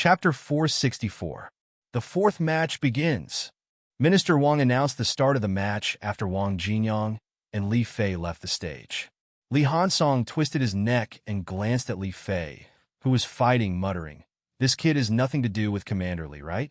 Chapter 464. The fourth match begins. Minister Wang announced the start of the match after Wang Jinyang and Li Fei left the stage. Li Hansong twisted his neck and glanced at Li Fei, who was fighting, muttering, "This kid has nothing to do with Commander Li, right?"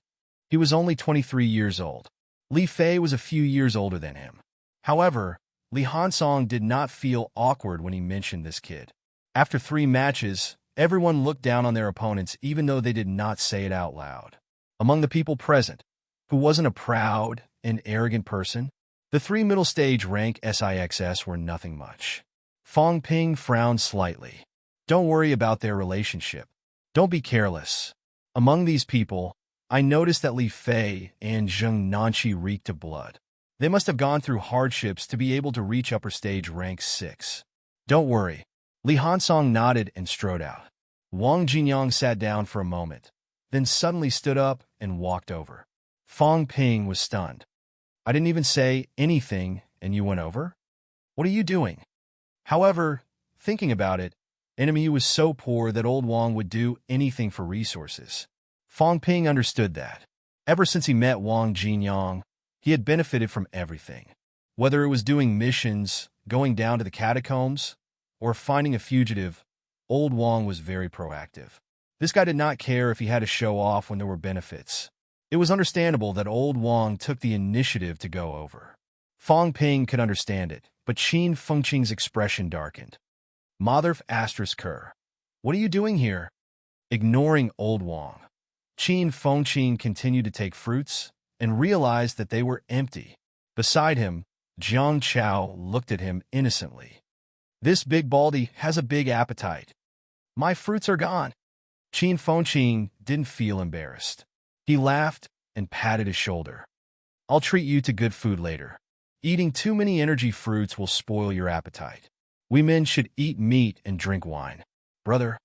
He was only 23 years old. Li Fei was a few years older than him. However, Li Hansong did not feel awkward when he mentioned this kid. After 3 matches, everyone looked down on their opponents even though they did not say it out loud. Among the people present, who wasn't a proud and arrogant person, the 3 middle stage rank SIXS were nothing much. Fong Ping frowned slightly. Don't worry about their relationship. Don't be careless. Among these people, I noticed that Li Fei and Zheng Nanqi reeked of blood. They must have gone through hardships to be able to reach upper stage rank 6. Don't worry. Li Hansong nodded and strode out. Wang Jinyang sat down for a moment, then suddenly stood up and walked over. Fong Ping was stunned. I didn't even say anything and you went over? What are you doing? However, thinking about it, Enemy was so poor that old Wang would do anything for resources. Fong Ping understood that. Ever since he met Wang Jinyang, he had benefited from everything. Whether it was doing missions, going down to the catacombs, or finding a fugitive, old Wang was very proactive. This guy did not care if he had to show off when there were benefits. It was understandable that old Wang took the initiative to go over. Fong Ping could understand it, but Qin Fengqing's expression darkened. Mother Ker. What are you doing here? Ignoring old Wang. Qin Fengqing continued to take fruits and realized that they were empty. Beside him, Jiang Chao looked at him innocently. This big baldy has a big appetite. My fruits are gone. Qin Fengqing didn't feel embarrassed. He laughed and patted his shoulder. I'll treat you to good food later. Eating too many energy fruits will spoil your appetite. We men should eat meat and drink wine. Brother,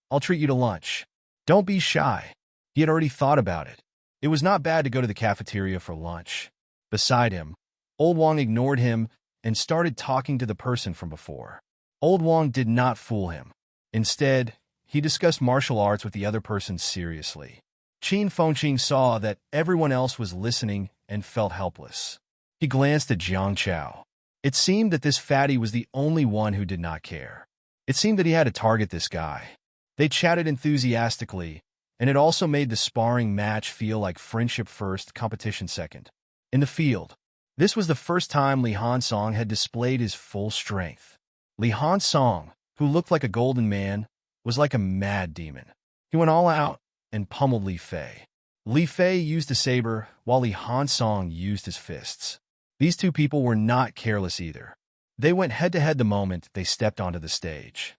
I'll treat you to lunch. Don't be shy. He had already thought about it. It was not bad to go to the cafeteria for lunch. Beside him, old Wang ignored him and started talking to the person from before. Old Wang did not fool him. Instead, he discussed martial arts with the other person seriously. Qin Fengqing saw that everyone else was listening and felt helpless. He glanced at Jiang Chao. It seemed that this fatty was the only one who did not care. It seemed that he had to target this guy. They chatted enthusiastically, and it also made the sparring match feel like friendship first, competition second. In the field, this was the first time Li Hansong had displayed his full strength. Li Hansong, who looked like a golden man, was like a mad demon. He went all out and pummeled Li Fei. Li Fei used a saber, while Li Hansong used his fists. These 2 people were not careless either. They went head-to-head the moment they stepped onto the stage.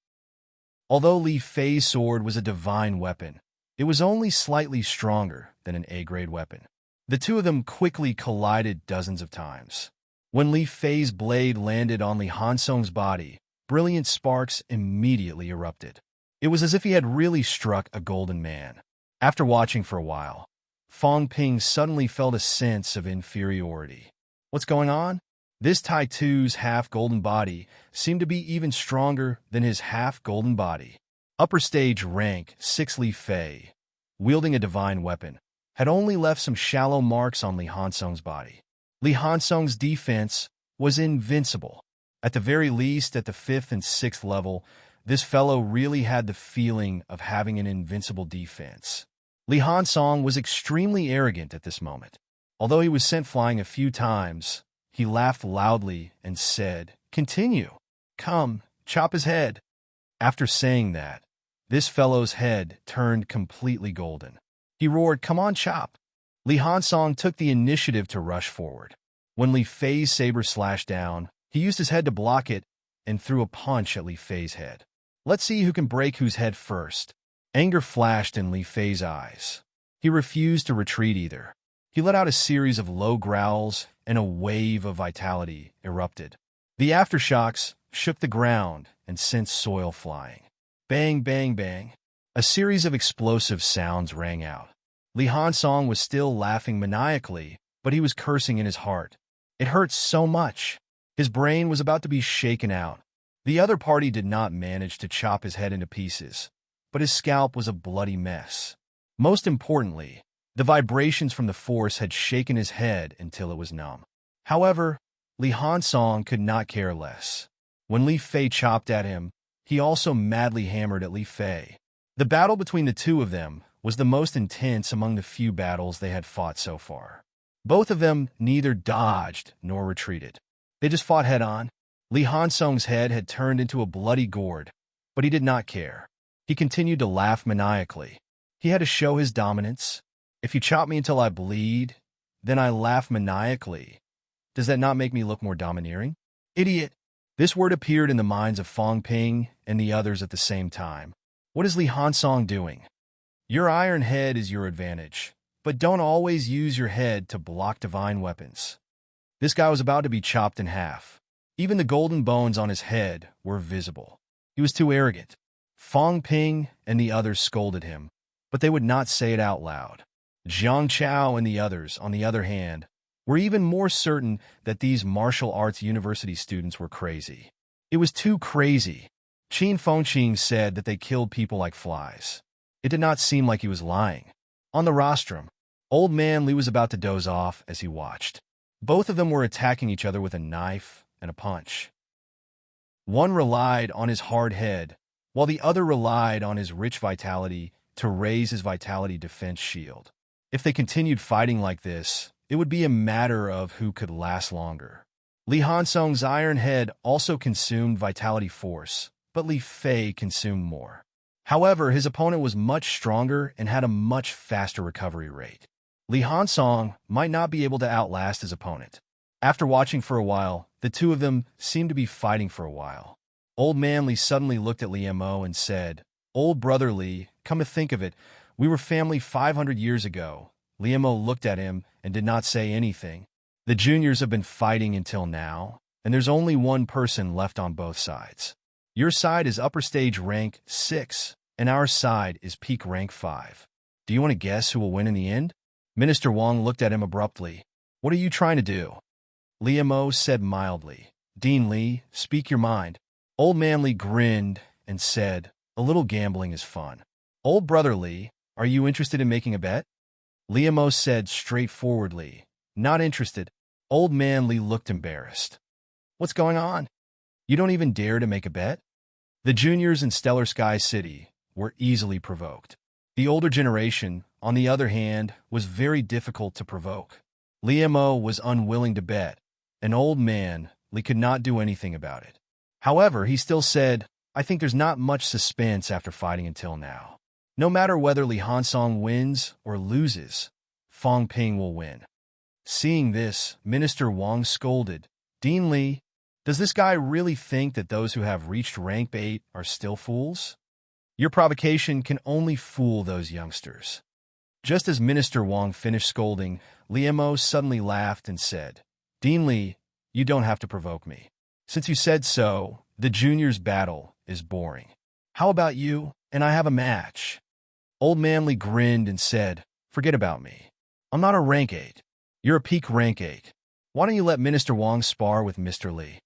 Although Li Fei's sword was a divine weapon, it was only slightly stronger than an A-grade weapon. The 2 of them quickly collided dozens of times. When Li Fei's blade landed on Li Hansong's body, brilliant sparks immediately erupted. It was as if he had really struck a golden man. After watching for a while, Fong Ping suddenly felt a sense of inferiority. What's going on? This Tai Tu's half-golden body seemed to be even stronger than his half-golden body. Upper stage rank 6 Li Fei, wielding a divine weapon, had only left some shallow marks on Li Hansong's body. Li Hansong's defense was invincible. At the very least, at the 5th and 6th level, this fellow really had the feeling of having an invincible defense. Li Hansong was extremely arrogant at this moment. Although he was sent flying a few times, he laughed loudly and said, "Continue. Come, chop his head." After saying that, this fellow's head turned completely golden. He roared, "Come on, chop." Li Hansong took the initiative to rush forward. When Li Fei's saber slashed down, he used his head to block it and threw a punch at Li Fei's head. Let's see who can break whose head first. Anger flashed in Li Fei's eyes. He refused to retreat either. He let out a series of low growls, and a wave of vitality erupted. The aftershocks shook the ground and sent soil flying. Bang, bang, bang. A series of explosive sounds rang out. Li Hansong was still laughing maniacally, but he was cursing in his heart. It hurt so much. His brain was about to be shaken out. The other party did not manage to chop his head into pieces, but his scalp was a bloody mess. Most importantly, the vibrations from the force had shaken his head until it was numb. However, Li Hansong could not care less. When Li Fei chopped at him, he also madly hammered at Li Fei. The battle between the two of them was the most intense among the few battles they had fought so far. Both of them neither dodged nor retreated. They just fought head-on. Li Hansong's head had turned into a bloody gourd, but he did not care. He continued to laugh maniacally. He had to show his dominance. If you chop me until I bleed, then I laugh maniacally. Does that not make me look more domineering? Idiot! This word appeared in the minds of Fong Ping and the others at the same time. What is Li Hansong doing? Your iron head is your advantage, but don't always use your head to block divine weapons. This guy was about to be chopped in half. Even the golden bones on his head were visible. He was too arrogant. Fong Ping and the others scolded him, but they would not say it out loud. Jiang Chao and the others, on the other hand, were even more certain that these martial arts university students were crazy. It was too crazy. Qin Fengqing said that they killed people like flies. It did not seem like he was lying. On the rostrum, Old Man Li was about to doze off as he watched. Both of them were attacking each other with a knife and a punch. One relied on his hard head, while the other relied on his rich vitality to raise his vitality defense shield. If they continued fighting like this, it would be a matter of who could last longer. Li Hansong's iron head also consumed vitality force, but Li Fei consumed more. However, his opponent was much stronger and had a much faster recovery rate. Li Hansong might not be able to outlast his opponent. After watching for a while, the two of them seemed to be fighting for a while. Old Man Li suddenly looked at Li Mo and said, "Old brother Li, come to think of it, we were family 500 years ago." Li Mo looked at him and did not say anything. The juniors have been fighting until now, and there's only one person left on both sides. Your side is upper stage rank 6, and our side is peak rank 5. Do you want to guess who will win in the end? Minister Wang looked at him abruptly. What are you trying to do? Li Mo said mildly. Dean Li, speak your mind. Old Man Li grinned and said, a little gambling is fun. Old brother Li, are you interested in making a bet? Li Mo said straightforwardly, not interested. Old Man Li looked embarrassed. What's going on? You don't even dare to make a bet? The juniors in Stellar Sky City were easily provoked. The older generation, on the other hand, was very difficult to provoke. Li Mo was unwilling to bet. An old man, Li could not do anything about it. However, he still said, I think there's not much suspense after fighting until now. No matter whether Li Hansong wins or loses, Fong Ping will win. Seeing this, Minister Wang scolded, Dean Li, does this guy really think that those who have reached rank 8 are still fools? Your provocation can only fool those youngsters. Just as Minister Wang finished scolding, Li Mo suddenly laughed and said, Dean Li, you don't have to provoke me. Since you said so, the juniors' battle is boring. How about you and I have a match? Old Man Li grinned and said, forget about me. I'm not a rank 8. You're a peak rank 8. Why don't you let Minister Wang spar with Mr. Li?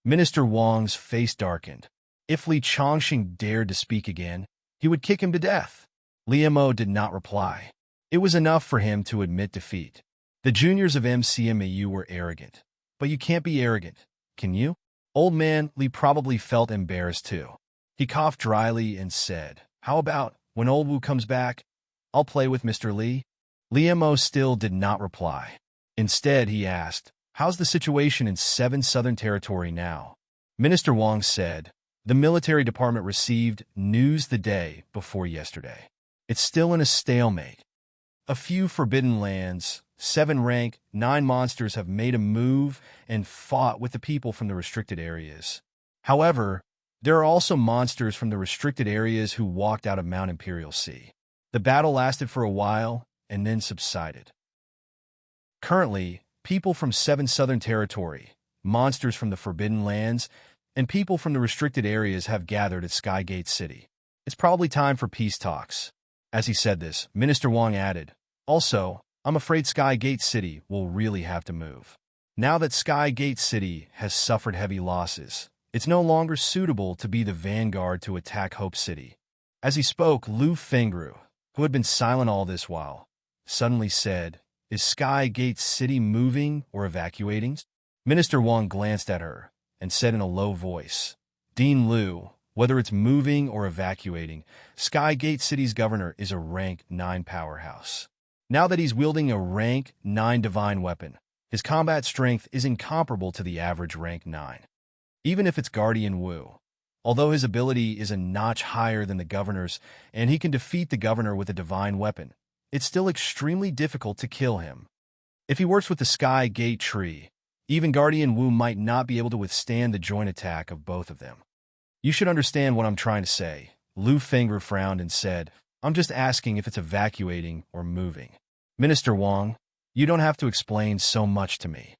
Minister Wang's face darkened. If Li Chongqing dared to speak again, he would kick him to death. Li Mo did not reply. It was enough for him to admit defeat. The juniors of MCMAU were arrogant. But you can't be arrogant, can you? Old Man Li probably felt embarrassed too. He coughed dryly and said, how about, when Old Wu comes back, I'll play with Mr. Li? Li Mo still did not reply. Instead, he asked, how's the situation in 7 Southern Territory now? Minister Wang said, the military department received news the day before yesterday. It's still in a stalemate. A few forbidden lands, 7 rank, 9 monsters have made a move and fought with the people from the restricted areas. However, there are also monsters from the restricted areas who walked out of Mount Imperial Sea. The battle lasted for a while and then subsided. Currently, people from 7 Southern Territory, monsters from the Forbidden Lands, and people from the restricted areas have gathered at Skygate City. It's probably time for peace talks. As he said this, Minister Wang added, also, I'm afraid Skygate City will really have to move. Now that Skygate City has suffered heavy losses, it's no longer suitable to be the vanguard to attack Hope City. As he spoke, Lu Fengru, who had been silent all this while, suddenly said, "Is Sky Gate City moving or evacuating?" Minister Wang glanced at her and said in a low voice, "Dean Liu, whether it's moving or evacuating, Sky Gate City's governor is a rank 9 powerhouse. Now that he's wielding a rank 9 divine weapon, his combat strength is incomparable to the average rank 9. Even if it's Guardian Wu. Although his ability is a notch higher than the governor's and he can defeat the governor with a divine weapon, it's still extremely difficult to kill him. If he works with the Sky Gate tree, even Guardian Wu might not be able to withstand the joint attack of both of them. You should understand what I'm trying to say." Lu Fengru frowned and said, "I'm just asking if it's evacuating or moving." "Minister Wang, you don't have to explain so much to me."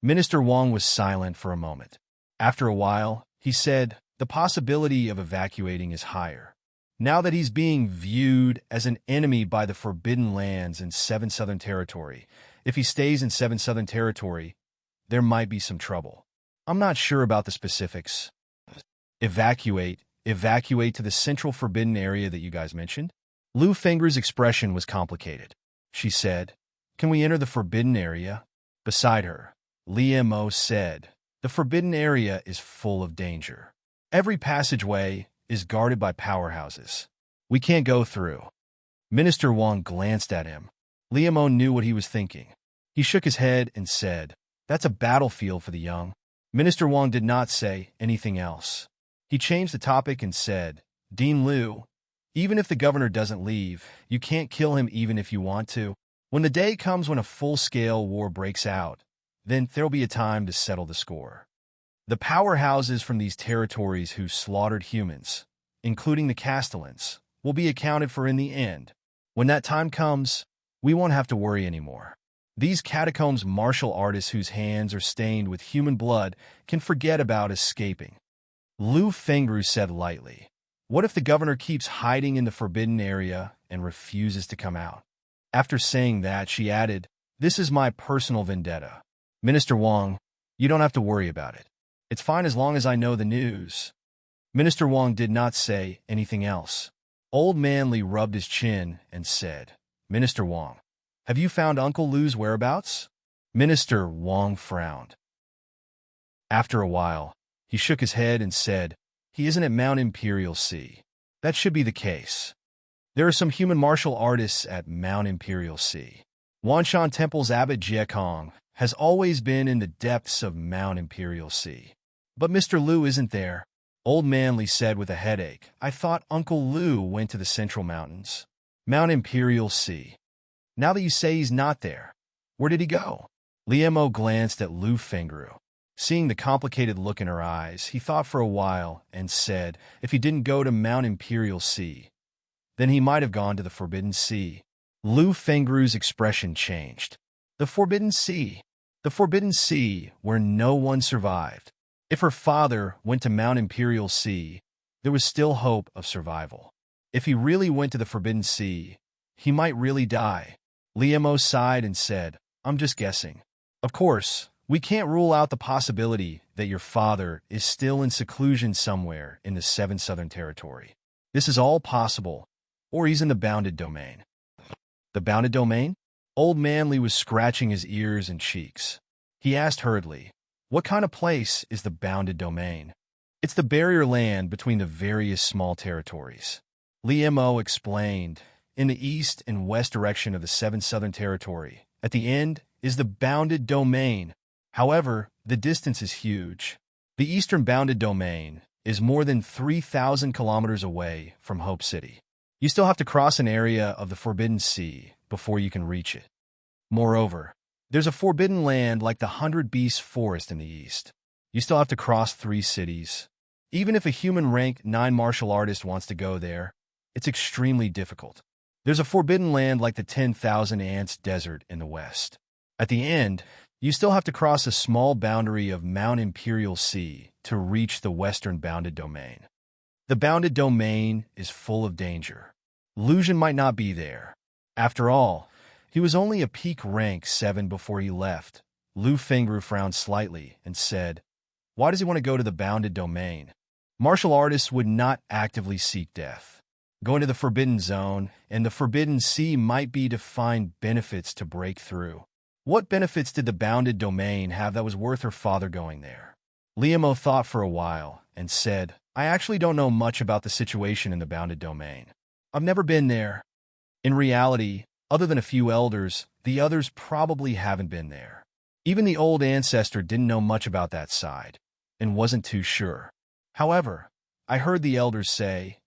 Minister Wang was silent for a moment. After a while, he said, "The possibility of evacuating is higher. Now that he's being viewed as an enemy by the Forbidden Lands in 7 Southern Territory, if he stays in 7 Southern Territory, there might be some trouble. I'm not sure about the specifics." Evacuate to the central forbidden area that you guys mentioned?" Lu Fengru's expression was complicated. She said, "Can we enter the forbidden area?" Beside her, Li Mo said, "The forbidden area is full of danger. Every passageway is guarded by powerhouses. We can't go through." Minister Wang glanced at him. Li Mo knew what he was thinking. He shook his head and said, "That's a battlefield for the young." Minister Wang did not say anything else. He changed the topic and said, "Dean Liu, even if the governor doesn't leave, you can't kill him even if you want to. When the day comes when a full-scale war breaks out, then there'll be a time to settle the score. The powerhouses from these territories who slaughtered humans, including the Castellans, will be accounted for in the end. When that time comes, we won't have to worry anymore. These catacombs martial artists whose hands are stained with human blood can forget about escaping." Lu Fengru said lightly, "What if the governor keeps hiding in the forbidden area and refuses to come out?" After saying that, she added, "This is my personal vendetta. Minister Wang, you don't have to worry about it. It's fine as long as I know the news." Minister Wang did not say anything else. Old Man Li rubbed his chin and said, "Minister Wang, have you found Uncle Lu's whereabouts?" Minister Wang frowned. After a while, he shook his head and said, "He isn't at Mount Imperial Sea. That should be the case. There are some human martial artists at Mount Imperial Sea. Wanshan Temple's Abbot Jie Kong has always been in the depths of Mount Imperial Sea. But Mr. Lu isn't there." Old Man Li said with a headache, "I thought Uncle Lu went to the Central Mountains. Mount Imperial Sea. Now that you say he's not there, where did he go?" Li Mo glanced at Lu Fengru. Seeing the complicated look in her eyes, he thought for a while and said, "If he didn't go to Mount Imperial Sea, then he might have gone to the Forbidden Sea." Lu Fengru's expression changed. The Forbidden Sea. The Forbidden Sea, where no one survived. If her father went to Mount Imperial Sea, there was still hope of survival. If he really went to the Forbidden Sea, he might really die. Li Mo sighed and said, "I'm just guessing. Of course, we can't rule out the possibility that your father is still in seclusion somewhere in the 7 Southern Territory. This is all possible, or he's in the bounded domain." "The bounded domain?" Old Man Li was scratching his ears and cheeks. He asked hurriedly, "What kind of place is the bounded domain?" "It's the barrier land between the various small territories." Li Mo explained, "In the east and west direction of the 7 Southern Territory, at the end is the bounded domain. However, the distance is huge. The eastern bounded domain is more than 3,000 kilometers away from Hope City. You still have to cross an area of the Forbidden Sea before you can reach it. Moreover, there's a forbidden land like the 100 Beasts Forest in the east. You still have to cross 3 cities. Even if a human rank 9 martial artist wants to go there, it's extremely difficult. There's a forbidden land like the 10,000 Ants Desert in the west. At the end, you still have to cross a small boundary of Mount Imperial Sea to reach the western bounded domain. The bounded domain is full of danger. Lucian might not be there. After all, he was only a peak rank 7 before he left." Lu Fengru frowned slightly and said, "Why does he want to go to the bounded domain? Martial artists would not actively seek death. Going to the Forbidden Zone, and the Forbidden Sea might be to find benefits to break through. What benefits did the bounded domain have that was worth her father going there? Liamo thought for a while and said, I actually don't know much about the situation in the bounded domain. I've never been there. In reality, other than a few elders, the others probably haven't been there. Even the old ancestor didn't know much about that side, and wasn't too sure. However, I heard the elders say,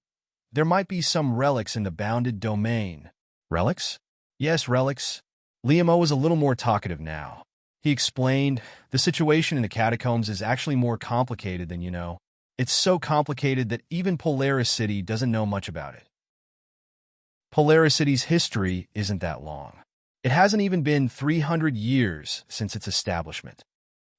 there might be some relics in the bounded domain. Relics? Yes, relics. Liamo was a little more talkative now. He explained, the situation in the catacombs is actually more complicated than you know. It's so complicated that even Polaris City doesn't know much about it. Polaris City's history isn't that long. It hasn't even been 300 years since its establishment.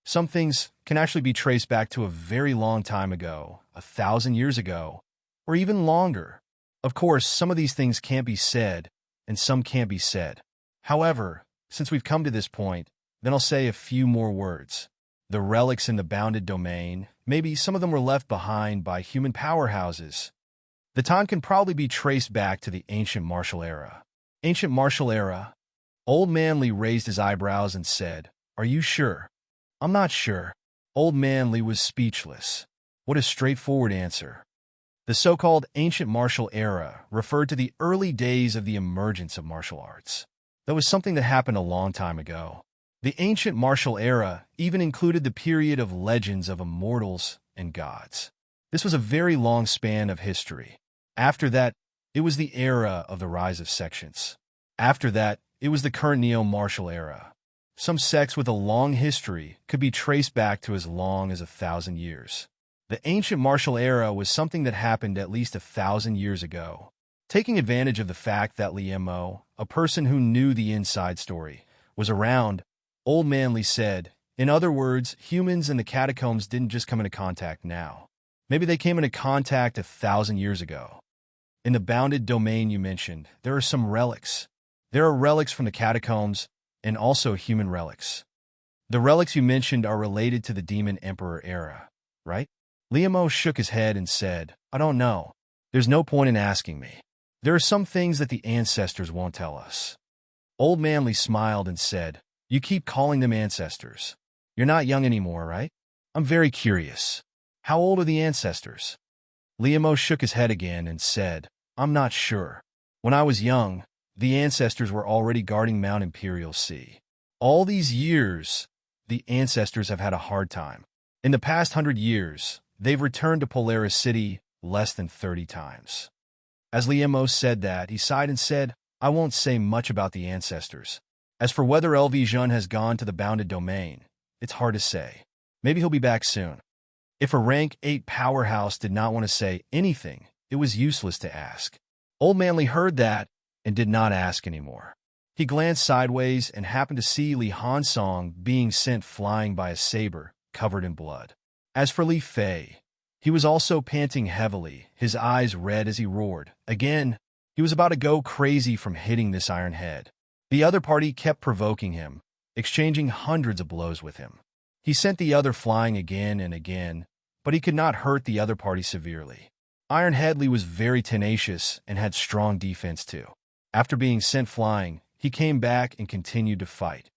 Some things can actually be traced back to a very long time ago, 1,000 years ago, or even longer. Of course, some of these things can't be said, and some can't be said. However, since we've come to this point, then I'll say a few more words. The relics in the bounded domain, maybe some of them were left behind by human powerhouses. The time can probably be traced back to the ancient martial era. Ancient martial era? Old Man Lee raised his eyebrows and said, Are you sure? I'm not sure. Old Man Lee was speechless. What a straightforward answer. The so-called ancient martial era referred to the early days of the emergence of martial arts. That was something that happened a long time ago. The ancient martial era even included the period of legends of immortals and gods. This was a very long span of history. After that, it was the era of the rise of sections. After that, it was the current neo-martial era. Some sects with a long history could be traced back to as long as 1,000 years. The ancient martial era was something that happened at least 1,000 years ago. Taking advantage of the fact that Liamo, a person who knew the inside story, was around, Old Man Lee said, in other words, humans and the catacombs didn't just come into contact now. Maybe they came into contact 1,000 years ago. In the bounded domain you mentioned, there are some relics. There are relics from the catacombs and also human relics. The relics you mentioned are related to the Demon Emperor era, right? Liamo shook his head and said, I don't know. There's no point in asking me. There are some things that the ancestors won't tell us. Old Man Lee smiled and said, You keep calling them ancestors. You're not young anymore, right? I'm very curious. How old are the ancestors? Liamo shook his head again and said, I'm not sure. When I was young, the ancestors were already guarding Mount Imperial Sea. All these years, the ancestors have had a hard time. In the past 100 years, they've returned to Polaris City less than 30 times. As Liamo said that, he sighed and said, I won't say much about the ancestors. As for whether LV Jun has gone to the bounded domain, it's hard to say. Maybe he'll be back soon. If a rank 8 powerhouse did not want to say anything, it was useless to ask. Old Man Lee heard that and did not ask anymore. He glanced sideways and happened to see Li Hansong being sent flying by a saber covered in blood. As for Li Fei, he was also panting heavily, his eyes red as he roared. Again, he was about to go crazy from hitting this iron head. The other party kept provoking him, exchanging hundreds of blows with him. He sent the other flying again and again, but he could not hurt the other party severely. Iron Headley was very tenacious and had strong defense too. After being sent flying, he came back and continued to fight.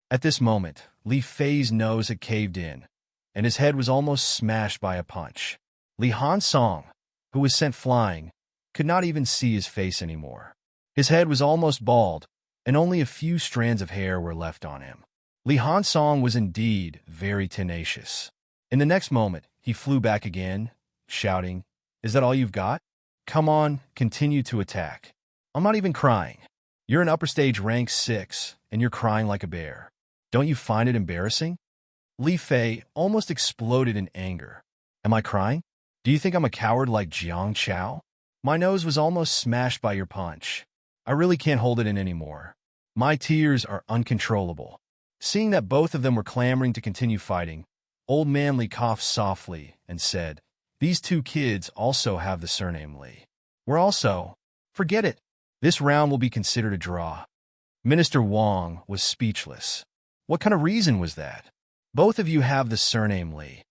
At this moment, Li Fei's nose had caved in, and his head was almost smashed by a punch. Li Hansong, who was sent flying, could not even see his face anymore. His head was almost bald, and only a few strands of hair were left on him. Li Hansong was indeed very tenacious. In the next moment, he flew back again, shouting, Is that all you've got? Come on, continue to attack. I'm not even crying. You're an upper stage rank 6, and you're crying like a bear. Don't you find it embarrassing? Li Fei almost exploded in anger. Am I crying? Do you think I'm a coward like Jiang Chao? My nose was almost smashed by your punch. I really can't hold it in anymore. My tears are uncontrollable. Seeing that both of them were clamoring to continue fighting, Old Man Lee coughed softly and said, These two kids also have the surname Lee. We're also... Forget it. This round will be considered a draw. Minister Wang was speechless. What kind of reason was that? Both of you have the surname Lee,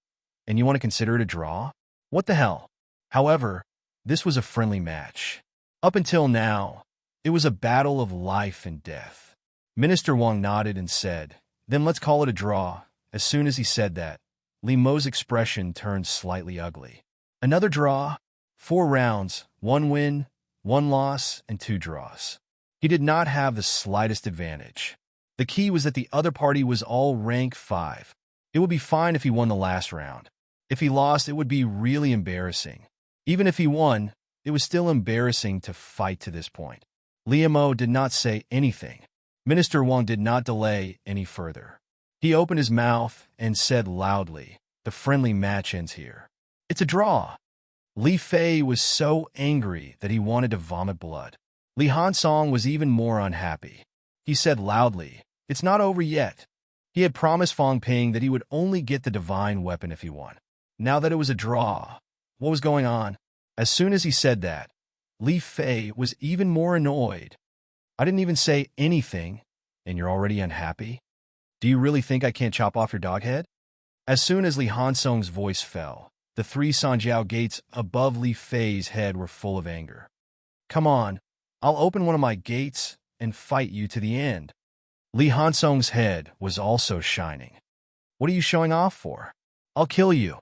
and you want to consider it a draw? What the hell? However, This was a friendly match. Up until now, it was a battle of life and death. Minister Wang nodded and said, "Then let's call it a draw." As soon as he said that, Li Mo's expression turned slightly ugly. Another draw? 4 rounds, 1 win, 1 loss, and 2 draws. He did not have the slightest advantage. The key was that the other party was all rank 5. It would be fine if he won the last round. If he lost, it would be really embarrassing. Even if he won, it was still embarrassing to fight to this point. Li Mo did not say anything. Minister Wang did not delay any further. He opened his mouth and said loudly, "The friendly match ends here. It's a draw." Li Fei was so angry that he wanted to vomit blood. Li Hansong was even more unhappy. He said loudly, "It's not over yet." He had promised Fang Ping that he would only get the divine weapon if he won. Now that it was a draw, what was going on? As soon as he said that, Li Fei was even more annoyed. "I didn't even say anything, and you're already unhappy? Do you really think I can't chop off your dog head?" As soon as Li Hansong's voice fell, the 3 Sanjiao gates above Li Fei's head were full of anger. "Come on, I'll open one of my gates and fight you to the end." Li Hansong's head was also shining. "What are you showing off for? I'll kill you."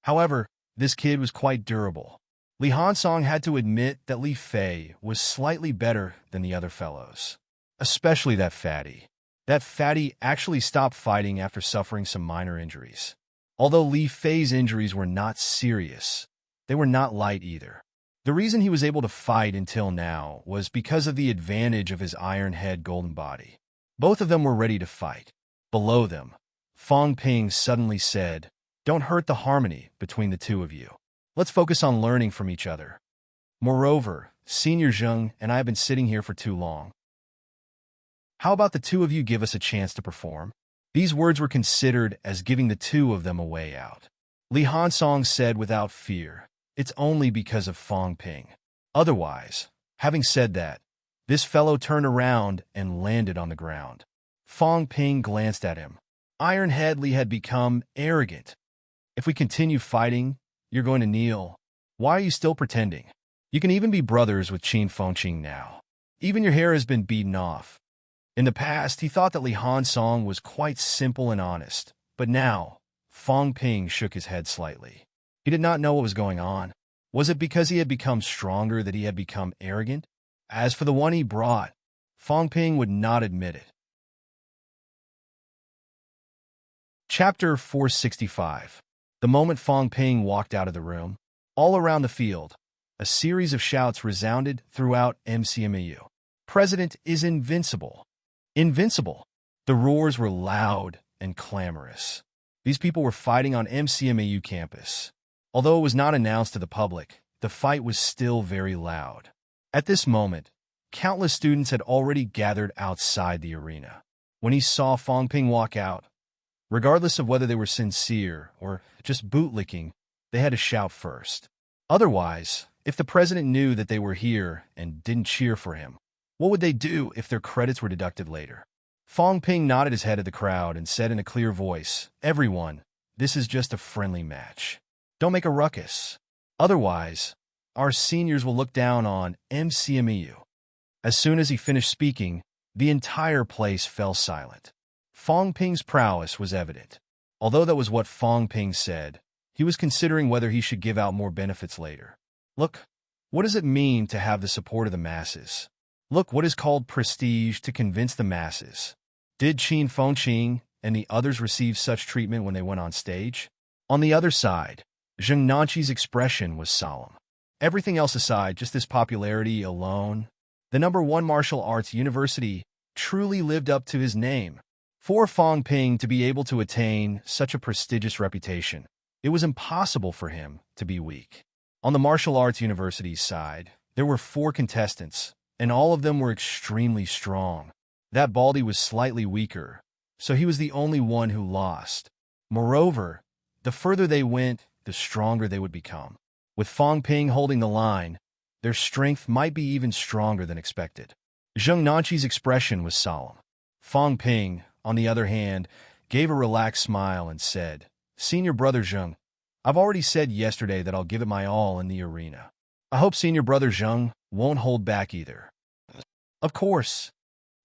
However, this kid was quite durable. Li Hansong had to admit that Li Fei was slightly better than the other fellows, especially that fatty. That fatty actually stopped fighting after suffering some minor injuries. Although Li Fei's injuries were not serious, they were not light either. The reason he was able to fight until now was because of the advantage of his iron head golden body. Both of them were ready to fight. Below them, Fang Ping suddenly said, "Don't hurt the harmony between the two of you. Let's focus on learning from each other. Moreover, Senior Zheng and I have been sitting here for too long. How about the two of you give us a chance to perform?" These words were considered as giving the two of them a way out. Li Hansong said without fear, "It's only because of Fang Ping. Otherwise," having said that, this fellow turned around and landed on the ground. Fang Ping glanced at him. Iron Head Li had become arrogant. "If we continue fighting, you're going to kneel. Why are you still pretending? You can even be brothers with Qin Fengqing now. Even your hair has been beaten off." In the past, he thought that Li Hansong was quite simple and honest, but now, Fang Ping shook his head slightly. He did not know what was going on. Was it because he had become stronger that he had become arrogant? As for the one he brought, Fang Ping would not admit it. Chapter 465. The moment Fang Ping walked out of the room, all around the field, a series of shouts resounded throughout MCMAU. "President is invincible. Invincible!" The roars were loud and clamorous. These people were fighting on MCMAU campus. Although it was not announced to the public, the fight was still very loud. At this moment, countless students had already gathered outside the arena. When he saw Fang Ping walk out, regardless of whether they were sincere or just bootlicking, they had to shout first. Otherwise, if the president knew that they were here and didn't cheer for him, what would they do if their credits were deducted later? Fang Ping nodded his head at the crowd and said in a clear voice, "Everyone, this is just a friendly match. Don't make a ruckus. Otherwise, our seniors will look down on MCMEU." As soon as he finished speaking, the entire place fell silent. Fang Ping's prowess was evident. Although that was what Fang Ping said, he was considering whether he should give out more benefits later. Look, what does it mean to have the support of the masses? Look what is called prestige to convince the masses. Did Qin Fengqing and the others receive such treatment when they went on stage? On the other side, Zheng Nanqi's expression was solemn. Everything else aside, just this popularity alone, the #1 martial arts university truly lived up to his name. For Fang Ping to be able to attain such a prestigious reputation, it was impossible for him to be weak. On the martial arts university's side, there were 4 contestants, and all of them were extremely strong. That Baldy was slightly weaker, so he was the only one who lost. Moreover, the further they went, the stronger they would become. With Fang Ping holding the line, their strength might be even stronger than expected. Zheng Nanqi's expression was solemn. Fang Ping, on the other hand, gave a relaxed smile and said, "Senior brother Zheng, I've already said yesterday that I'll give it my all in the arena. I hope senior brother Zheng won't hold back either. Of course.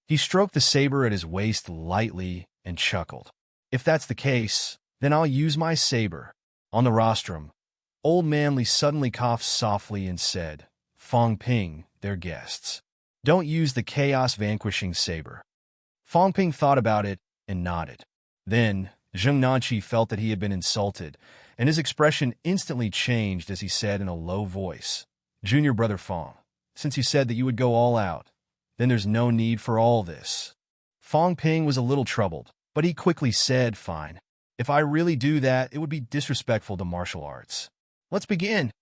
He stroked the saber at his waist lightly and chuckled. If that's the case, then I'll use my saber. On the rostrum, Old Man Li suddenly coughed softly and said, Fong Ping, their guests. Don't use the chaos-vanquishing saber. Fong Ping thought about it and nodded. Then, Zheng Nanqi felt that he had been insulted, and his expression instantly changed as he said in a low voice, Junior brother Fong, since you said that you would go all out, then there's no need for all this. Fong Ping was a little troubled, but he quickly said, Fine. If I really do that, it would be disrespectful to martial arts. Let's begin.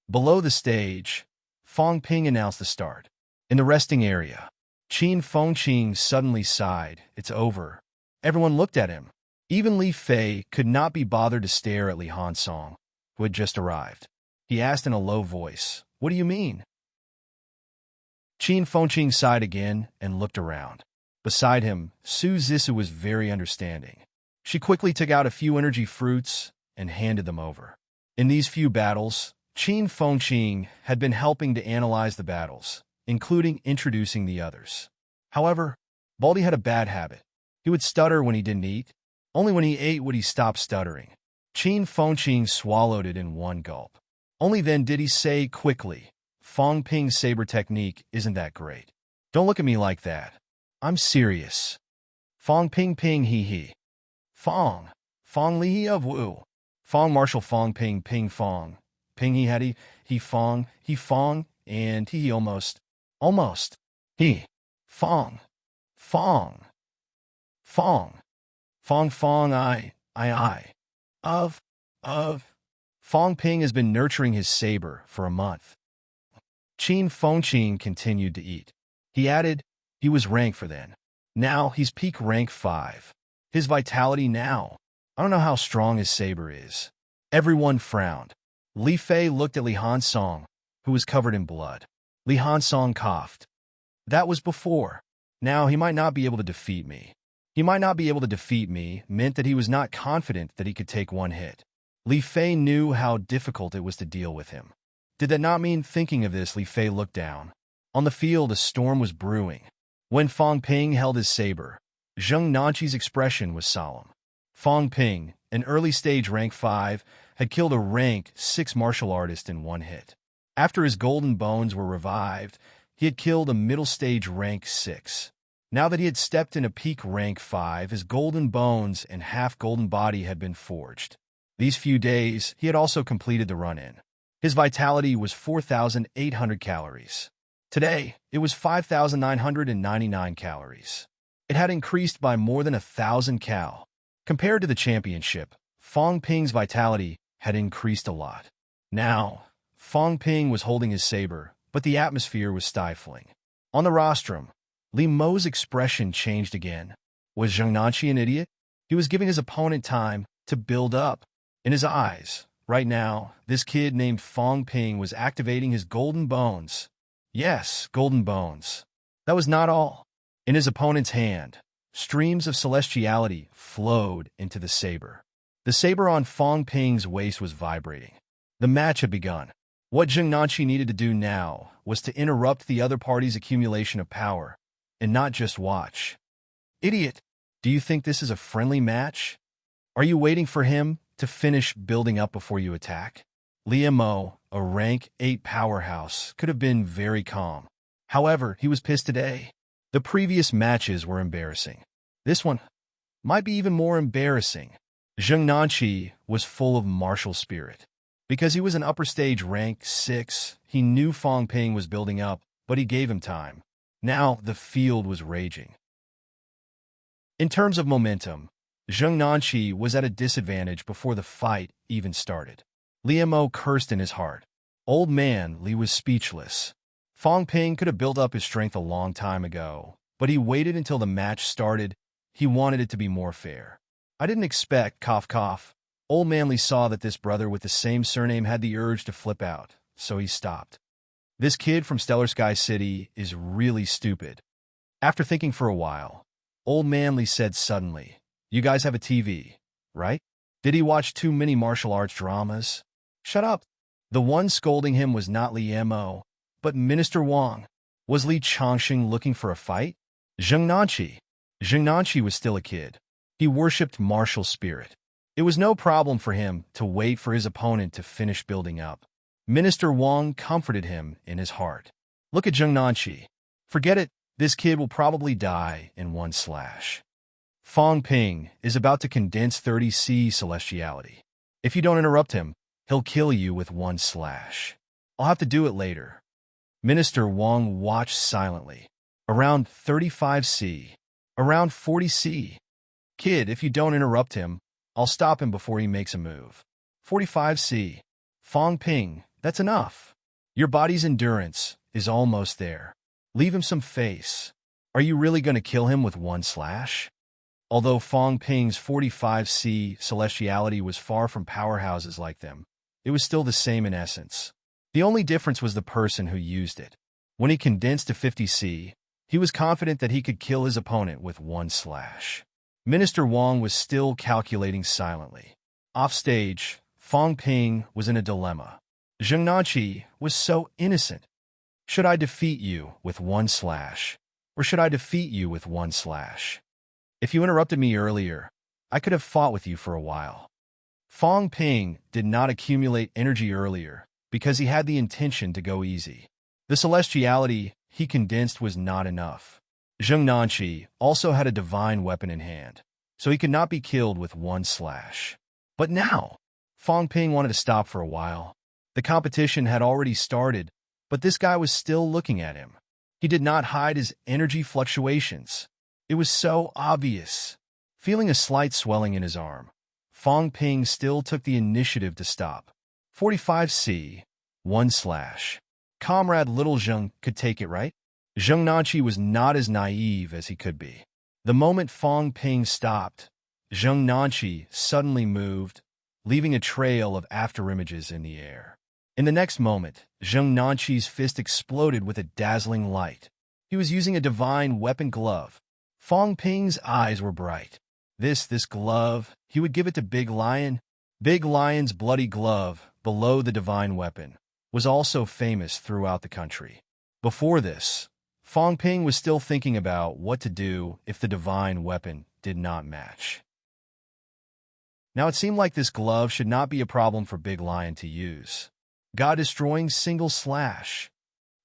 Below the stage, Fong Ping announced the start. In the resting area, Qin Fengqing suddenly sighed. It's over. Everyone looked at him. Even Li Fei could not be bothered to stare at Li Hansong, who had just arrived. He asked in a low voice, What do you mean? Qin Fengqing sighed again and looked around. Beside him, Su Zissou was very understanding. She quickly took out a few energy fruits and handed them over. In these few battles, Qin Fengqing had been helping to analyze the battles, including introducing the others. However, Baldy had a bad habit. He would stutter when he didn't eat. Only when he ate would he stop stuttering. Qin Fengqing swallowed it in one gulp. Only then did he say quickly, Fong Ping's saber technique isn't that great. Don't look at me like that. I'm serious. Fong Ping Ping He He. Fong. Fong Li He of Wu. Fong Marshal Fong Ping Ping Fong. Ping He Had He Fong, and He almost. He. Fong. Fong. Fong. Fong Fong I. Of. Fong Ping has been nurturing his saber for a month. Qin Fengqing continued to eat. He added, he was rank for then. Now he's peak rank 5. His vitality now. I don't know how strong his saber is. Everyone frowned. Li Fei looked at Li Hansong, who was covered in blood. Li Hansong coughed. That was before. Now he might not be able to defeat me. He might not be able to defeat me meant that he was not confident that he could take one hit. Li Fei knew how difficult it was to deal with him. Did that not mean thinking of this? Li Fei looked down. On the field, a storm was brewing. When Fong Ping held his saber, Zheng Nanqi's expression was solemn. Fong Ping, an early-stage rank 5, had killed a rank 6 martial artist in one hit. After his golden bones were revived, he had killed a middle-stage rank 6. Now that he had stepped in a peak rank 5, his golden bones and half-golden body had been forged. These few days, he had also completed the run-in. His vitality was 4,800 calories. Today, it was 5,999 calories. It had increased by more than 1,000 cal. Compared to the championship, Fong Ping's vitality had increased a lot. Now, Fong Ping was holding his saber, but the atmosphere was stifling. On the rostrum, Li Mo's expression changed again. Was Zheng Nanqi an idiot? He was giving his opponent time to build up. In his eyes, right now, this kid named Fong Ping was activating his golden bones. Yes, golden bones. That was not all. In his opponent's hand, streams of celestiality flowed into the saber. The saber on Fong Ping's waist was vibrating. The match had begun. What Zheng Nanqi needed to do now was to interrupt the other party's accumulation of power, and not just watch. Idiot, do you think this is a friendly match? Are you waiting for him to finish building up before you attack? Li Mo, a rank 8 powerhouse, could have been very calm. However, he was pissed today. The previous matches were embarrassing. This one might be even more embarrassing. Zheng Nanqi was full of martial spirit. Because he was an upper stage rank 6, he knew Fong Ping was building up, but he gave him time. Now the field was raging. In terms of momentum, Zheng Nanqi was at a disadvantage before the fight even started. Li Mo cursed in his heart. Old Man Li was speechless. Fong Ping could have built up his strength a long time ago, but he waited until the match started. He wanted it to be more fair. I didn't expect, cough cough. Old Man Li saw that this brother with the same surname had the urge to flip out, so he stopped. This kid from Stellar Sky City is really stupid. After thinking for a while, Old Man Li said suddenly, You guys have a TV, right? Did he watch too many martial arts dramas? Shut up. The one scolding him was not Li Mo, but Minister Wang. Was Li Changxing looking for a fight? Zheng Nanqi was still a kid. He worshipped martial spirit. It was no problem for him to wait for his opponent to finish building up. Minister Wang comforted him in his heart. Look at Zheng Nanqi. Forget it, this kid will probably die in one slash. Fang Ping is about to condense 30C celestiality. If you don't interrupt him, he'll kill you with one slash. I'll have to do it later. Minister Wang watched silently. Around 35C. Around 40C. Kid, if you don't interrupt him, I'll stop him before he makes a move. 45C. Fang Ping, that's enough. Your body's endurance is almost there. Leave him some face. Are you really going to kill him with one slash? Although Fang Ping's 45C celestiality was far from powerhouses like them, it was still the same in essence. The only difference was the person who used it. When he condensed to 50C, he was confident that he could kill his opponent with one slash. Minister Wang was still calculating silently. Offstage, Fang Ping was in a dilemma. Zheng Nanqi was so innocent. Should I defeat you with one slash? Or should I defeat you with one slash? If you interrupted me earlier, I could have fought with you for a while. Fang Ping did not accumulate energy earlier because he had the intention to go easy. The celestiality he condensed was not enough. Zheng Nanqi also had a divine weapon in hand, so he could not be killed with one slash. But now, Fang Ping wanted to stop for a while. The competition had already started, but this guy was still looking at him. He did not hide his energy fluctuations. It was so obvious. Feeling a slight swelling in his arm, Fang Ping still took the initiative to stop. 45C, one slash. Comrade Little Zheng could take it, right? Zheng Nanqi was not as naive as he could be. The moment Fang Ping stopped, Zheng Nanqi suddenly moved, leaving a trail of afterimages in the air. In the next moment, Zheng Nanqi's fist exploded with a dazzling light. He was using a divine weapon glove. Fang Ping's eyes were bright. This glove, he would give it to Big Lion. Big Lion's bloody glove, below the divine weapon, was also famous throughout the country. Before this, Fang Ping was still thinking about what to do if the divine weapon did not match. Now it seemed like this glove should not be a problem for Big Lion to use. God-destroying single slash.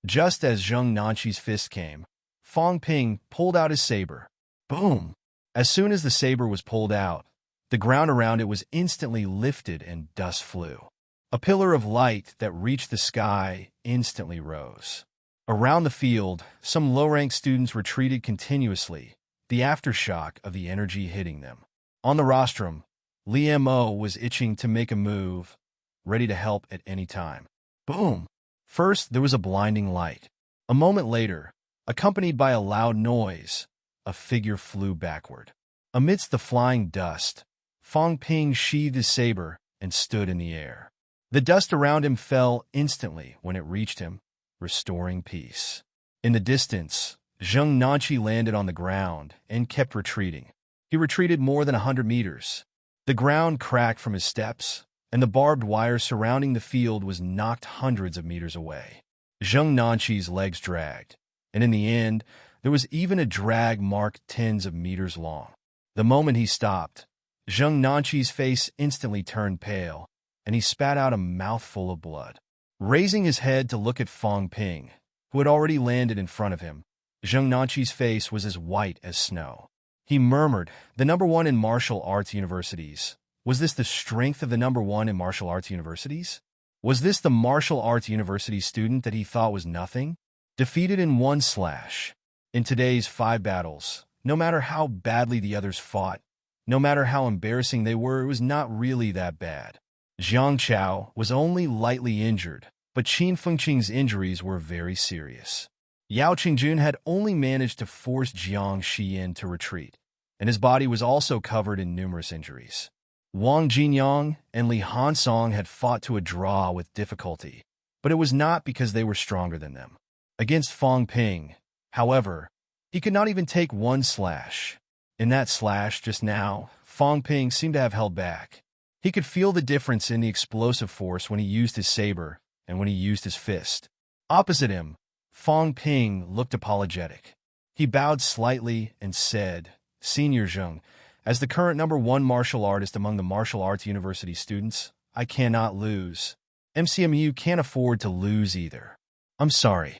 Just as Zheng Nanqi's fist came, Fang Ping pulled out his saber. Boom! As soon as the saber was pulled out, the ground around it was instantly lifted and dust flew. A pillar of light that reached the sky instantly rose. Around the field, some low-ranked students retreated continuously, the aftershock of the energy hitting them. On the rostrum, Li Mo was itching to make a move, ready to help at any time. Boom! First, there was a blinding light. A moment later, accompanied by a loud noise, a figure flew backward. Amidst the flying dust, Fang Ping sheathed his saber and stood in the air. The dust around him fell instantly when it reached him, restoring peace. In the distance, Zheng Nanqi landed on the ground and kept retreating. He retreated more than 100 meters. The ground cracked from his steps, and the barbed wire surrounding the field was knocked hundreds of meters away. Zheng Nanqi's legs dragged, and in the end, there was even a drag marked tens of meters long. The moment he stopped, Zheng Nanqi's face instantly turned pale, and he spat out a mouthful of blood. Raising his head to look at Fang Ping, who had already landed in front of him, Zheng Nanqi's face was as white as snow. He murmured, "The number one in martial arts universities. Was this the strength of the number one in martial arts universities? Was this the martial arts university student that he thought was nothing? Defeated in one slash. In today's 5 battles, no matter how badly the others fought, no matter how embarrassing they were, it was not really that bad. Jiang Chao was only lightly injured, but Qin Fengqing's injuries were very serious. Yao Qingjun had only managed to force Jiang Xiyin to retreat, and his body was also covered in numerous injuries. Wang Jinyang and Li Hansong had fought to a draw with difficulty, but it was not because they were stronger than them. Against Fang Ping, however, he could not even take one slash. In that slash just now, Fang Ping seemed to have held back. He could feel the difference in the explosive force when he used his saber and when he used his fist. Opposite him, Fong Ping looked apologetic. He bowed slightly and said, "Senior Zheng, as the current #1 martial artist among the martial arts university students, I cannot lose. MCMU can't afford to lose either. I'm sorry."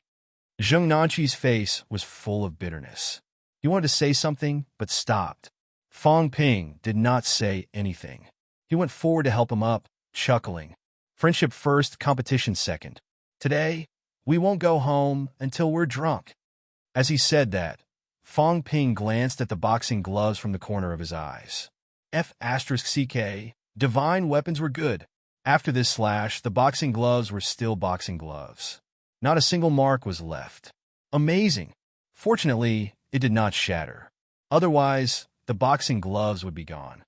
Zheng Nanqi's face was full of bitterness. He wanted to say something, but stopped. Fong Ping did not say anything. He went forward to help him up, chuckling. "Friendship first, competition second. Today, we won't go home until we're drunk." As he said that, Fong Ping glanced at the boxing gloves from the corner of his eyes. F***CK, divine weapons were good. After this slash, the boxing gloves were still boxing gloves. Not a single mark was left. Amazing. Fortunately, it did not shatter. Otherwise, the boxing gloves would be gone.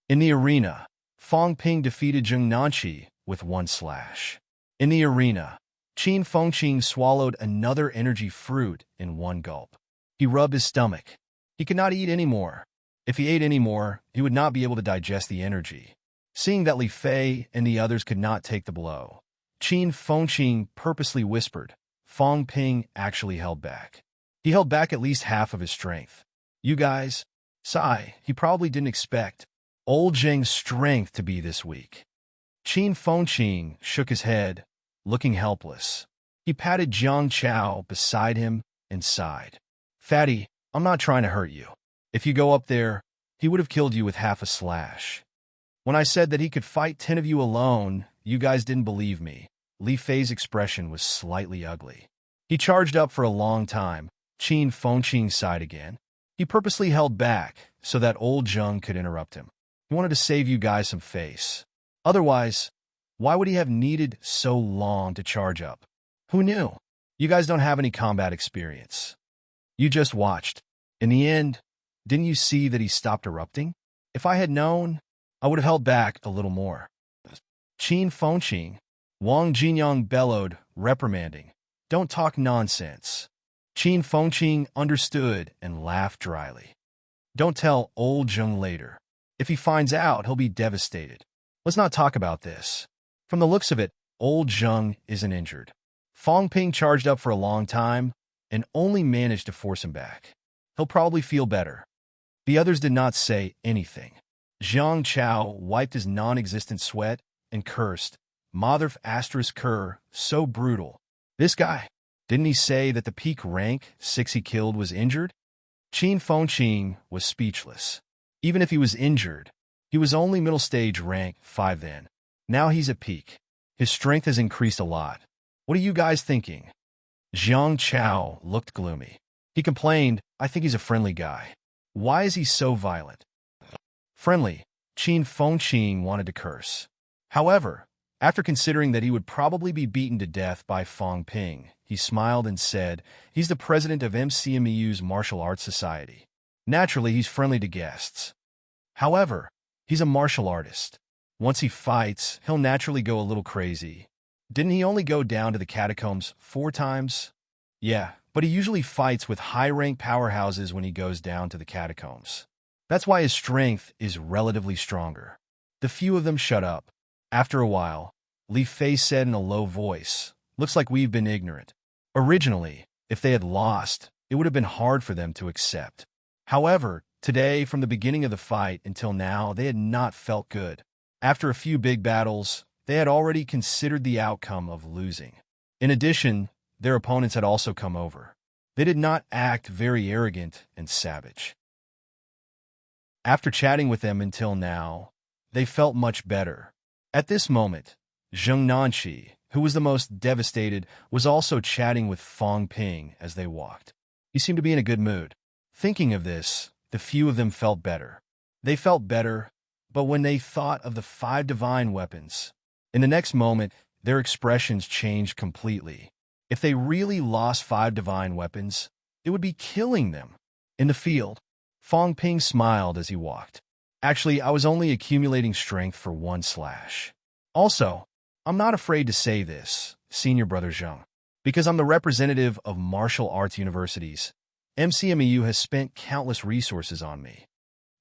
In the arena, Fong Ping defeated Zheng Nanqi with one slash. In the arena, Qin Fengqing swallowed another energy fruit in one gulp. He rubbed his stomach. He could not eat anymore. If he ate anymore, he would not be able to digest the energy. Seeing that Li Fei and the others could not take the blow, Qin Fengqing purposely whispered. Fong Ping actually held back. He held back at least half of his strength. "You guys," sigh, he probably didn't expect old Zheng's strength to be this weak. Qin Fengqing shook his head, looking helpless. He patted Jiang Chao beside him and sighed. "Fatty, I'm not trying to hurt you. If you go up there, he would have killed you with half a slash. When I said that he could fight 10 of you alone, you guys didn't believe me." Li Fei's expression was slightly ugly. He charged up for a long time. Qin Fengqing sighed again. He purposely held back so that old Zheng could interrupt him. He wanted to save you guys some face. Otherwise, why would he have needed so long to charge up? Who knew? You guys don't have any combat experience. You just watched. In the end, didn't you see that he stopped erupting? If I had known, I would have held back a little more. Qin Fengqing, Wang Jinyang bellowed, reprimanding. "Don't talk nonsense." Qin Fengqing understood and laughed dryly. "Don't tell old Zheng later. If he finds out, he'll be devastated. Let's not talk about this. From the looks of it, old Zheng isn't injured." Fong Ping charged up for a long time and only managed to force him back. "He'll probably feel better." The others did not say anything. Jiang Chao wiped his non-existent sweat and cursed. "Mother ***, so brutal. This guy, didn't he say that the peak rank 6 he killed was injured?" Qin Fengqing was speechless. Even if he was injured, he was only middle stage rank 5 then. Now he's at peak. His strength has increased a lot. What are you guys thinking? Jiang Chao looked gloomy. He complained, "I think he's a friendly guy. Why is he so violent?" Friendly, Qin Fengqing wanted to curse. However, after considering that he would probably be beaten to death by Fong Ping, he smiled and said, "He's the president of MCMEU's Martial Arts Society. Naturally, he's friendly to guests. However, he's a martial artist. Once he fights, he'll naturally go a little crazy. Didn't he only go down to the catacombs 4 times? Yeah, but he usually fights with high-rank powerhouses when he goes down to the catacombs. That's why his strength is relatively stronger." The few of them shut up. After a while, Li Fei said in a low voice, "Looks like we've been ignorant." Originally, if they had lost, it would have been hard for them to accept. However, today, from the beginning of the fight until now, they had not felt good. After a few big battles, they had already considered the outcome of losing. In addition, their opponents had also come over. They did not act very arrogant and savage. After chatting with them until now, they felt much better. At this moment, Zheng Nanqi, who was the most devastated, was also chatting with Fong Ping as they walked. He seemed to be in a good mood. Thinking of this, the few of them felt better. They felt better, but when they thought of the 5 divine weapons, in the next moment, their expressions changed completely. If they really lost 5 divine weapons, it would be killing them. In the field, Fong Ping smiled as he walked. "Actually, I was only accumulating strength for 1 slash. Also, I'm not afraid to say this, senior brother Zheng, because I'm the representative of martial arts universities. MCMEU has spent countless resources on me.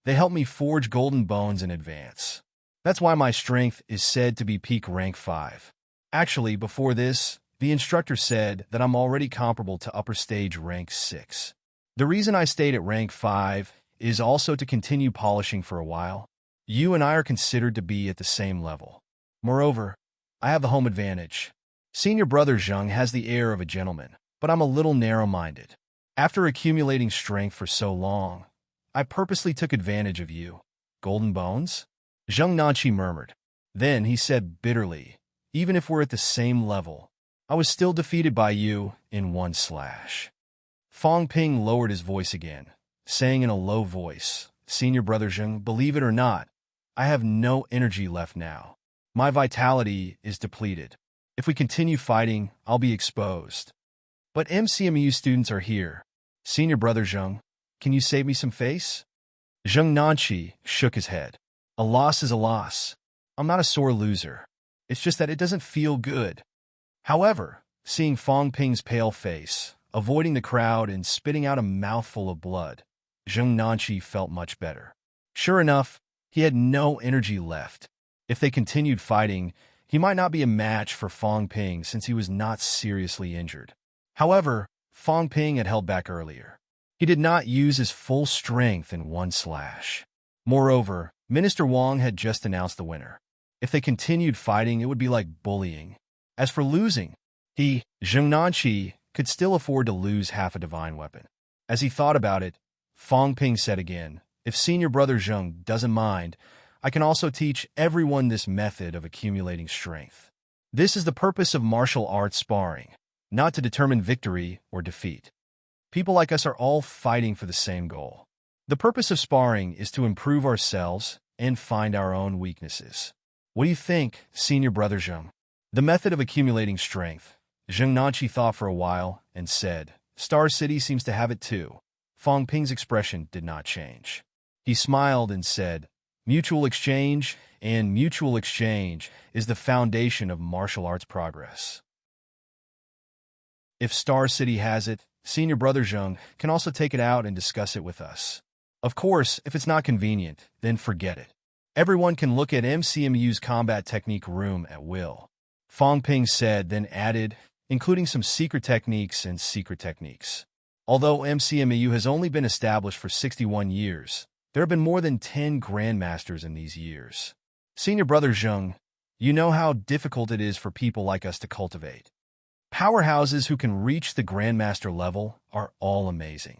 They helped me forge golden bones in advance. That's why my strength is said to be peak rank 5. Actually, before this, the instructor said that I'm already comparable to upper stage rank 6. The reason I stayed at rank 5 is also to continue polishing for a while. You and I are considered to be at the same level. Moreover, I have the home advantage. Senior brother Zheng has the air of a gentleman, but I'm a little narrow-minded. After accumulating strength for so long, I purposely took advantage of you. Golden bones? Zheng Nanqi murmured. Then he said bitterly, even if we're at the same level, I was still defeated by you in one slash. Fong Ping lowered his voice again, saying in a low voice, Senior brother Zheng, believe it or not, I have no energy left now. My vitality is depleted. If we continue fighting, I'll be exposed. But MCMU students are here. Senior brother Zheng, can you save me some face? Zheng Nanqi shook his head. A loss is a loss. I'm not a sore loser. It's just that it doesn't feel good. However, seeing Fong Ping's pale face, avoiding the crowd and spitting out a mouthful of blood, Zheng Nanqi felt much better. Sure enough, he had no energy left. If they continued fighting, he might not be a match for Fong Ping since he was not seriously injured. However, Fong Ping had held back earlier. He did not use his full strength in one slash. Moreover, Minister Wang had just announced the winner. If they continued fighting, it would be like bullying. As for losing, he, Zheng Nanqi, could still afford to lose half a divine weapon. As he thought about it, Fong Ping said again, if Senior Brother Zheng doesn't mind, I can also teach everyone this method of accumulating strength. This is the purpose of martial arts sparring, not to determine victory or defeat. People like us are all fighting for the same goal. The purpose of sparring is to improve ourselves and find our own weaknesses. What do you think, Senior Brother Zheng? The method of accumulating strength. Zheng Nanqi thought for a while and said, Star City seems to have it too. Fong Ping's expression did not change. He smiled and said, mutual exchange, and mutual exchange is the foundation of martial arts progress. If Star City has it, Senior Brother Zheng can also take it out and discuss it with us. Of course, if it's not convenient, then forget it. Everyone can look at MCMU's combat technique room at will. Fong Ping said, then added, including some secret techniques and secret techniques. Although MCMU has only been established for 61 years, there have been more than 10 grandmasters in these years. Senior Brother Zheng, you know how difficult it is for people like us to cultivate. Powerhouses who can reach the grandmaster level are all amazing.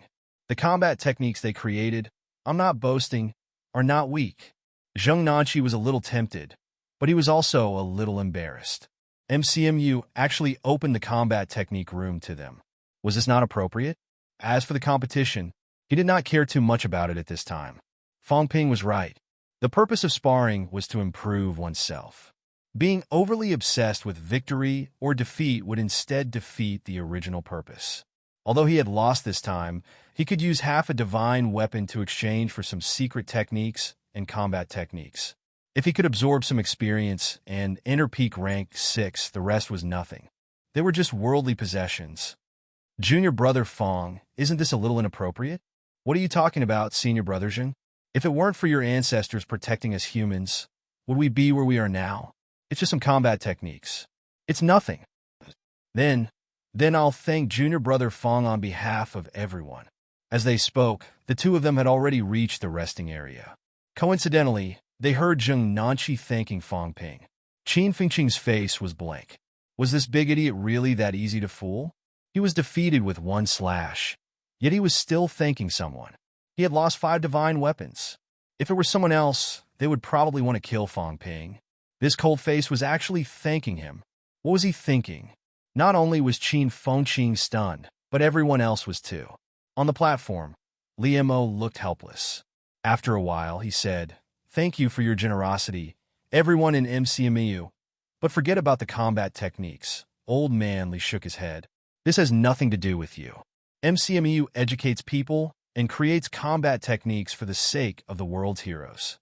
The combat techniques they created, I'm not boasting, are not weak. Zheng Nanqi was a little tempted, but he was also a little embarrassed. MCMU actually opened the combat technique room to them. Was this not appropriate? As for the competition, he did not care too much about it at this time. Fong Ping was right. The purpose of sparring was to improve oneself. Being overly obsessed with victory or defeat would instead defeat the original purpose. Although he had lost this time, he could use half a divine weapon to exchange for some secret techniques and combat techniques. If he could absorb some experience and enter peak rank 6, the rest was nothing. They were just worldly possessions. Junior Brother Fong, isn't this a little inappropriate? What are you talking about, Senior Brother Zheng? If it weren't for your ancestors protecting us humans, would we be where we are now? It's just some combat techniques. It's nothing. Then I'll thank Junior Brother Fong on behalf of everyone. As they spoke, the two of them had already reached the resting area. Coincidentally, they heard Zheng Nanqi thanking Fong Ping. Qin Fengqing's face was blank. Was this big idiot really that easy to fool? He was defeated with one slash, yet he was still thanking someone. He had lost 5 divine weapons. If it were someone else, they would probably want to kill Fong Ping. This cold face was actually thanking him. What was he thinking? Not only was Qin Fengqing stunned, but everyone else was too. On the platform, Li Mo looked helpless. After a while, he said, thank you for your generosity, everyone in MCMU. But forget about the combat techniques. Old man Li shook his head. This has nothing to do with you. MCMU educates people and creates combat techniques for the sake of the world's heroes.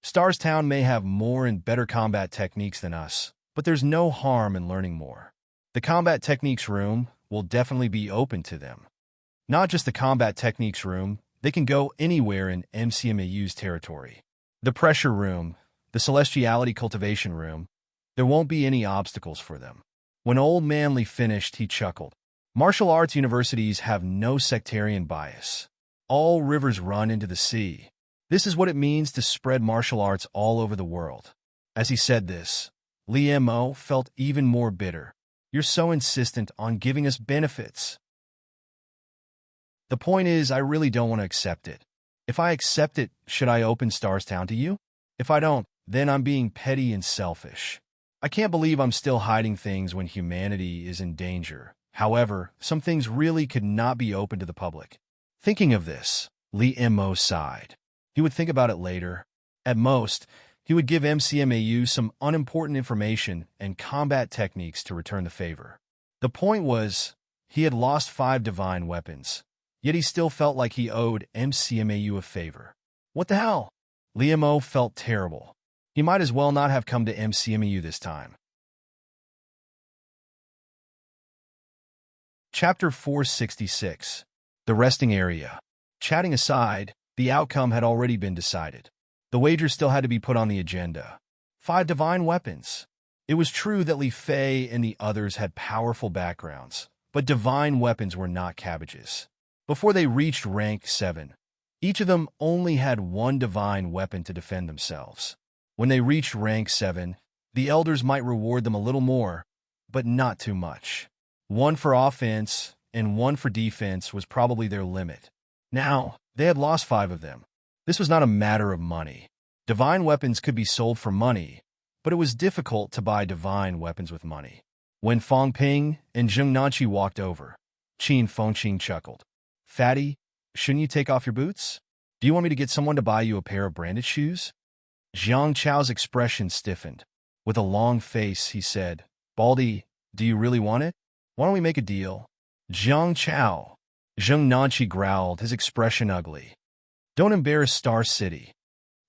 Stars Town may have more and better combat techniques than us, but there's no harm in learning more. The combat techniques room will definitely be open to them. Not just the combat techniques room, they can go anywhere in MCMU's territory. The pressure room, the celestiality cultivation room, There won't be any obstacles for them. When old man Li finished, he chuckled. Martial arts universities have no sectarian bias. All rivers run into the sea. This is what it means to spread martial arts all over the world. As he said this, Li Mo felt even more bitter. You're so insistent on giving us benefits. The point is, I really don't want to accept it. If I accept it, should I open Starstown to you? If I don't, then I'm being petty and selfish. I can't believe I'm still hiding things when humanity is in danger. However, some things really could not be open to the public. Thinking of this, Li Mo sighed. He would think about it later. At most, he would give MCMAU some unimportant information and combat techniques to return the favor. The point was, he had lost 5 divine weapons, yet he still felt like he owed MCMAU a favor. What the hell? Li Mo felt terrible. He might as well not have come to MCMAU this time. Chapter 466. The Resting Area. Chatting aside, the outcome had already been decided. The wager still had to be put on the agenda. 5 divine weapons. It was true that Li Fei and the others had powerful backgrounds, but divine weapons were not cabbages. Before they reached rank 7, each of them only had 1 divine weapon to defend themselves. When they reached rank 7, the elders might reward them a little more, but not too much. 1 for offense and 1 for defense was probably their limit. Now, they had lost 5 of them. This was not a matter of money. Divine weapons could be sold for money, but it was difficult to buy divine weapons with money. When Fong Ping and Zheng Nanqi walked over, Qin Fengqing chuckled. Fatty, shouldn't you take off your boots? Do you want me to get someone to buy you a pair of branded shoes? Jiang Chao's expression stiffened. With a long face, he said, Baldy, do you really want it? Why don't we make a deal? Jiang Chao. Zheng Nanqi growled, his expression ugly. Don't embarrass Star City.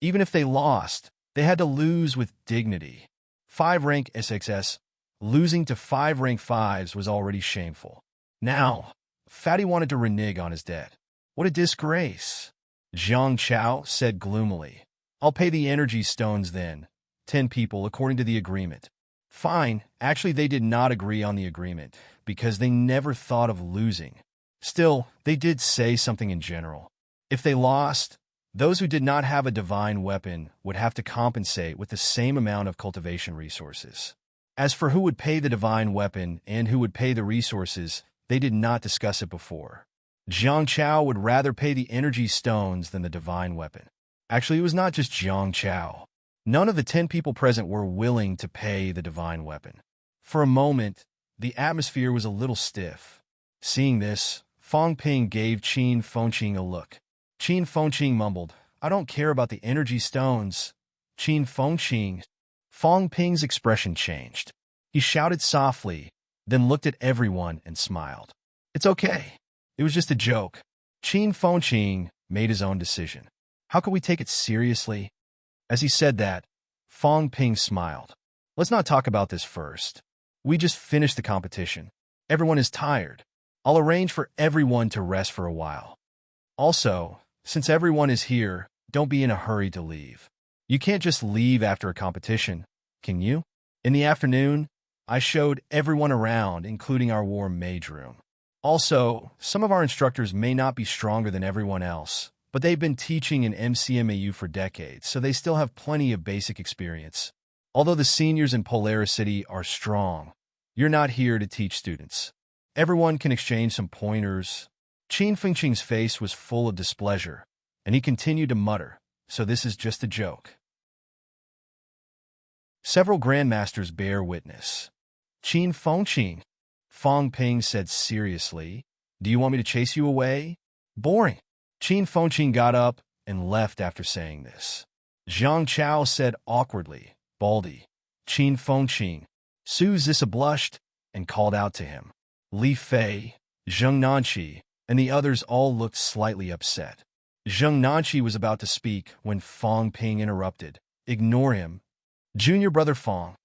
Even if they lost, they had to lose with dignity. 5 rank SXS, losing to 5 rank 5s was already shameful. Now, Fatty wanted to renege on his debt. What a disgrace. Jiang Chao said gloomily. I'll pay the energy stones then. 10 people according to the agreement. Fine, actually they did not agree on the agreement, because they never thought of losing. Still, they did say something in general. If they lost, those who did not have a divine weapon would have to compensate with the same amount of cultivation resources. As for who would pay the divine weapon and who would pay the resources, they did not discuss it before. Jiang Chao would rather pay the energy stones than the divine weapon. Actually, it was not just Jiang Chao. None of the 10 people present were willing to pay the divine weapon. For a moment, the atmosphere was a little stiff. Seeing this, Fong Ping gave Qin Fengqing a look. Qin Fengqing mumbled, I don't care about the energy stones. Qin Fengqing. Fong Ping's expression changed. He shouted softly, then looked at everyone and smiled. It's okay. It was just a joke. Qin Fengqing made his own decision. How could we take it seriously? As he said that, Fong Ping smiled. Let's not talk about this first. We just finished the competition. Everyone is tired. I'll arrange for everyone to rest for a while. Also, since everyone is here, don't be in a hurry to leave. You can't just leave after a competition, can you? In the afternoon, I showed everyone around, including our war mage room. Also, some of our instructors may not be stronger than everyone else, but they've been teaching in MCMAU for decades, so they still have plenty of basic experience. Although the seniors in Polaris City are strong, you're not here to teach students. Everyone can exchange some pointers. Qin Fengqing's face was full of displeasure, and he continued to mutter, so this is just a joke. Several grandmasters bear witness. Qin Fengqing, Fong Ping said seriously, do you want me to chase you away? Boring. Qin Fengqing got up and left after saying this. Jiang Chao said awkwardly, Baldy. Qin Fengqing. Su Zissa blushed and called out to him. Li Fei, Zheng Nanqi, and the others all looked slightly upset. Zheng Nanqi was about to speak when Fong Ping interrupted. Ignore him. Junior brother Fong.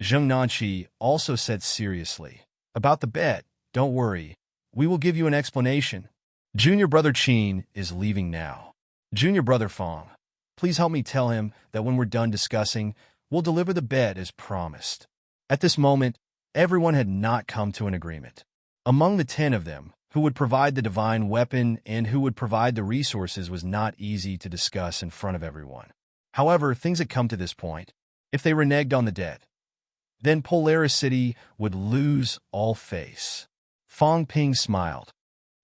Zheng Nanqi also said seriously. About the bet, don't worry. We will give you an explanation. Junior brother Qin is leaving now. Junior brother Fong. Please help me tell him that when we're done discussing, We'll deliver the bed as promised. At this moment, everyone had not come to an agreement. Among the 10 of them, who would provide the divine weapon and who would provide the resources was not easy to discuss in front of everyone. However, things had come to this point. If they reneged on the dead, then Polaris City would lose all face. Fong Ping smiled.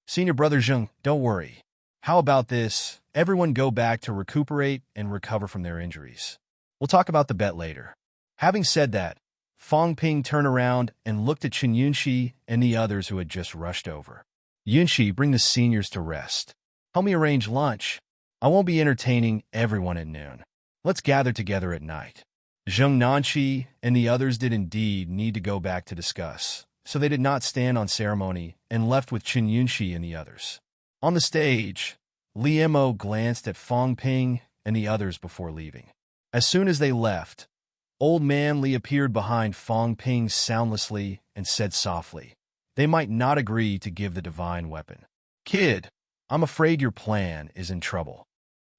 Senior Brother Zheng, don't worry. How about this? Everyone go back to recuperate and recover from their injuries. We'll talk about the bet later. Having said that, Fong Ping turned around and looked at Chen Yunxi and the others who had just rushed over. Yunxi, bring the seniors to rest. Help me arrange lunch. I won't be entertaining everyone at noon. Let's gather together at night. Zheng Nanqi and the others did indeed need to go back to discuss, so they did not stand on ceremony and left with Chen Yunxi and the others. On the stage, Li Mo glanced at Fong Ping and the others before leaving. As soon as they left, Old Man Li appeared behind Fong Ping soundlessly and said softly, they might not agree to give the divine weapon. Kid, I'm afraid your plan is in trouble.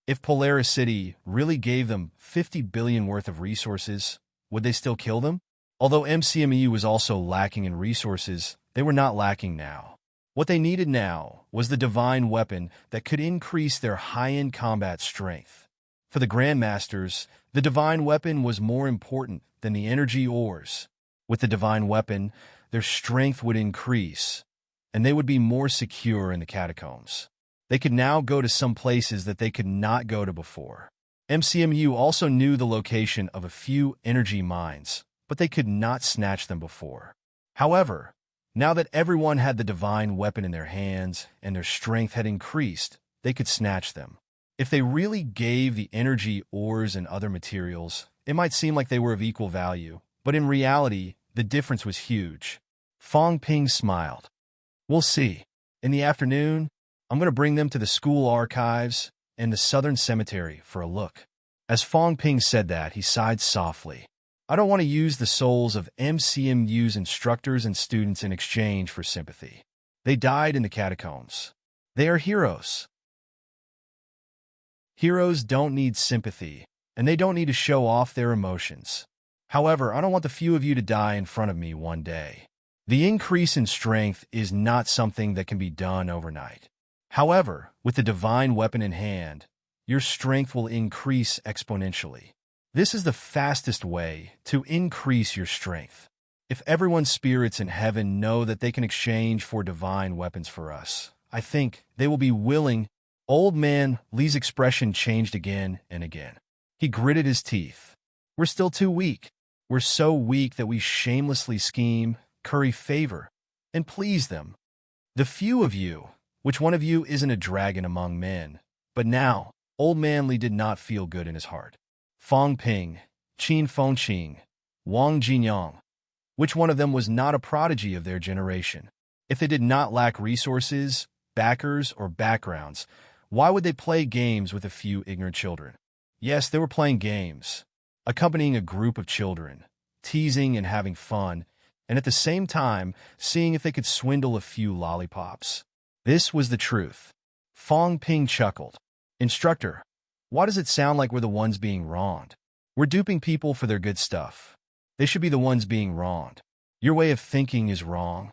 If Polaris City really gave them 50 billion worth of resources, would they still kill them? Although MCMU was also lacking in resources, they were not lacking now. What they needed now was the divine weapon that could increase their high-end combat strength. For the Grandmasters, the divine weapon was more important than the energy ores. With the divine weapon, their strength would increase, and they would be more secure in the catacombs. They could now go to some places that they could not go to before. MCMU also knew the location of a few energy mines, but they could not snatch them before. However, now that everyone had the divine weapon in their hands and their strength had increased, they could snatch them. If they really gave the energy ores and other materials, it might seem like they were of equal value, but in reality, the difference was huge. Fong Ping smiled. We'll see. In the afternoon, I'm going to bring them to the school archives and the Southern Cemetery for a look. As Fong Ping said that, he sighed softly. I don't want to use the souls of MCMU's instructors and students in exchange for sympathy. They died in the catacombs. They are heroes. Heroes don't need sympathy, and they don't need to show off their emotions. However, I don't want the few of you to die in front of me one day. The increase in strength is not something that can be done overnight. However, with the divine weapon in hand, your strength will increase exponentially. This is the fastest way to increase your strength. If everyone's spirits in heaven know that they can exchange for divine weapons for us, I think they will be willing. Old Man Li's expression changed again and again. He gritted his teeth. We're still too weak. We're so weak that we shamelessly scheme, curry favor, and please them. The few of you, which one of you isn't a dragon among men? But now, Old Man Li did not feel good in his heart. Fong Ping, Qin Fengqing, Wang Jinyang. Which one of them was not a prodigy of their generation? If they did not lack resources, backers, or backgrounds, why would they play games with a few ignorant children? Yes, they were playing games, accompanying a group of children, teasing and having fun, and at the same time, seeing if they could swindle a few lollipops. This was the truth. Fong Ping chuckled. Instructor, why does it sound like we're the ones being wronged? We're duping people for their good stuff. They should be the ones being wronged. Your way of thinking is wrong.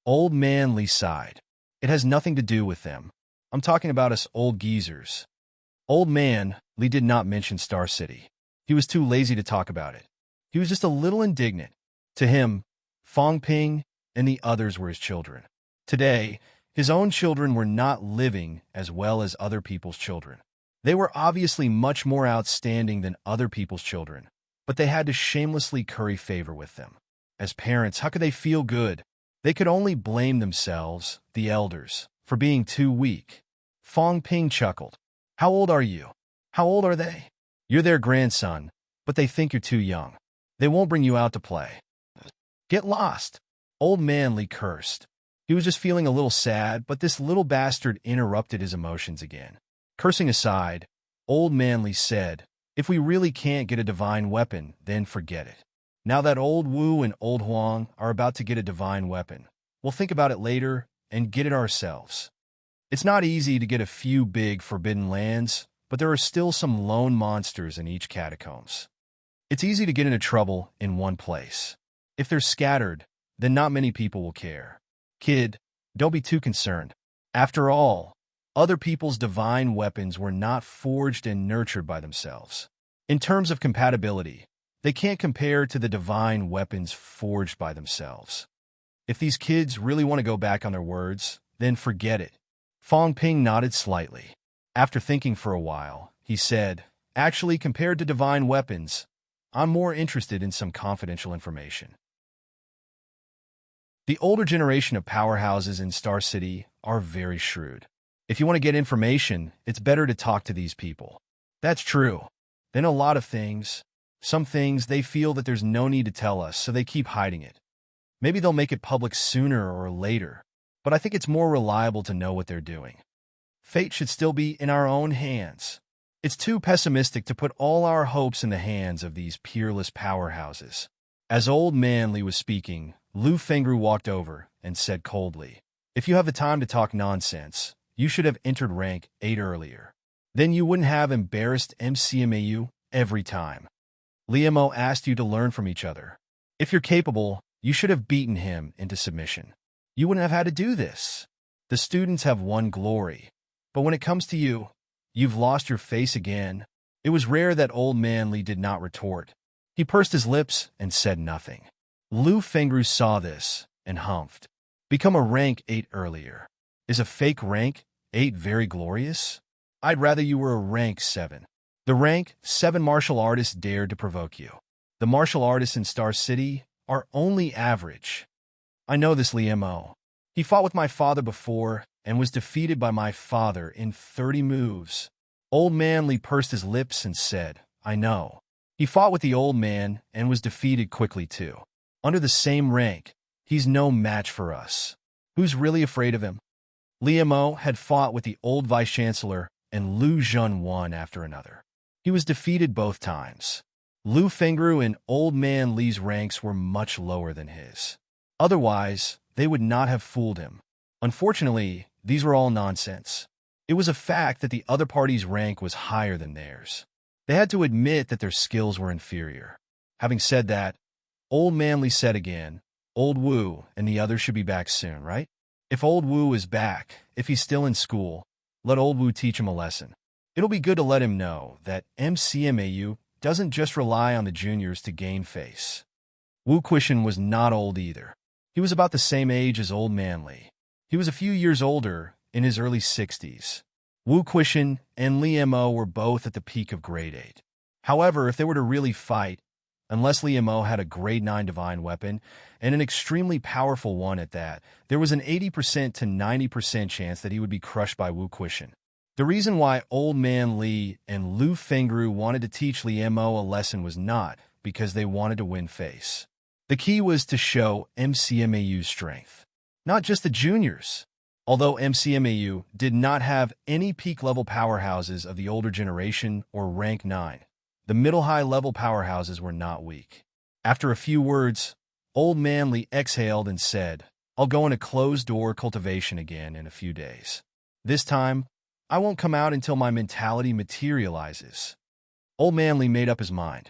Old Man Li sighed. It has nothing to do with them. I'm talking about us old geezers. Old Man Li did not mention Star City. He was too lazy to talk about it. He was just a little indignant. To him, Fong Ping and the others were his children. Today, his own children were not living as well as other people's children. They were obviously much more outstanding than other people's children, but they had to shamelessly curry favor with them. As parents, how could they feel good? They could only blame themselves, the elders, for being too weak. Fong Ping chuckled. How old are you? How old are they? You're their grandson, but they think you're too young. They won't bring you out to play. Get lost. Old Man Li cursed. He was just feeling a little sad, but this little bastard interrupted his emotions again. Cursing aside, Old Man Li said, if we really can't get a divine weapon, then forget it. Now that Old Wu and Old Huang are about to get a divine weapon, we'll think about it later and get it ourselves. It's not easy to get a few big forbidden lands, but there are still some lone monsters in each catacombs. It's easy to get into trouble in one place. If they're scattered, then not many people will care. Kid, don't be too concerned. After all, other people's divine weapons were not forged and nurtured by themselves. In terms of compatibility, they can't compare to the divine weapons forged by themselves. If these kids really want to go back on their words, then forget it. Fong Ping nodded slightly. After thinking for a while, he said, actually, compared to divine weapons, I'm more interested in some confidential information. The older generation of powerhouses in Star City are very shrewd. If you want to get information, it's better to talk to these people. That's true. Then a lot of things, some things they feel that there's no need to tell us, so they keep hiding it. Maybe they'll make it public sooner or later, but I think it's more reliable to know what they're doing. Fate should still be in our own hands. It's too pessimistic to put all our hopes in the hands of these peerless powerhouses. As Old Man Li was speaking, Lu Fengru walked over and said coldly, if you have the time to talk nonsense, you should have entered rank 8 earlier. Then you wouldn't have embarrassed MCMAU every time. Liamo asked you to learn from each other. If you're capable, you should have beaten him into submission. You wouldn't have had to do this. The students have won glory. But when it comes to you, you've lost your face again. It was rare that Old Man Li did not retort. He pursed his lips and said nothing. Lu Fengru saw this and humphed. Become a rank 8 earlier. Is a fake rank 8 very glorious? I'd rather you were a rank 7. The rank 7 martial artists dared to provoke you. The martial artists in Star City are only average. I know this, Liamo. He fought with my father before and was defeated by my father in 30 moves. Old Man Li pursed his lips and said, I know. He fought with the old man and was defeated quickly too. Under the same rank, he's no match for us. Who's really afraid of him? Liamo had fought with the old vice-chancellor and Lu Zhun one after another. He was defeated both times. Lu Fengru and Old Man Li's ranks were much lower than his. Otherwise, they would not have fooled him. Unfortunately, these were all nonsense. It was a fact that the other party's rank was higher than theirs. They had to admit that their skills were inferior. Having said that, Old Man Li said again, Old Wu and the others should be back soon, right? If Old Wu is back, if he's still in school, let Old Wu teach him a lesson. It'll be good to let him know that MCMAU doesn't just rely on the juniors to gain face. Wu Quishan was not old either. He was about the same age as Old Man Li. He was a few years older, in his early 60s. Wu Quishan and Liamo were both at the peak of grade 8. However, if they were to really fight, unless Liamo had a grade 9 divine weapon, and an extremely powerful one at that, there was an 80% to 90% chance that he would be crushed by Wu Quishan. The reason why Old Man Li and Lu Fengru wanted to teach Liamo a lesson was not because they wanted to win face. The key was to show MCMAU's strength. Not just the juniors. Although MCMAU did not have any peak-level powerhouses of the older generation or rank 9, the middle-high level powerhouses were not weak. After a few words, Old Man Li exhaled and said, I'll go into closed-door cultivation again in a few days. This time, I won't come out until my mentality materializes. Old Man Li made up his mind.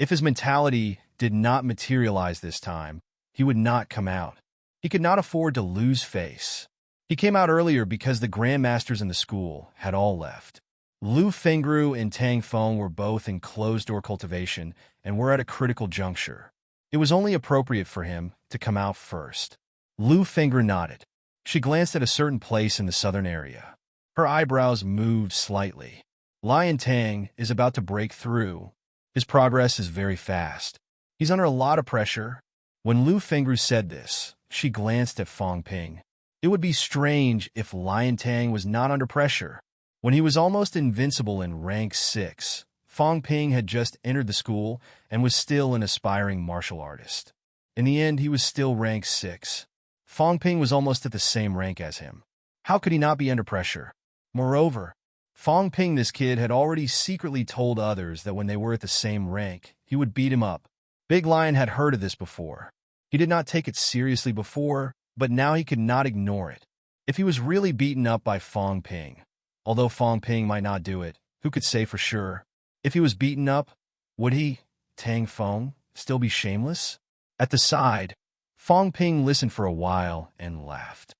If his mentality did not materialize this time, he would not come out. He could not afford to lose face. He came out earlier because the grandmasters in the school had all left. Lu Fengru and Tang Feng were both in closed-door cultivation and were at a critical juncture. It was only appropriate for him to come out first. Lu Fengru nodded. She glanced at a certain place in the southern area. Her eyebrows moved slightly. Lion Tang is about to break through. His progress is very fast. He's under a lot of pressure. When Lu Fengru said this, she glanced at Fong Ping. It would be strange if Lion Tang was not under pressure. When he was almost invincible in rank 6, Fong Ping had just entered the school and was still an aspiring martial artist. In the end, he was still rank 6. Fong Ping was almost at the same rank as him. How could he not be under pressure? Moreover, Fong Ping, this kid, had already secretly told others that when they were at the same rank, he would beat him up. Big Lion had heard of this before. He did not take it seriously before, but now he could not ignore it. If he was really beaten up by Fong Ping, although Fong Ping might not do it, who could say for sure? If he was beaten up, would he, Tang Feng, still be shameless? At the side, Fong Ping listened for a while and laughed.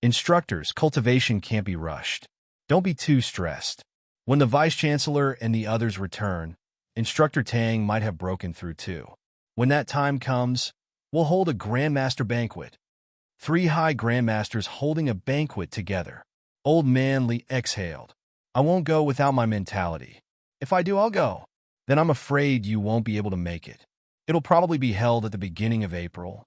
Instructors, cultivation can't be rushed. Don't be too stressed. When the vice-chancellor and the others return, Instructor Tang might have broken through too. When that time comes, we'll hold a grandmaster banquet. 3 high grandmasters holding a banquet together. Old Man Li exhaled. I won't go without my mentality. If I do, I'll go. Then I'm afraid you won't be able to make it. It'll probably be held at the beginning of April.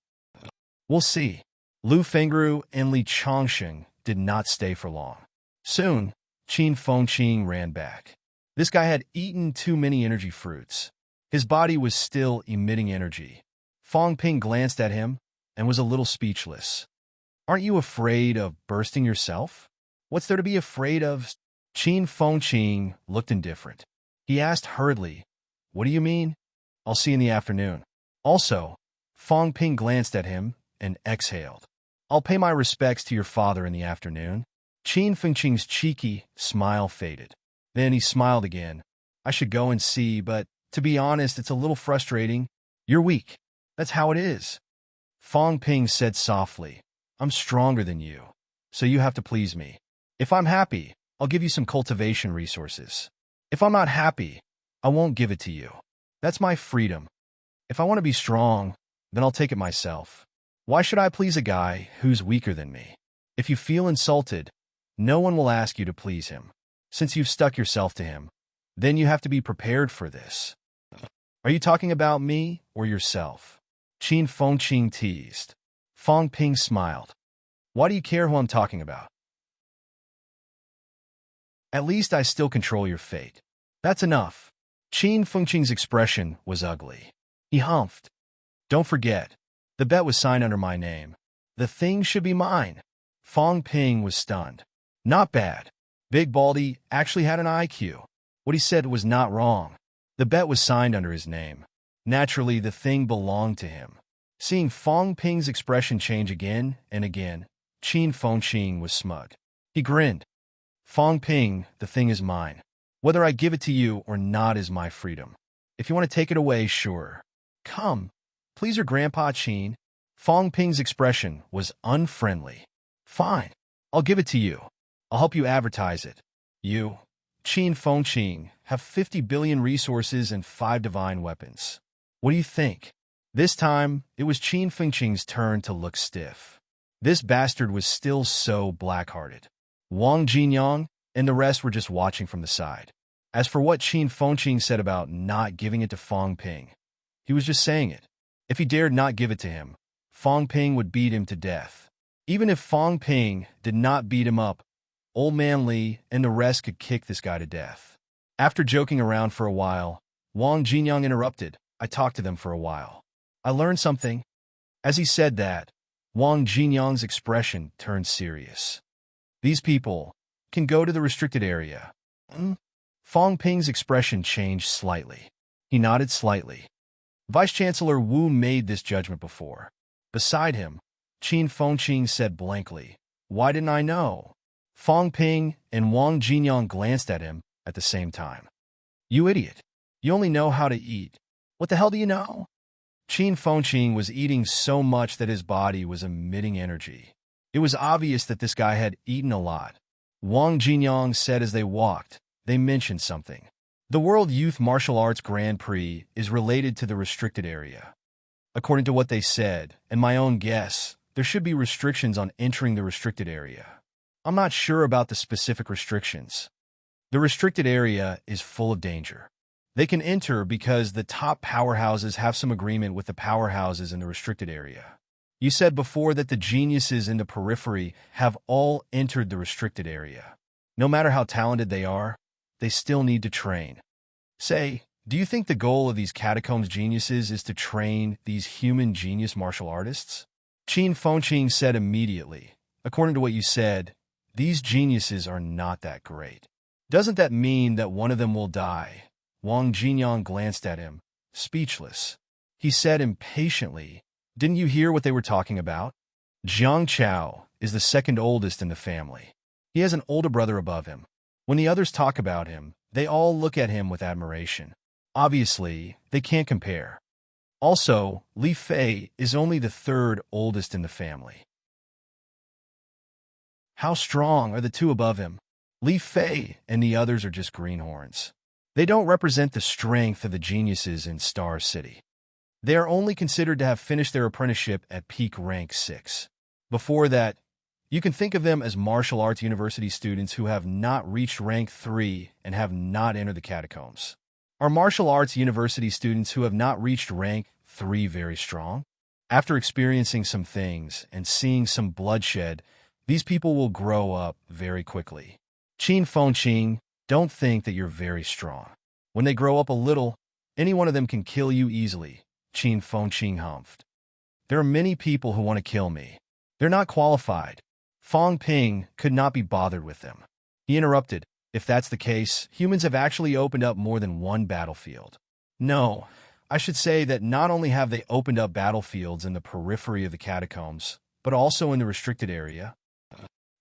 We'll see. Lu Fengru and Li Chongsheng did not stay for long. Soon, Qin Fengqing ran back. This guy had eaten too many energy fruits. His body was still emitting energy. Fong Ping glanced at him and was a little speechless. Aren't you afraid of bursting yourself? What's there to be afraid of? Qin Fengqing looked indifferent. He asked hurriedly, What do you mean? I'll see you in the afternoon. Also, Fong Ping glanced at him and exhaled. I'll pay my respects to your father in the afternoon. Qin Fengqing's cheeky smile faded. Then he smiled again. I should go and see, but to be honest, it's a little frustrating. You're weak. That's how it is. Fong Ping said softly, I'm stronger than you, so you have to please me. If I'm happy, I'll give you some cultivation resources. If I'm not happy, I won't give it to you. That's my freedom. If I want to be strong, then I'll take it myself. Why should I please a guy who's weaker than me? If you feel insulted, no one will ask you to please him. Since you've stuck yourself to him, then you have to be prepared for this. Are you talking about me or yourself? Qin Fengqing teased. Fong Ping smiled. Why do you care who I'm talking about? At least I still control your fate. That's enough. Qin Fengqing's expression was ugly. He humphed. Don't forget, the bet was signed under my name. The thing should be mine. Fong Ping was stunned. Not bad. Big Baldy actually had an IQ. What he said was not wrong. The bet was signed under his name. Naturally, the thing belonged to him. Seeing Fong Ping's expression change again and again, Qin Fengqing was smug. He grinned. Fong Ping, the thing is mine. Whether I give it to you or not is my freedom. If you want to take it away, sure. Come, please your Grandpa Qin. Fong Ping's expression was unfriendly. Fine, I'll give it to you. I'll help you advertise it. You, Qin Fengqing, have 50 billion resources and 5 divine weapons. What do you think? This time, it was Qin Fengqing's turn to look stiff. This bastard was still so black-hearted. Wang Jinyang and the rest were just watching from the side. As for what Qin Fengqing said about not giving it to Fong Ping, he was just saying it. If he dared not give it to him, Fong Ping would beat him to death. Even if Fong Ping did not beat him up, Old Man Li and the rest could kick this guy to death. After joking around for a while, Wang Jinyang interrupted. I talked to them for a while. I learned something. As he said that, Wang Jinyang's expression turned serious. These people can go to the restricted area. Fong Ping's expression changed slightly. He nodded slightly. Vice-Chancellor Wu made this judgment before. Beside him, Qin Fengqing said blankly, Why didn't I know? Fong Ping and Wang Jinyang glanced at him at the same time. You idiot. You only know how to eat. What the hell do you know? Qin Fengqing was eating so much that his body was emitting energy. It was obvious that this guy had eaten a lot. Wang Jinyang said as they walked, they mentioned something. The World Youth Martial Arts Grand Prix is related to the restricted area. According to what they said, and my own guess, there should be restrictions on entering the restricted area. I'm not sure about the specific restrictions. The restricted area is full of danger. They can enter because the top powerhouses have some agreement with the powerhouses in the restricted area. You said before that the geniuses in the periphery have all entered the restricted area. No matter how talented they are, they still need to train. Say, do you think the goal of these catacombs geniuses is to train these human genius martial artists? Qin Fengqing said immediately, according to what you said, these geniuses are not that great. Doesn't that mean that one of them will die? Wang Jinyang glanced at him, speechless. He said impatiently, Didn't you hear what they were talking about? Jiang Chao is the second oldest in the family. He has an older brother above him. When the others talk about him, They all look at him with admiration. Obviously, they can't compare. Also, Li Fei is only the third oldest in the family. How strong are the two above him? Li Fei and the others are just greenhorns. They don't represent the strength of the geniuses in Star City. They are only considered to have finished their apprenticeship at peak rank 6. Before that, you can think of them as martial arts university students who have not reached rank 3 and have not entered the catacombs. Are martial arts university students who have not reached rank 3 very strong? After experiencing some things and seeing some bloodshed, these people will grow up very quickly. Qin Fengqing, don't think that you're very strong. When they grow up a little, any one of them can kill you easily, Qin Fengqing humphed. There are many people who want to kill me. They're not qualified. Fang Ping could not be bothered with them. He interrupted, if that's the case, humans have actually opened up more than one battlefield. No, I should say that not only have they opened up battlefields in the periphery of the catacombs, but also in the restricted area.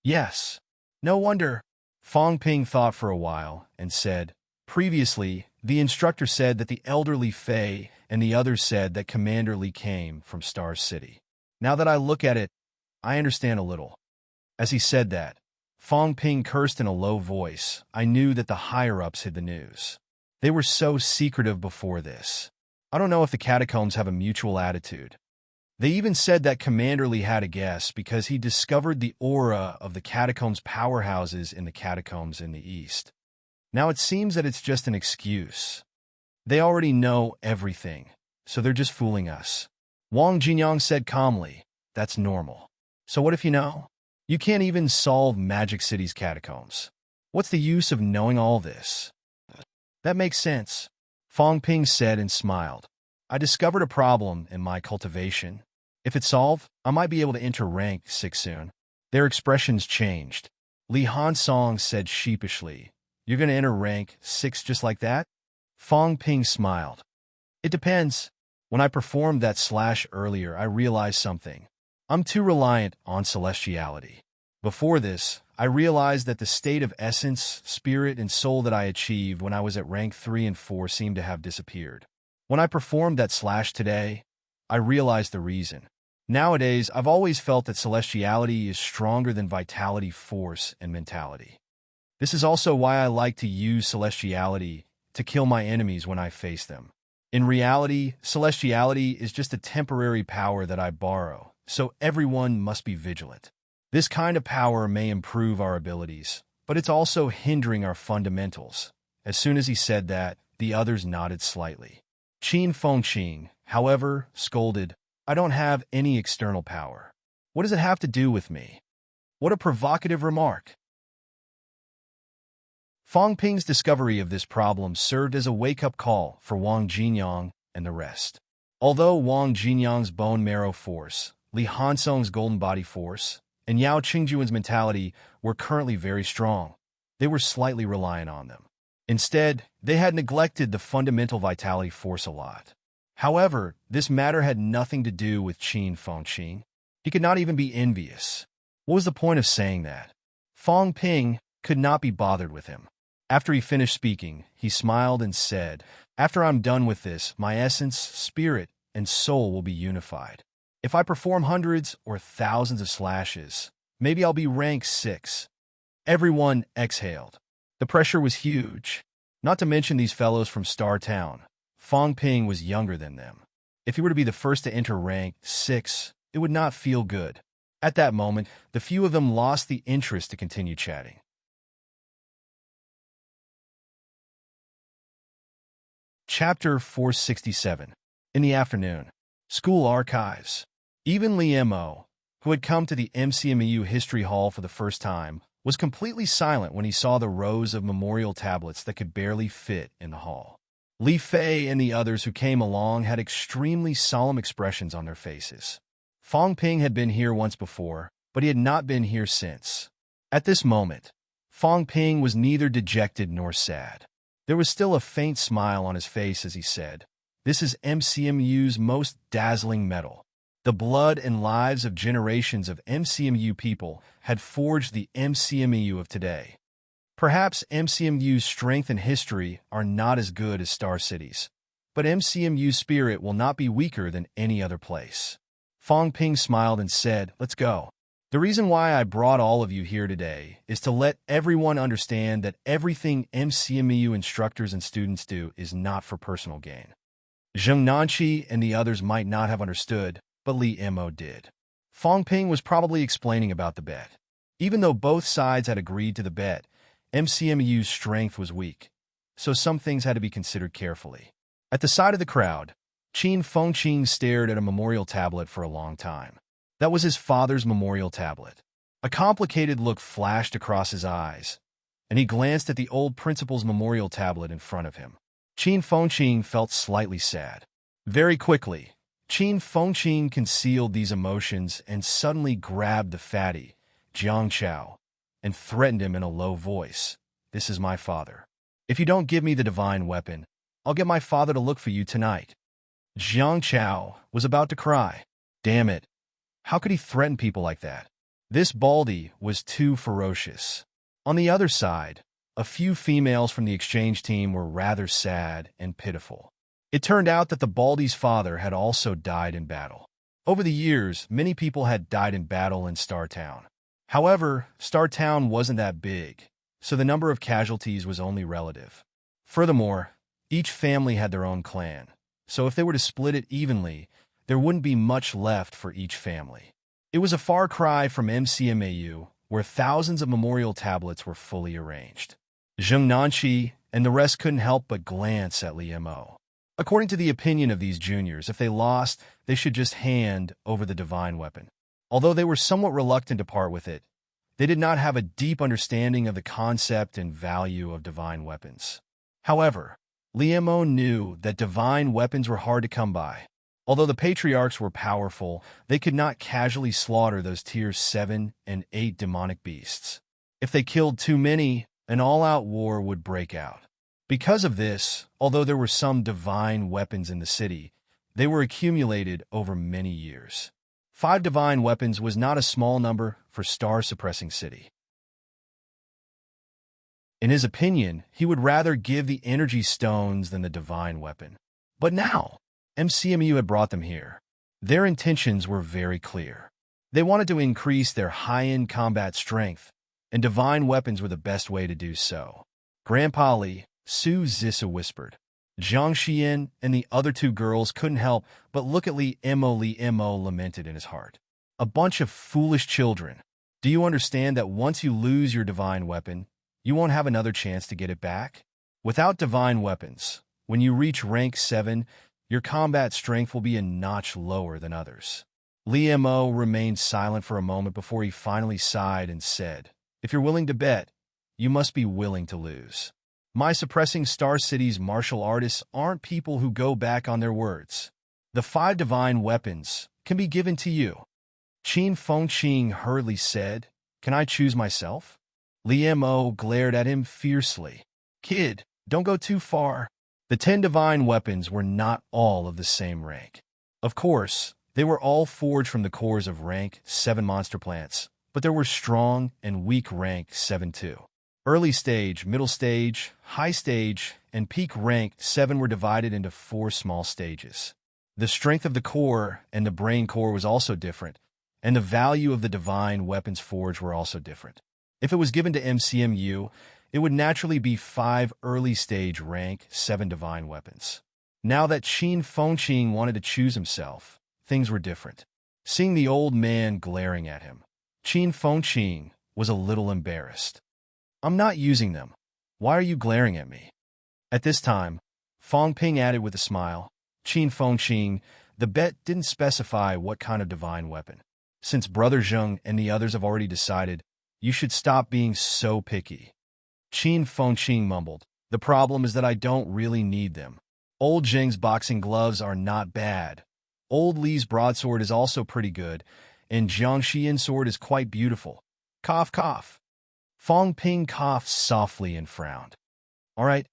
Yes. No wonder. Fang Ping thought for a while and said, previously, the instructor said that the elderly Fei and the others said that Commander Li came from Star City. Now that I look at it, I understand a little. As he said that, Fang Ping cursed in a low voice. I knew that the higher-ups hid the news. They were so secretive before this. I don't know if the catacombs have a mutual attitude. They even said that Commander Li had a guess because he discovered the aura of the catacombs powerhouses in the catacombs in the east. Now it seems that it's just an excuse. They already know everything, so they're just fooling us. Wang Jinyang said calmly, that's normal. So what if you know? You can't even solve Magic City's catacombs. What's the use of knowing all this? That makes sense, Fang Ping said and smiled. I discovered a problem in my cultivation. If it's solved, I might be able to enter rank 6 soon. Their expressions changed. Li Hansong said sheepishly, you're going to enter rank 6 just like that? Fang Ping smiled. It depends. When I performed that slash earlier, I realized something. I'm too reliant on celestiality. Before this, I realized that the state of essence, spirit, and soul that I achieved when I was at rank 3 and 4 seemed to have disappeared. When I performed that slash today, I realized the reason. Nowadays, I've always felt that celestiality is stronger than vitality, force, and mentality. This is also why I like to use celestiality to kill my enemies when I face them. In reality, celestiality is just a temporary power that I borrow, so everyone must be vigilant. This kind of power may improve our abilities, but it's also hindering our fundamentals. As soon as he said that, the others nodded slightly. Qin Fengqing, however, scolded, I don't have any external power. What does it have to do with me? What a provocative remark. Fang Ping's discovery of this problem served as a wake-up call for Wang Jinyang and the rest. Although Wang Jinyang's bone marrow force, Li Hansong's golden body force, and Yao Qingjuan's mentality were currently very strong, they were slightly reliant on them. Instead, they had neglected the fundamental vitality force a lot. However, this matter had nothing to do with Qin Fengqing. He could not even be envious. What was the point of saying that? Fang Ping could not be bothered with him. After he finished speaking, he smiled and said, after I'm done with this, my essence, spirit, and soul will be unified. If I perform hundreds or thousands of slashes, maybe I'll be rank 6. Everyone exhaled. The pressure was huge. Not to mention these fellows from Star Town. Fang Ping was younger than them. If he were to be the first to enter rank 6, it would not feel good. At that moment, the few of them lost the interest to continue chatting. Chapter 467. In the afternoon. School archives. Even Li Mo, who had come to the MCMU History Hall for the first time, was completely silent when he saw the rows of memorial tablets that could barely fit in the hall. Li Fei and the others who came along had extremely solemn expressions on their faces. Fang Ping had been here once before, but he had not been here since. At this moment, Fang Ping was neither dejected nor sad. There was still a faint smile on his face as he said, "This is MCMU's most dazzling medal. The blood and lives of generations of MCMU people had forged the MCMU of today. Perhaps MCMU's strength and history are not as good as Star City's, but MCMU's spirit will not be weaker than any other place. Fong Ping smiled and said, "Let's go." The reason why I brought all of you here today is to let everyone understand that everything MCMU instructors and students do is not for personal gain. Zheng Nanqi and the others might not have understood, but Li Mo did. Fong Ping was probably explaining about the bet. Even though both sides had agreed to the bet, MCMU's strength was weak, so some things had to be considered carefully. At the side of the crowd, Qin Fengqing stared at a memorial tablet for a long time. That was his father's memorial tablet. A complicated look flashed across his eyes, and he glanced at the old principal's memorial tablet in front of him. Qin Fengqing felt slightly sad. Very quickly, Qin Fengqing concealed these emotions and suddenly grabbed the fatty, Jiang Chao, and threatened him in a low voice. "This is my father. If you don't give me the divine weapon, I'll get my father to look for you tonight." Jiang Chao was about to cry. Damn it. How could he threaten people like that? This baldy was too ferocious. On the other side, a few females from the exchange team were rather sad and pitiful. It turned out that the baldy's father had also died in battle. Over the years, many people had died in battle in Star Town. However, Star Town wasn't that big, so the number of casualties was only relative. Furthermore, each family had their own clan, so if they were to split it evenly, there wouldn't be much left for each family. It was a far cry from MCMAU, where thousands of memorial tablets were fully arranged. Zheng Nanqi and the rest couldn't help but glance at Li Mo. According to the opinion of these juniors, if they lost, they should just hand over the divine weapon. Although they were somewhat reluctant to part with it, they did not have a deep understanding of the concept and value of divine weapons. However, Li Mo knew that divine weapons were hard to come by. Although the patriarchs were powerful, they could not casually slaughter those tiers 7 and 8 demonic beasts. If they killed too many, an all-out war would break out. Because of this, although there were some divine weapons in the city, they were accumulated over many years. 5 divine weapons was not a small number for star-suppressing city. In his opinion, he would rather give the energy stones than the divine weapon. But now, MCMU had brought them here. Their intentions were very clear. They wanted to increase their high-end combat strength, and divine weapons were the best way to do so. Grandpa Li, Su Zissa whispered. Zhang Xian and the other 2 girls couldn't help but look at Li Mo. Li Mo lamented in his heart. A bunch of foolish children. Do you understand that once you lose your divine weapon, you won't have another chance to get it back? Without divine weapons, when you reach rank 7, your combat strength will be a notch lower than others. Li Mo remained silent for a moment before he finally sighed and said, "If you're willing to bet, you must be willing to lose. My suppressing Star City's martial artists aren't people who go back on their words. The 5 divine weapons can be given to you." Qin Fengqing hurriedly said, "Can I choose myself?" Li Mo glared at him fiercely. "Kid, don't go too far." The 10 divine weapons were not all of the same rank. Of course, they were all forged from the cores of rank 7 monster plants, but there were strong and weak rank 7 too. Early stage, middle stage, high stage, and peak rank 7 were divided into 4 small stages. The strength of the core and the brain core was also different, and the value of the divine weapons forged were also different. If it was given to MCMU, it would naturally be 5 early-stage rank 7 divine weapons. Now that Qin Fengqing wanted to choose himself, things were different. Seeing the old man glaring at him, Qin Fengqing was a little embarrassed. "I'm not using them. Why are you glaring at me?" At this time, Fong Ping added with a smile, "Qin Fengqing, the bet didn't specify what kind of divine weapon. Since Brother Zheng and the others have already decided, you should stop being so picky." Qin Fengqing mumbled, "The problem is that I don't really need them. Old Zheng's boxing gloves are not bad. Old Li's broadsword is also pretty good, and Jiang Xian's sword is quite beautiful." Cough, cough. Fong Ping coughed softly and frowned. "All right,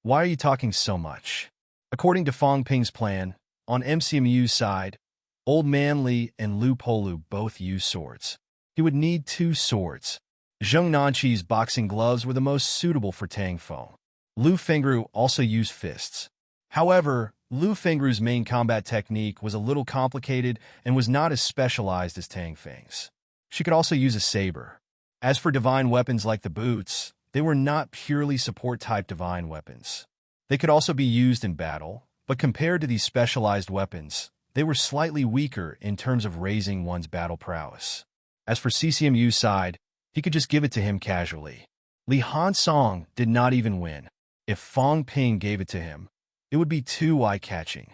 why are you talking so much?" According to Fong Ping's plan, on MCMU's side, Old Man Li and Lu Polu both used swords. He would need 2 swords. Zheng Nanqi's boxing gloves were the most suitable for Tang Feng. Lu Fengru also used fists. However, Lu Fengru's main combat technique was a little complicated and was not as specialized as Tang Feng's. She could also use a saber. As for divine weapons like the boots, they were not purely support-type divine weapons. They could also be used in battle, but compared to these specialized weapons, they were slightly weaker in terms of raising one's battle prowess. As for CCMU's side, he could just give it to him casually. Li Hansong did not even win. If Fong Ping gave it to him, it would be too eye-catching.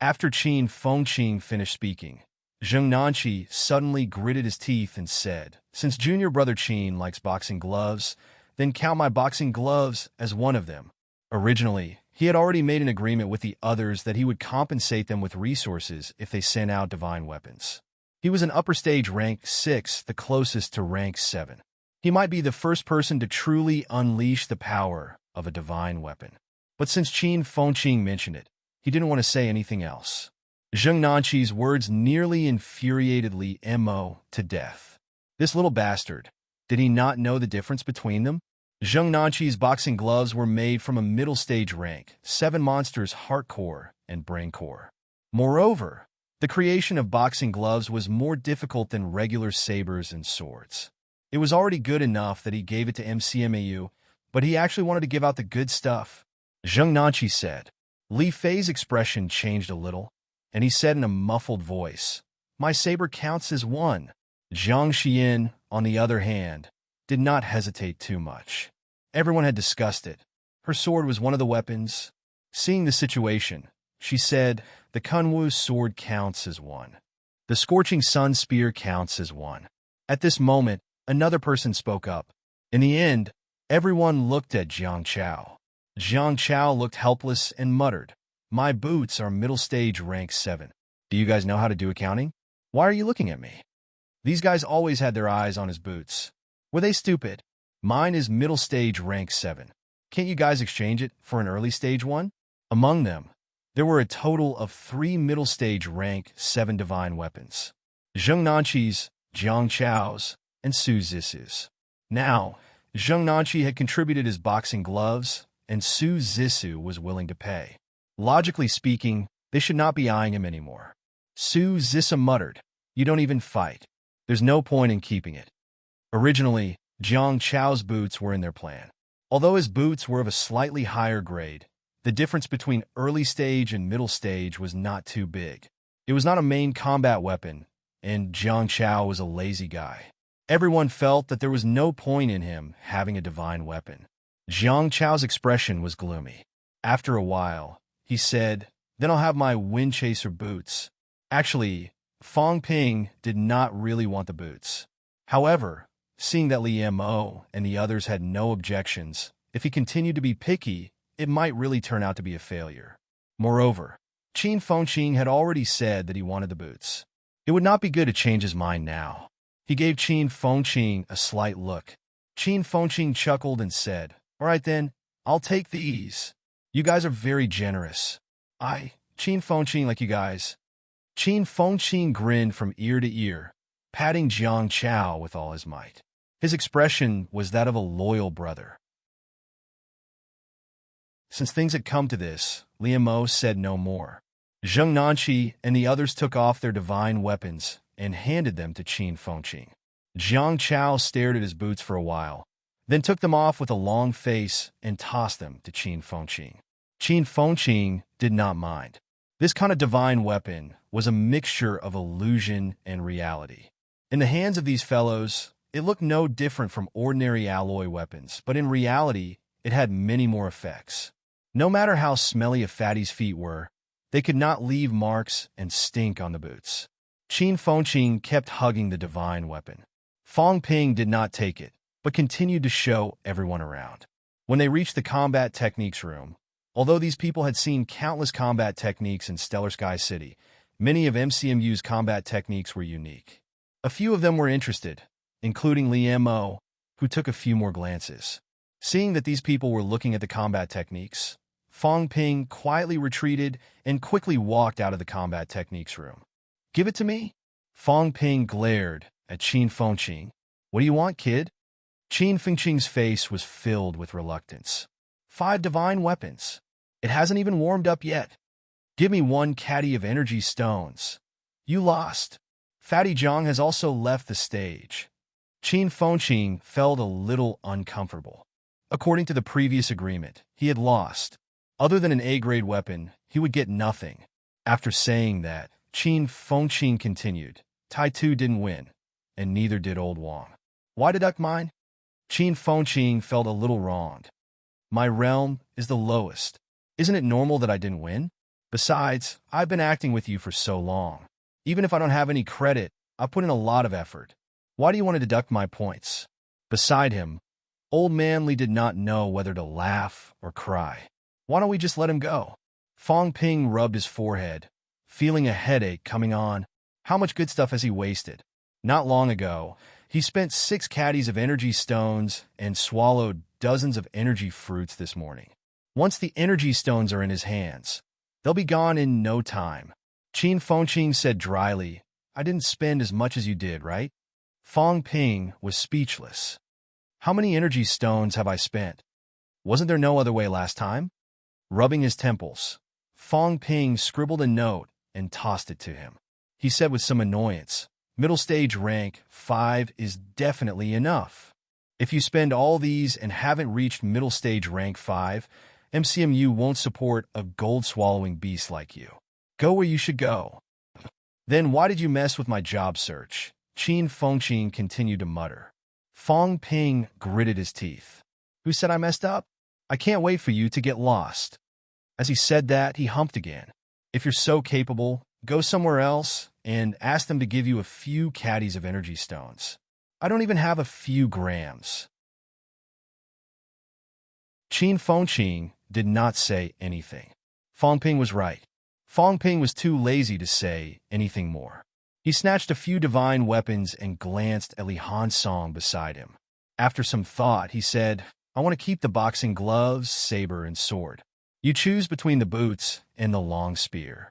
After Qin Fengqing finished speaking, Zheng Nanqi suddenly gritted his teeth and said, "Since junior brother Qin likes boxing gloves, then count my boxing gloves as one of them." Originally, he had already made an agreement with the others that he would compensate them with resources if they sent out divine weapons. He was an upper stage rank 6, the closest to rank 7. He might be the first person to truly unleash the power of a divine weapon. But since Qin Fengqing mentioned it, he didn't want to say anything else. Zheng Nanqi's words nearly infuriated Li Mo to death. This little bastard, did he not know the difference between them? Zheng Nanqi's boxing gloves were made from a middle stage rank 7 monster's heart core and brain core. Moreover, the creation of boxing gloves was more difficult than regular sabers and swords. It was already good enough that he gave it to MCMAU, but he actually wanted to give out the good stuff. Zheng Nanqi said. Li Fei's expression changed a little, and he said in a muffled voice, "My saber counts as one." Zhang Xian, on the other hand, did not hesitate too much. Everyone had discussed it. Her sword was one of the weapons. Seeing the situation, she said, "The Kunwu sword counts as one. The Scorching Sun spear counts as one." At this moment, another person spoke up. In the end, everyone looked at Jiang Chao. Jiang Chao looked helpless and muttered, "My boots are middle stage rank 7. Do you guys know how to do accounting? Why are you looking at me?" These guys always had their eyes on his boots. Were they stupid? Mine is middle stage rank 7. Can't you guys exchange it for an early stage one? Among them, there were a total of 3 middle stage rank 7 divine weapons. Zheng Nanqi's, Jiang Chao's, and Su Zisu's. Now, Zheng Nanqi had contributed his boxing gloves, and Su Zisu was willing to pay. Logically speaking, they should not be eyeing him anymore. Su Zisu muttered, "You don't even fight. There's no point in keeping it." Originally, Jiang Chao's boots were in their plan. Although his boots were of a slightly higher grade, the difference between early stage and middle stage was not too big. It was not a main combat weapon, and Jiang Chao was a lazy guy. Everyone felt that there was no point in him having a divine weapon. Jiang Chao's expression was gloomy. After a while, he said, "Then I'll have my wind chaser boots." Actually, Fong Ping did not really want the boots. However, seeing that Li Mo and the others had no objections, if he continued to be picky, it might really turn out to be a failure. Moreover, Qin Fengqing had already said that he wanted the boots. It would not be good to change his mind now. He gave Qin Fengqing a slight look. Qin Fengqing chuckled and said, "All right then, I'll take these. You guys are very generous." Qin Fengqing like you guys. Qin Fengqing grinned from ear to ear, patting Jiang Chao with all his might. His expression was that of a loyal brother. Since things had come to this, Li Mo said no more. Zheng Nanqi and the others took off their divine weapons and handed them to Qin Fengqing. Jiang Chao stared at his boots for a while, then took them off with a long face and tossed them to Qin Fengqing. Qin Fengqing did not mind. This kind of divine weapon was a mixture of illusion and reality. In the hands of these fellows, it looked no different from ordinary alloy weapons, but in reality, it had many more effects. No matter how smelly a fatty's feet were, they could not leave marks and stink on the boots. Qin Fengqing kept hugging the divine weapon. Fong Ping did not take it, but continued to show everyone around. When they reached the combat techniques room, although these people had seen countless combat techniques in Stellar Sky City, many of MCMU's combat techniques were unique. A few of them were interested, including Li Mo, who took a few more glances. Seeing that these people were looking at the combat techniques, Fong Ping quietly retreated and quickly walked out of the combat techniques room. "Give it to me?" Fong Ping glared at Qin Fengqing. What do you want, kid? Qin Fengqing's face was filled with reluctance. 5 divine weapons. It hasn't even warmed up yet. Give me 1 caddy of energy stones. You lost. Fatty Zhang has also left the stage. Qin Fengqing felt a little uncomfortable. According to the previous agreement, he had lost. Other than an A-grade weapon, he would get nothing. After saying that, Qin Fengqing continued. Tai Tu didn't win, and neither did Old Wang. Why deduct mine? Qin Fengqing felt a little wronged. My realm is the lowest. Isn't it normal that I didn't win? Besides, I've been acting with you for so long. Even if I don't have any credit, I put in a lot of effort. Why do you want to deduct my points? Beside him, Old Man Li did not know whether to laugh or cry. Why don't we just let him go? Fong Ping rubbed his forehead, feeling a headache coming on. How much good stuff has he wasted? Not long ago, he spent 6 caddies of energy stones and swallowed dozens of energy fruits this morning. Once the energy stones are in his hands, they'll be gone in no time. Qin Fengqing said dryly, I didn't spend as much as you did, right? Fong Ping was speechless. How many energy stones have I spent? Wasn't there no other way last time? Rubbing his temples, Fong Ping scribbled a note and tossed it to him. He said with some annoyance, middle stage rank 5 is definitely enough. If you spend all these and haven't reached middle stage rank 5, MCMU won't support a gold-swallowing beast like you. Go where you should go. Then why did you mess with my job search? Qin Fengqing continued to mutter. Fong Ping gritted his teeth. Who said I messed up? I can't wait for you to get lost. As he said that, he humped again. If you're so capable, go somewhere else and ask them to give you a few caddies of energy stones. I don't even have a few grams. Qin Fengqing did not say anything. Fong Ping was right. Fong Ping was too lazy to say anything more. He snatched a few divine weapons and glanced at Li Hansong beside him. After some thought, he said, I want to keep the boxing gloves, saber, and sword. You choose between the boots and the long spear.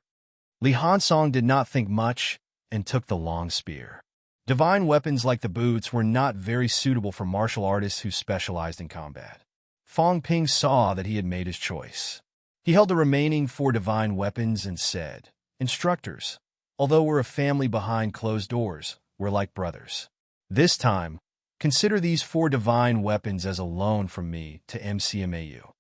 Li Hansong did not think much and took the long spear. Divine weapons like the boots were not very suitable for martial artists who specialized in combat. Fong Ping saw that he had made his choice. He held the remaining 4 divine weapons and said, Instructors, although we're a family behind closed doors, we're like brothers. This time, consider these 4 divine weapons as a loan from me to MCMAU.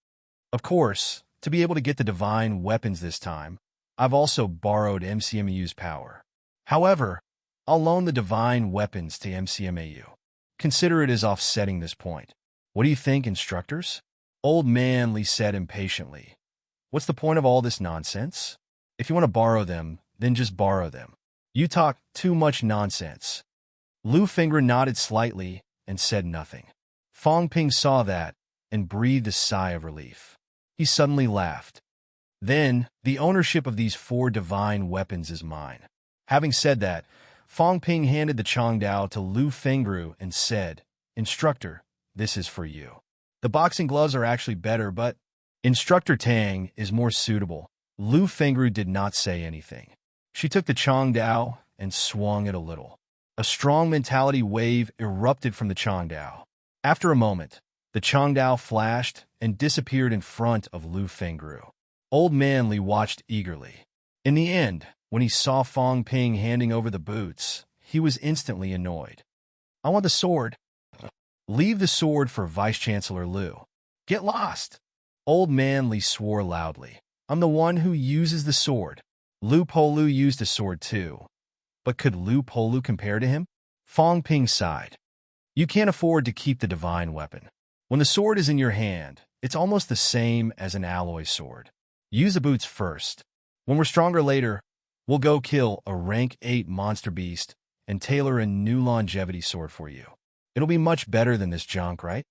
Of course, to be able to get the divine weapons this time, I've also borrowed MCMAU's power. However, I'll loan the divine weapons to MCMAU. Consider it as offsetting this point. What do you think, instructors? Old Man Li said impatiently. What's the point of all this nonsense? If you want to borrow them, then just borrow them. You talk too much nonsense. Lu Fengru nodded slightly and said nothing. Fong Ping saw that and breathed a sigh of relief. He suddenly laughed. Then, the ownership of these 4 divine weapons is mine. Having said that, Fong Ping handed the Chongdao to Lu Fengru and said, Instructor, this is for you. The boxing gloves are actually better, but Instructor Tang is more suitable. Lu Fengru did not say anything. She took the Chongdao and swung it a little. A strong mentality wave erupted from the Chongdao. After a moment, the Chongdao flashed and disappeared in front of Lu Fengru. Old Man Li watched eagerly. In the end, when he saw Fong Ping handing over the boots, he was instantly annoyed. I want the sword. Leave the sword for Vice-Chancellor Lu. Get lost. Old Man Li swore loudly. I'm the one who uses the sword. Lu Polu used a sword too. But could Lu Polu compare to him? Fong Ping sighed. You can't afford to keep the divine weapon. When the sword is in your hand, it's almost the same as an alloy sword. Use the boots first. When we're stronger later, we'll go kill a rank 8 monster beast and tailor a new longevity sword for you. It'll be much better than this junk, right?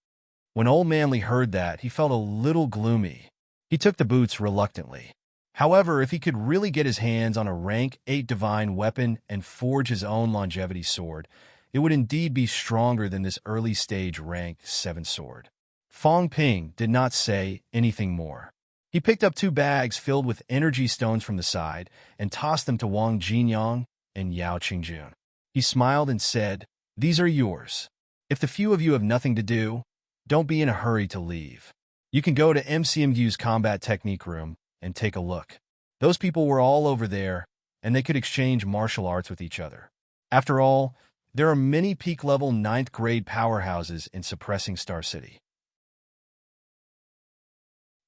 When Old Man Li heard that, he felt a little gloomy. He took the boots reluctantly. However, if he could really get his hands on a rank 8 divine weapon and forge his own longevity sword, it would indeed be stronger than this early stage rank 7 sword. Fong Ping did not say anything more. He picked up 2 bags filled with energy stones from the side and tossed them to Wang Jinyang and Yao Qingjun. He smiled and said, These are yours. If the few of you have nothing to do, don't be in a hurry to leave. You can go to MCMU's combat technique room and take a look. Those people were all over there, and they could exchange martial arts with each other. After all, there are many peak-level 9th grade powerhouses in Suppressing Star City.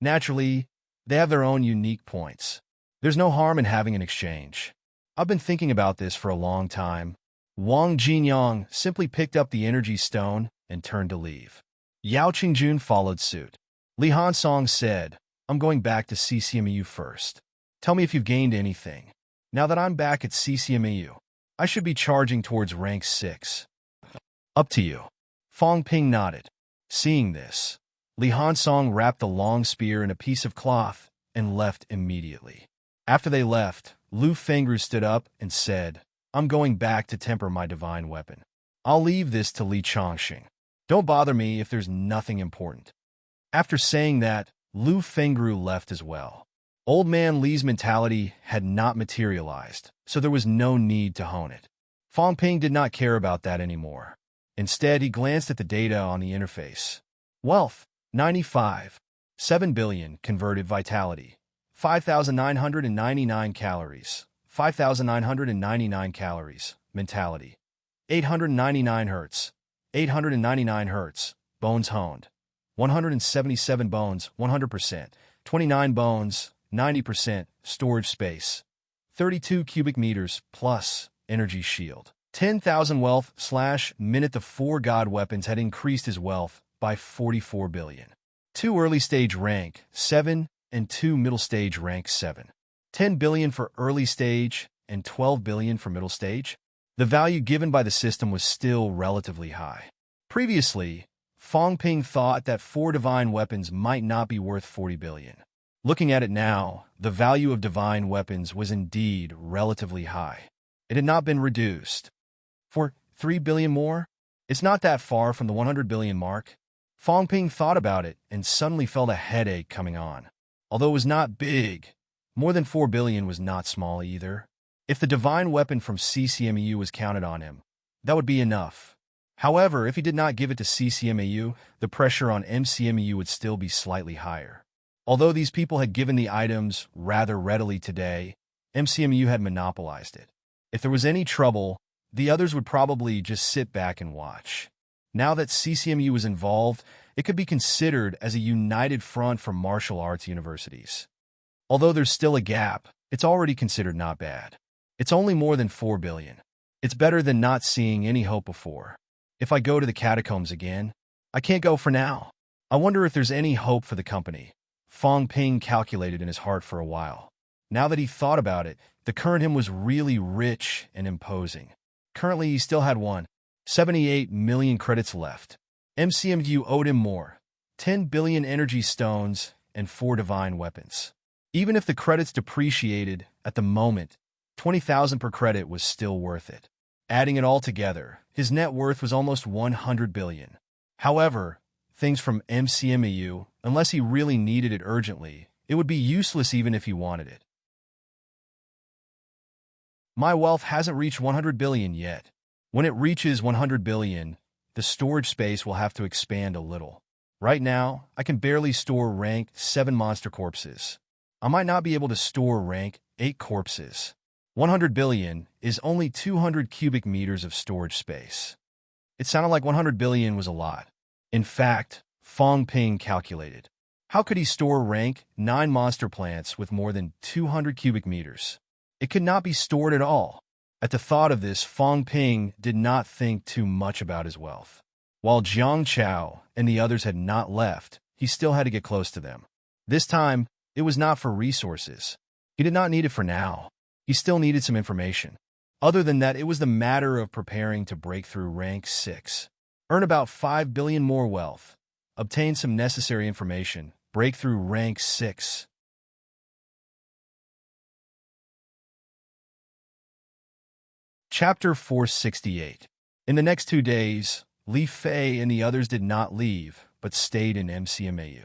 Naturally, they have their own unique points. There's no harm in having an exchange. I've been thinking about this for a long time. Wang Jinyang simply picked up the energy stone and turned to leave. Yao Qingjun followed suit. Li Hansong said, I'm going back to CCMU first. Tell me if you've gained anything. Now that I'm back at CCMU, I should be charging towards rank 6. Up to you. Fong Ping nodded. Seeing this, Li Hansong wrapped the long spear in a piece of cloth and left immediately. After they left, Lu Fengru stood up and said, I'm going back to temper my divine weapon. I'll leave this to Li Chongqing. Don't bother me if there's nothing important. After saying that, Lu Fengru left as well. Old man Li's mentality had not materialized, so there was no need to hone it. Fong Ping did not care about that anymore. Instead, he glanced at the data on the interface. Wealth, 95. 7 billion converted vitality. 5,999 calories. 5,999 calories. Mentality. 899 hertz. 899 hertz. Bones honed. 177 bones, 100%. 29 bones, 90%. Storage space. 32 cubic meters plus energy shield. 10,000 wealth / minute. The 4 god weapons had increased his wealth by 44 billion. 2 early stage rank 7 and 2 middle stage rank 7. 10 billion for early stage and 12 billion for middle stage. The value given by the system was still relatively high. Previously, Fong Ping thought that 4 divine weapons might not be worth 40 billion. Looking at it now, the value of divine weapons was indeed relatively high. It had not been reduced. For 3 billion more? It's not that far from the 100 billion mark. Fong Ping thought about it and suddenly felt a headache coming on. Although it was not big, more than 4 billion was not small either. If the divine weapon from CCMU was counted on him, that would be enough. However, if he did not give it to CCMU, the pressure on MCMU would still be slightly higher. Although these people had given the items rather readily today, MCMU had monopolized it. If there was any trouble, the others would probably just sit back and watch. Now that CCMU was involved, it could be considered as a united front for martial arts universities. Although there's still a gap, it's already considered not bad. It's only more than 4 billion. It's better than not seeing any hope before. If I go to the catacombs again, I can't go for now. I wonder if there's any hope for the company. Fong Ping calculated in his heart for a while. Now that he thought about it, the current him was really rich and imposing. Currently, he still had 178 million credits left. MCMU owed him more, 10 billion energy stones and 4 divine weapons. Even if the credits depreciated at the moment, 20,000 per credit was still worth it. Adding it all together, his net worth was almost 100 billion. However, things from MCMU, unless he really needed it urgently, it would be useless even if he wanted it. My wealth hasn't reached 100 billion yet. When it reaches 100 billion, the storage space will have to expand a little. Right now, I can barely store rank 7 monster corpses. I might not be able to store rank 8 corpses. 100 billion is only 200 cubic meters of storage space. It sounded like 100 billion was a lot. In fact, Fong Ping calculated. How could he store rank 9 monster plants with more than 200 cubic meters? It could not be stored at all. At the thought of this, Fong Ping did not think too much about his wealth. While Jiang Chao and the others had not left, he still had to get close to them. This time, it was not for resources. He did not need it for now. He still needed some information. Other than that, it was the matter of preparing to break through rank 6. Earn about 5 billion more wealth. Obtain some necessary information. Break through rank 6. Chapter 468. In the next 2 days, Li Fei and the others did not leave, but stayed in MCMAU.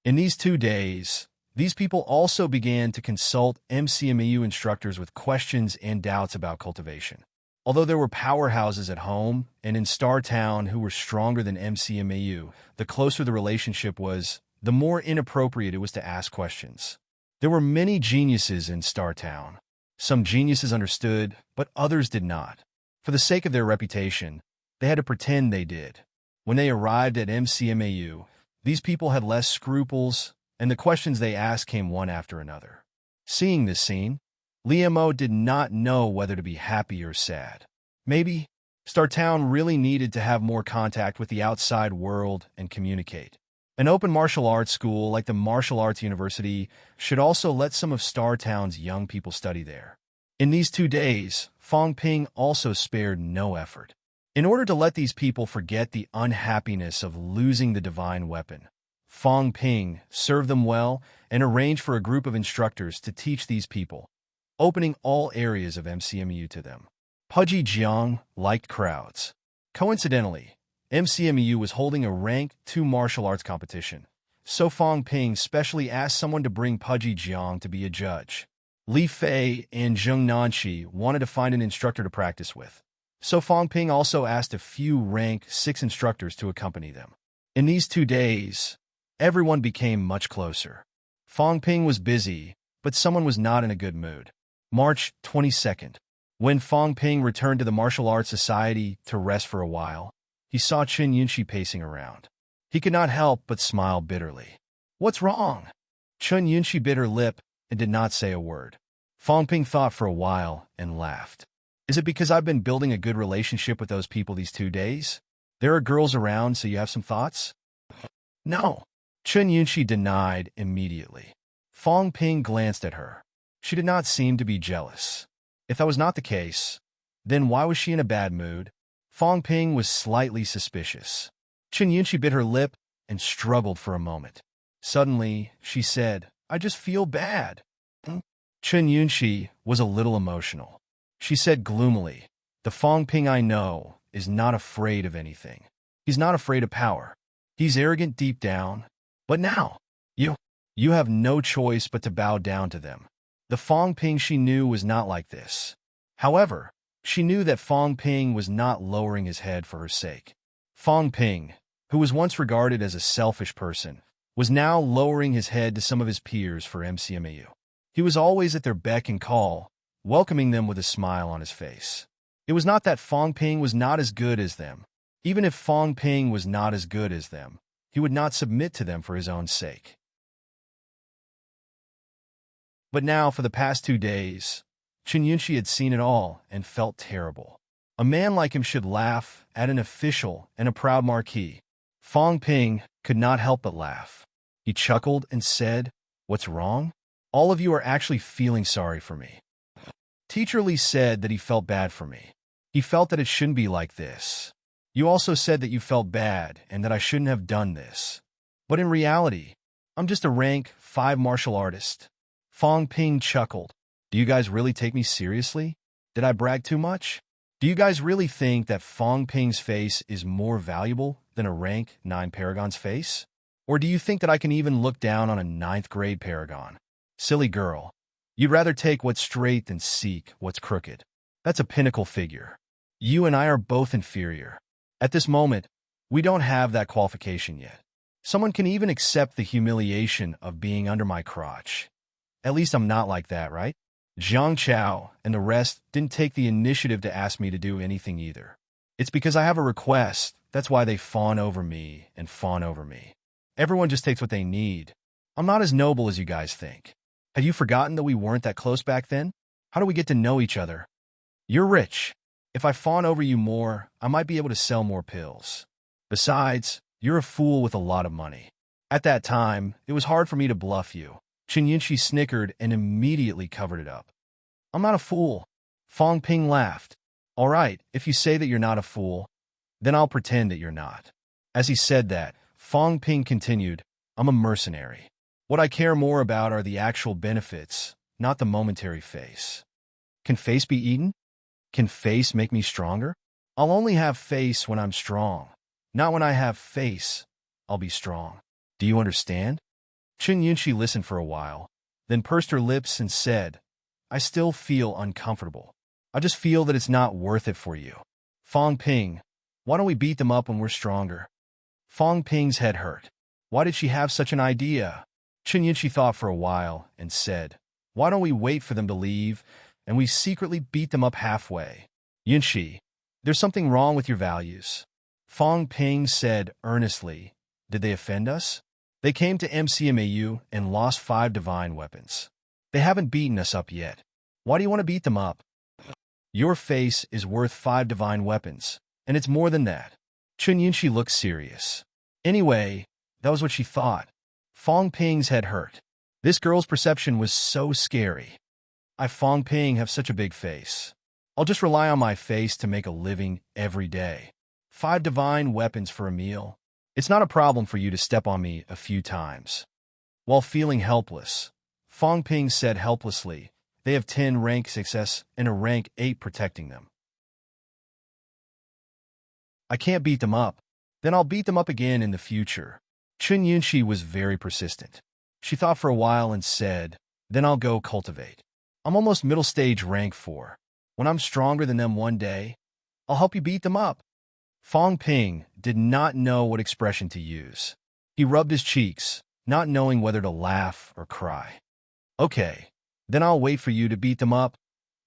In these 2 days, these people also began to consult MCMAU instructors with questions and doubts about cultivation. Although there were powerhouses at home and in Star Town who were stronger than MCMAU, the closer the relationship was, the more inappropriate it was to ask questions. There were many geniuses in Star Town. Some geniuses understood, but others did not. For the sake of their reputation, they had to pretend they did. When they arrived at MCMAU, these people had less scruples, and the questions they asked came one after another. Seeing this scene, Liamo did not know whether to be happy or sad. Maybe Startown really needed to have more contact with the outside world and communicate. An open martial arts school like the Martial Arts University should also let some of Startown's young people study there. In these 2 days, Fong Ping also spared no effort. In order to let these people forget the unhappiness of losing the divine weapon, Fong Ping served them well and arranged for a group of instructors to teach these people, opening all areas of MCMU to them. Pudgy Jiang liked crowds. Coincidentally, MCMU was holding a Rank 2 martial arts competition, so Fong Ping specially asked someone to bring Pudgy Jiang to be a judge. Li Fei and Zheng Nanqi wanted to find an instructor to practice with, so Fong Ping also asked a few Rank 6 instructors to accompany them. In these 2 days, everyone became much closer. Fong Ping was busy, but someone was not in a good mood. March 22nd. When Fong Ping returned to the Martial Arts Society to rest for a while, he saw Chen Yunxi pacing around. He could not help but smile bitterly. "What's wrong?" Chen Yunxi bit her lip and did not say a word. Fong Ping thought for a while and laughed. "Is it because I've been building a good relationship with those people these 2 days? There are girls around, so you have some thoughts?" "No," Chen Yunxi denied immediately. Fong Ping glanced at her. She did not seem to be jealous. If that was not the case, then why was she in a bad mood? Fong Ping was slightly suspicious. Chen Yunxi bit her lip and struggled for a moment. Suddenly, she said, "I just feel bad." Chen Yunxi was a little emotional. She said gloomily, "The Fong Ping I know is not afraid of anything. He's not afraid of power. He's arrogant deep down. But now, you have no choice but to bow down to them." The Fong Ping she knew was not like this. However, she knew that Fong Ping was not lowering his head for her sake. Fong Ping, who was once regarded as a selfish person, was now lowering his head to some of his peers for MCMAU. He was always at their beck and call, welcoming them with a smile on his face. It was not that Fong Ping was not as good as them. Even if Fong Ping was not as good as them, he would not submit to them for his own sake. But now, for the past 2 days, Chen Yunxi had seen it all and felt terrible. A man like him should laugh at an official and a proud marquis. Fong Ping could not help but laugh. He chuckled and said, "What's wrong? All of you are actually feeling sorry for me." Teacher Li said that he felt bad for me. He felt that it shouldn't be like this. You also said that you felt bad and that I shouldn't have done this. But in reality, I'm just a rank 5 martial artist. Fong Ping chuckled. "Do you guys really take me seriously? Did I brag too much? Do you guys really think that Fong Ping's face is more valuable than a rank 9 paragon's face? Or do you think that I can even look down on a 9th grade paragon? Silly girl. You'd rather take what's straight than seek what's crooked. That's a pinnacle figure. You and I are both inferior. At this moment, we don't have that qualification yet. Someone can even accept the humiliation of being under my crotch. At least I'm not like that, right?" Zhang Chao and the rest didn't take the initiative to ask me to do anything either. It's because I have a request. That's why they fawn over me and fawn over me. Everyone just takes what they need. I'm not as noble as you guys think. Have you forgotten that we weren't that close back then? How do we get to know each other? You're rich. If I fawn over you more, I might be able to sell more pills. Besides, you're a fool with a lot of money. At that time, it was hard for me to bluff you. Chen Yunxi snickered and immediately covered it up. "I'm not a fool." Fong Ping laughed. "All right, if you say that you're not a fool, then I'll pretend that you're not." As he said that, Fong Ping continued, "I'm a mercenary. What I care more about are the actual benefits, not the momentary face. Can face be eaten? Can face make me stronger? I'll only have face when I'm strong. Not when I have face, I'll be strong. Do you understand?" Chen Yunxi listened for a while, then pursed her lips and said, "I still feel uncomfortable. I just feel that it's not worth it for you. Fong Ping, why don't we beat them up when we're stronger? Fong Ping's head hurt. Why did she have such an idea? Chen Yunqi thought for a while and said, why don't we wait for them to leave and we secretly beat them up halfway? Yunqi, there's something wrong with your values. Fong Ping said earnestly, did they offend us? They came to MCMAU and lost 5 divine weapons. They haven't beaten us up yet. Why do you want to beat them up? Your face is worth 5 divine weapons, and it's more than that. Chen Yunqi looked serious. Anyway, that was what she thought. Fong Ping's head hurt. This girl's perception was so scary. I, Fong Ping, have such a big face. I'll just rely on my face to make a living every day. 5 divine weapons for a meal. It's not a problem for you to step on me a few times. While feeling helpless, Fong Ping said helplessly, they have 10 rank success and a rank 8 protecting them. I can't beat them up. Then I'll beat them up again in the future. Chen Yunqi was very persistent. She thought for a while and said, then I'll go cultivate. I'm almost middle stage rank 4. When I'm stronger than them one day, I'll help you beat them up. Fong Ping did not know what expression to use. He rubbed his cheeks, not knowing whether to laugh or cry. Okay, then I'll wait for you to beat them up.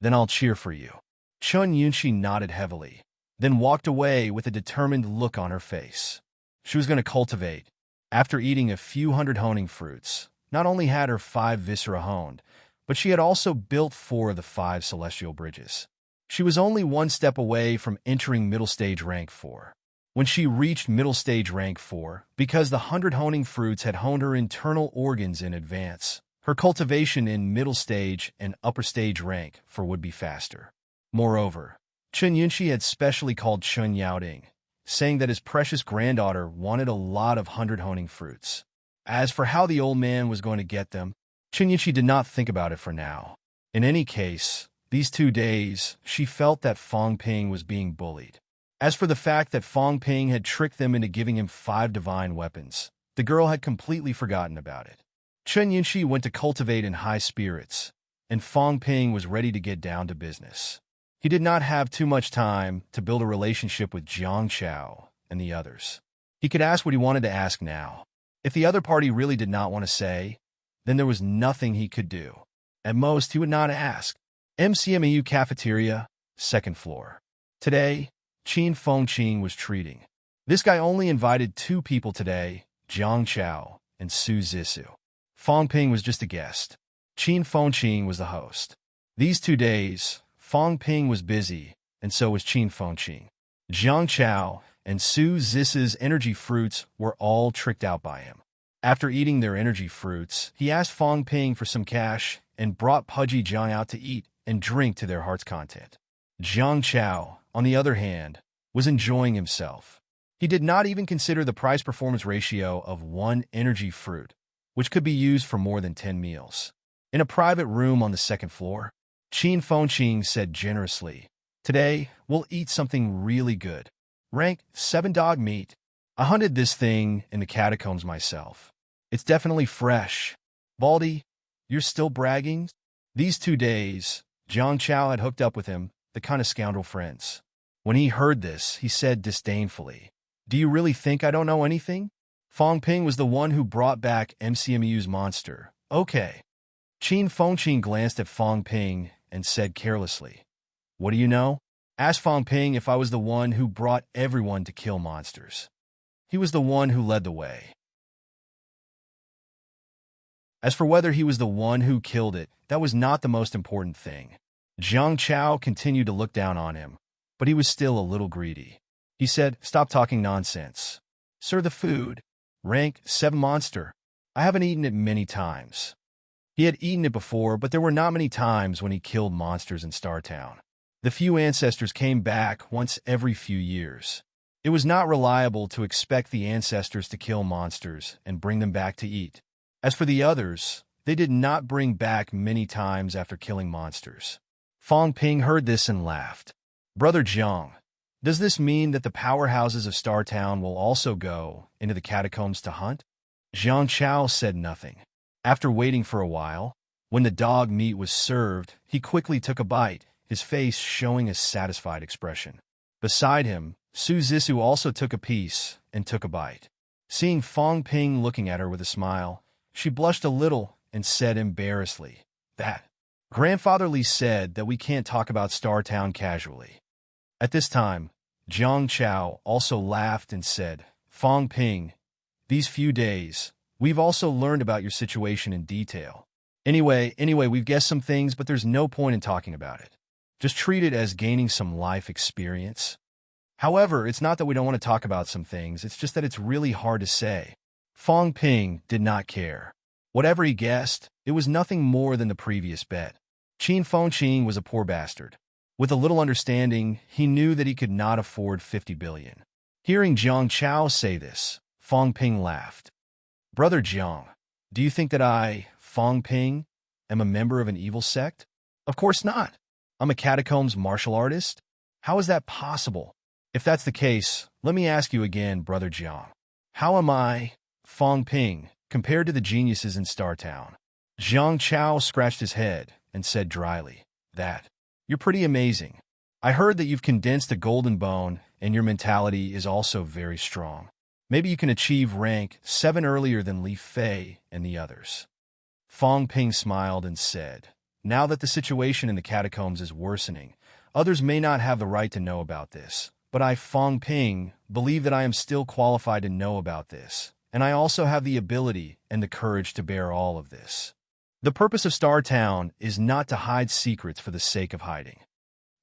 Then I'll cheer for you. Chen Yunqi nodded heavily, then walked away with a determined look on her face. She was going to cultivate. After eating a few hundred honing fruits, not only had her 5 viscera honed, but she had also built 4 of the 5 celestial bridges. She was only 1 step away from entering middle stage rank 4. When she reached middle stage rank 4, because the 100 honing fruits had honed her internal organs in advance, her cultivation in middle stage and upper stage rank 4 would be faster. Moreover, Chen Yunqi had specially called Chen Yaoding, saying that his precious granddaughter wanted a lot of 100 honing fruits. As for how the old man was going to get them, Chen Yunqi did not think about it for now. In any case, these 2 days, she felt that Fong Ping was being bullied. As for the fact that Fong Ping had tricked them into giving him 5 divine weapons, the girl had completely forgotten about it. Chen Yunqi went to cultivate in high spirits, and Fong Ping was ready to get down to business. He did not have too much time to build a relationship with Jiang Chao and the others. He could ask what he wanted to ask now. If the other party really did not want to say, then there was nothing he could do. At most, he would not ask. MCMAU cafeteria, 2nd floor. Today, Qin Fengqing was treating. This guy only invited 2 people today, Jiang Chao and Su Zhisu. Fong Ping was just a guest. Qin Fengqing was the host. These 2 days, Fong Ping was busy, and so was Qin Fengqing. Jiang Chao and Su Zhisu's energy fruits were all tricked out by him. After eating their energy fruits, he asked Fong Ping for some cash and brought Pudgy Jiang out to eat and drink to their heart's content. Jiang Chao, on the other hand, was enjoying himself. He did not even consider the price-performance ratio of 1 energy fruit, which could be used for more than 10 meals. In a private room on the 2nd floor, Qin Fengqing said generously, today, we'll eat something really good. Rank 7 dog meat. I hunted this thing in the catacombs myself. It's definitely fresh. Baldy, you're still bragging? These 2 days, Jiang Chao had hooked up with him, the kind of scoundrel friends. When he heard this, he said disdainfully, do you really think I don't know anything? Fong Ping was the one who brought back MCMU's monster. Okay. Qin Fengqing glanced at Fong Ping and said carelessly, what do you know? Ask Fong Ping if I was the one who brought everyone to kill monsters. He was the one who led the way. As for whether he was the one who killed it, that was not the most important thing. Jiang Chao continued to look down on him, but he was still a little greedy. He said, stop talking nonsense. Sir, the food. Rank 7 monster. I haven't eaten it many times. He had eaten it before, but there were not many times when he killed monsters in Startown. The few ancestors came back once every few years. It was not reliable to expect the ancestors to kill monsters and bring them back to eat. As for the others, they did not bring back many times after killing monsters. Fong Ping heard this and laughed. Brother Jiang, does this mean that the powerhouses of Startown will also go into the catacombs to hunt? Jiang Chao said nothing. After waiting for a while, when the dog meat was served, he quickly took a bite, his face showing a satisfied expression. Beside him, Su Zissou also took a piece and took a bite. Seeing Fong Ping looking at her with a smile, she blushed a little and said embarrassedly, "That Grandfather Li said that we can't talk about Star Town casually." At this time, Jiang Chao also laughed and said, "Fong Ping, these few days, we've also learned about your situation in detail. Anyway, we've guessed some things, but there's no point in talking about it. Just treat it as gaining some life experience. However, it's not that we don't want to talk about some things, it's just that it's really hard to say." Fong Ping did not care. Whatever he guessed, it was nothing more than the previous bet. Qin Fengqing was a poor bastard. With a little understanding, he knew that he could not afford 50 billion. Hearing Jiang Chao say this, Fong Ping laughed. "Brother Jiang, do you think that I, Fong Ping, am a member of an evil sect? Of course not. I'm a catacombs martial artist. How is that possible? If that's the case, let me ask you again, Brother Jiang. How am I, Fong Ping, compared to the geniuses in Star Town?" Jiang Chao scratched his head and said dryly, "That you're pretty amazing. I heard that you've condensed a golden bone and your mentality is also very strong. Maybe you can achieve rank 7 earlier than Li Fei and the others." Fong Ping smiled and said, "Now that the situation in the catacombs is worsening, others may not have the right to know about this, but I, Fong Ping, believe that I am still qualified to know about this, and I also have the ability and the courage to bear all of this. The purpose of Star Town is not to hide secrets for the sake of hiding.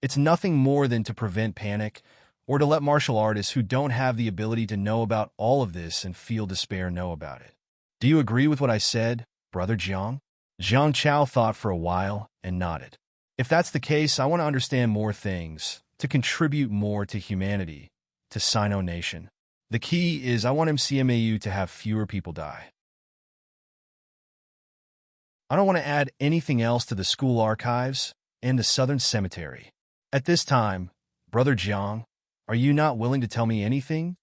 It's nothing more than to prevent panic or to let martial artists who don't have the ability to know about all of this and feel despair know about it. Do you agree with what I said, Brother Jiang?" Jiang Chao thought for a while and nodded. "If that's the case, I want to understand more things, to contribute more to humanity, to Sino Nation. The key is I want MCMAU to have fewer people die. I don't want to add anything else to the school archives and the Southern Cemetery. At this time, Brother Jiang, are you not willing to tell me anything?"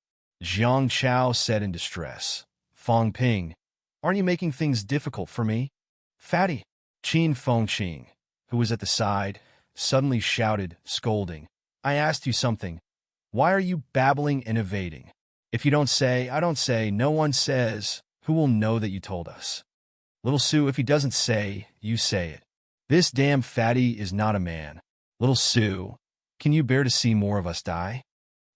Jiang Chao said in distress. "Fong Ping, aren't you making things difficult for me?" Fatty, Qin Fengqing, who was at the side, suddenly shouted, scolding, "I asked you something. Why are you babbling and evading? If you don't say, I don't say, no one says, who will know that you told us? Little Sue, if he doesn't say, you say it. This damn fatty is not a man. Little Sue, can you bear to see more of us die?"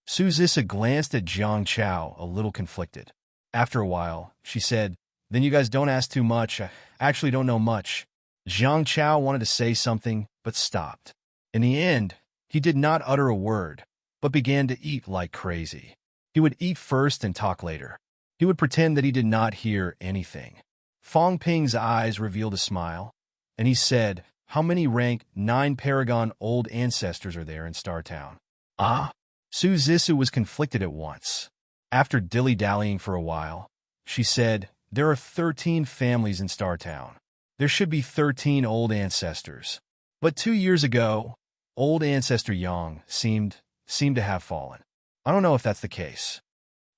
Su Zissa glanced at Jiang Chao, a little conflicted. After a while, she said, "Then you guys don't ask too much. I actually don't know much." Jiang Chao wanted to say something, but stopped. In the end, he did not utter a word, but began to eat like crazy. He would eat first and talk later. He would pretend that he did not hear anything. Fong Ping's eyes revealed a smile, and he said, "How many rank 9 Paragon old ancestors are there in Star Town?" "Ah?" Su Zissou was conflicted at once. After dilly-dallying for a while, she said, "There are 13 families in Star Town. There should be 13 old ancestors. But 2 years ago, old ancestor Yang seemed to have fallen. I don't know if that's the case.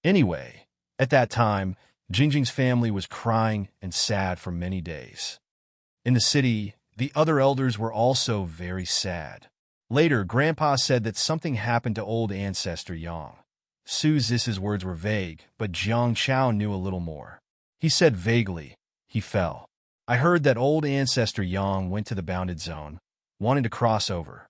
Anyway, at that time, Jingjing's family was crying and sad for many days. In the city, the other elders were also very sad. Later, Grandpa said that something happened to old ancestor Yang." Su Ziss's words were vague, but Jiang Chao knew a little more. He said vaguely, "He fell. I heard that old ancestor Yang went to the bounded zone, wanting to cross over.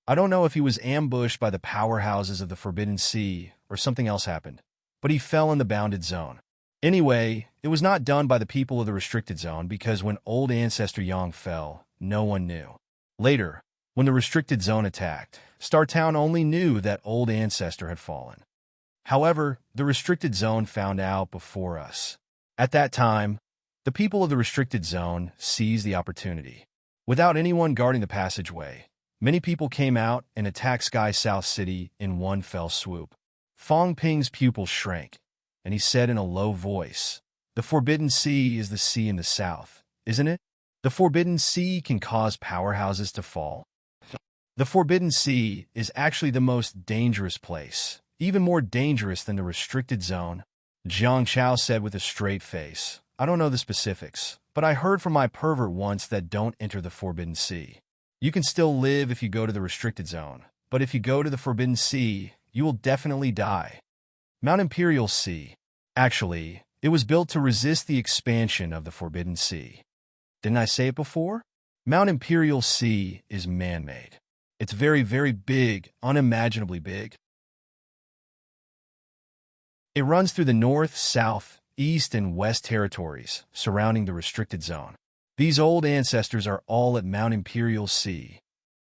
I don't know if he was ambushed by the powerhouses of the Forbidden Sea or something else happened, but he fell in the bounded zone. Anyway, it was not done by the people of the restricted zone because when old ancestor Yang fell, no one knew. Later, when the restricted zone attacked, Star Town only knew that old ancestor had fallen. However, the restricted zone found out before us. At that time, the people of the restricted zone seized the opportunity. Without anyone guarding the passageway, many people came out and attacked Sky South City in one fell swoop." Fong Ping's pupils shrank, and he said in a low voice, "The Forbidden Sea is the sea in the south, isn't it? The Forbidden Sea can cause powerhouses to fall. The Forbidden Sea is actually the most dangerous place, even more dangerous than the restricted zone." Jiang Chao said with a straight face, "I don't know the specifics, but I heard from my pervert once that don't enter the Forbidden Sea. You can still live if you go to the restricted zone, but if you go to the Forbidden Sea, you will definitely die. Mount Imperial Sea. Actually, it was built to resist the expansion of the Forbidden Sea. Didn't I say it before? Mount Imperial Sea is man-made. It's very, very big, unimaginably big. It runs through the North, South, East, and West territories surrounding the restricted zone. These old ancestors are all at Mount Imperial Sea.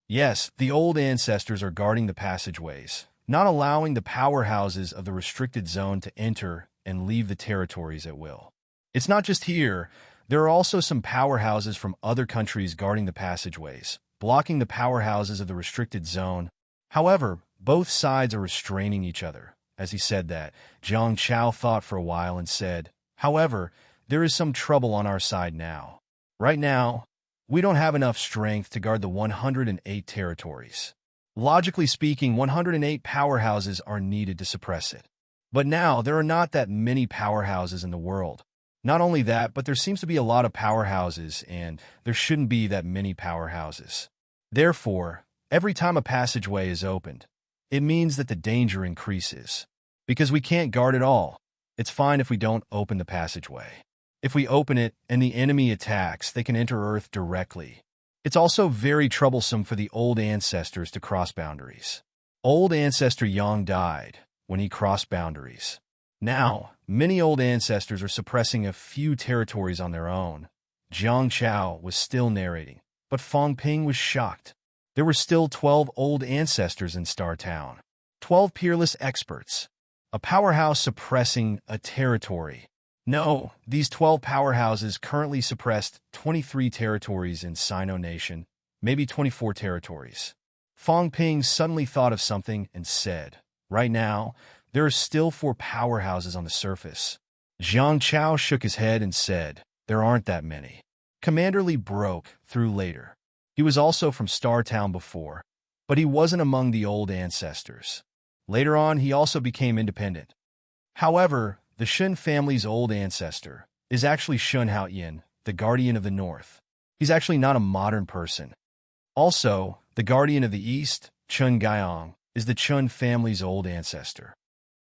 Yes, the old ancestors are guarding the passageways, not allowing the powerhouses of the restricted zone to enter and leave the territories at will. It's not just here. There are also some powerhouses from other countries guarding the passageways, blocking the powerhouses of the restricted zone. However, both sides are restraining each other. As he said that, Jiang Chao thought for a while and said, "However, there is some trouble on our side now. Right now, we don't have enough strength to guard the 108 territories. Logically speaking, 108 powerhouses are needed to suppress it. But now, there are not that many powerhouses in the world. Not only that, but there seems to be a lot of powerhouses, and there shouldn't be that many powerhouses. Therefore, every time a passageway is opened, it means that the danger increases. Because we can't guard it all. It's fine if we don't open the passageway. If we open it and the enemy attacks, they can enter Earth directly. It's also very troublesome for the old ancestors to cross boundaries. Old ancestor Yang died when he crossed boundaries. Now, many old ancestors are suppressing a few territories on their own. Jiang Chao was still narrating, but Fong Ping was shocked. There were still 12 old ancestors in Star Town. 12 peerless experts. A powerhouse suppressing a territory. No, these 12 powerhouses currently suppressed 23 territories in Sino Nation, maybe 24 territories. Fong Ping suddenly thought of something and said, "Right now, there are still 4 powerhouses on the surface." Jiang Chao shook his head and said, "There aren't that many." Commander Li broke through later. He was also from Star Town before, but he wasn't among the old ancestors. Later on, he also became independent. However, the Shun family's old ancestor is actually Shun Haoyan, the Guardian of the North. He's actually not a modern person. Also, the Guardian of the East, Chun Gaiong, is the Chun family's old ancestor.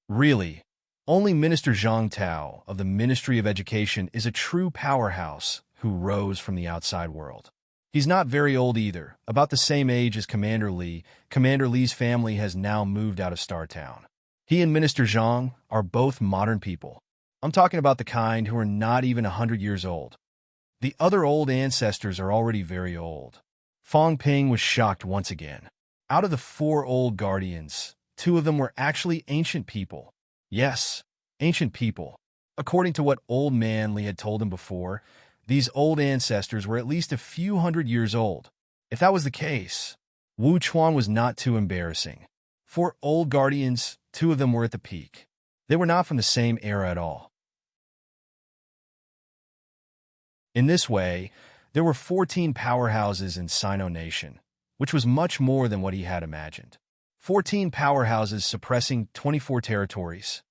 Really, only Minister Zhang Tao of the Ministry of Education is a true powerhouse who rose from the outside world. He's not very old either, about the same age as Commander Li. Commander Li's family has now moved out of Star Town. He and Minister Zhang are both modern people. I'm talking about the kind who are not even 100 years old. The other old ancestors are already very old. Fong Ping was shocked once again. Out of the 4 old guardians, 2 of them were actually ancient people. Yes, ancient people. According to what Old Man Li had told him before, these old ancestors were at least a few hundred years old. If that was the case, Wu Chuan was not too embarrassing. 4 old guardians, 2 of them were at the peak. They were not from the same era at all. In this way, there were 14 powerhouses in Sino Nation, which was much more than what he had imagined. 14 powerhouses suppressing 24 territories.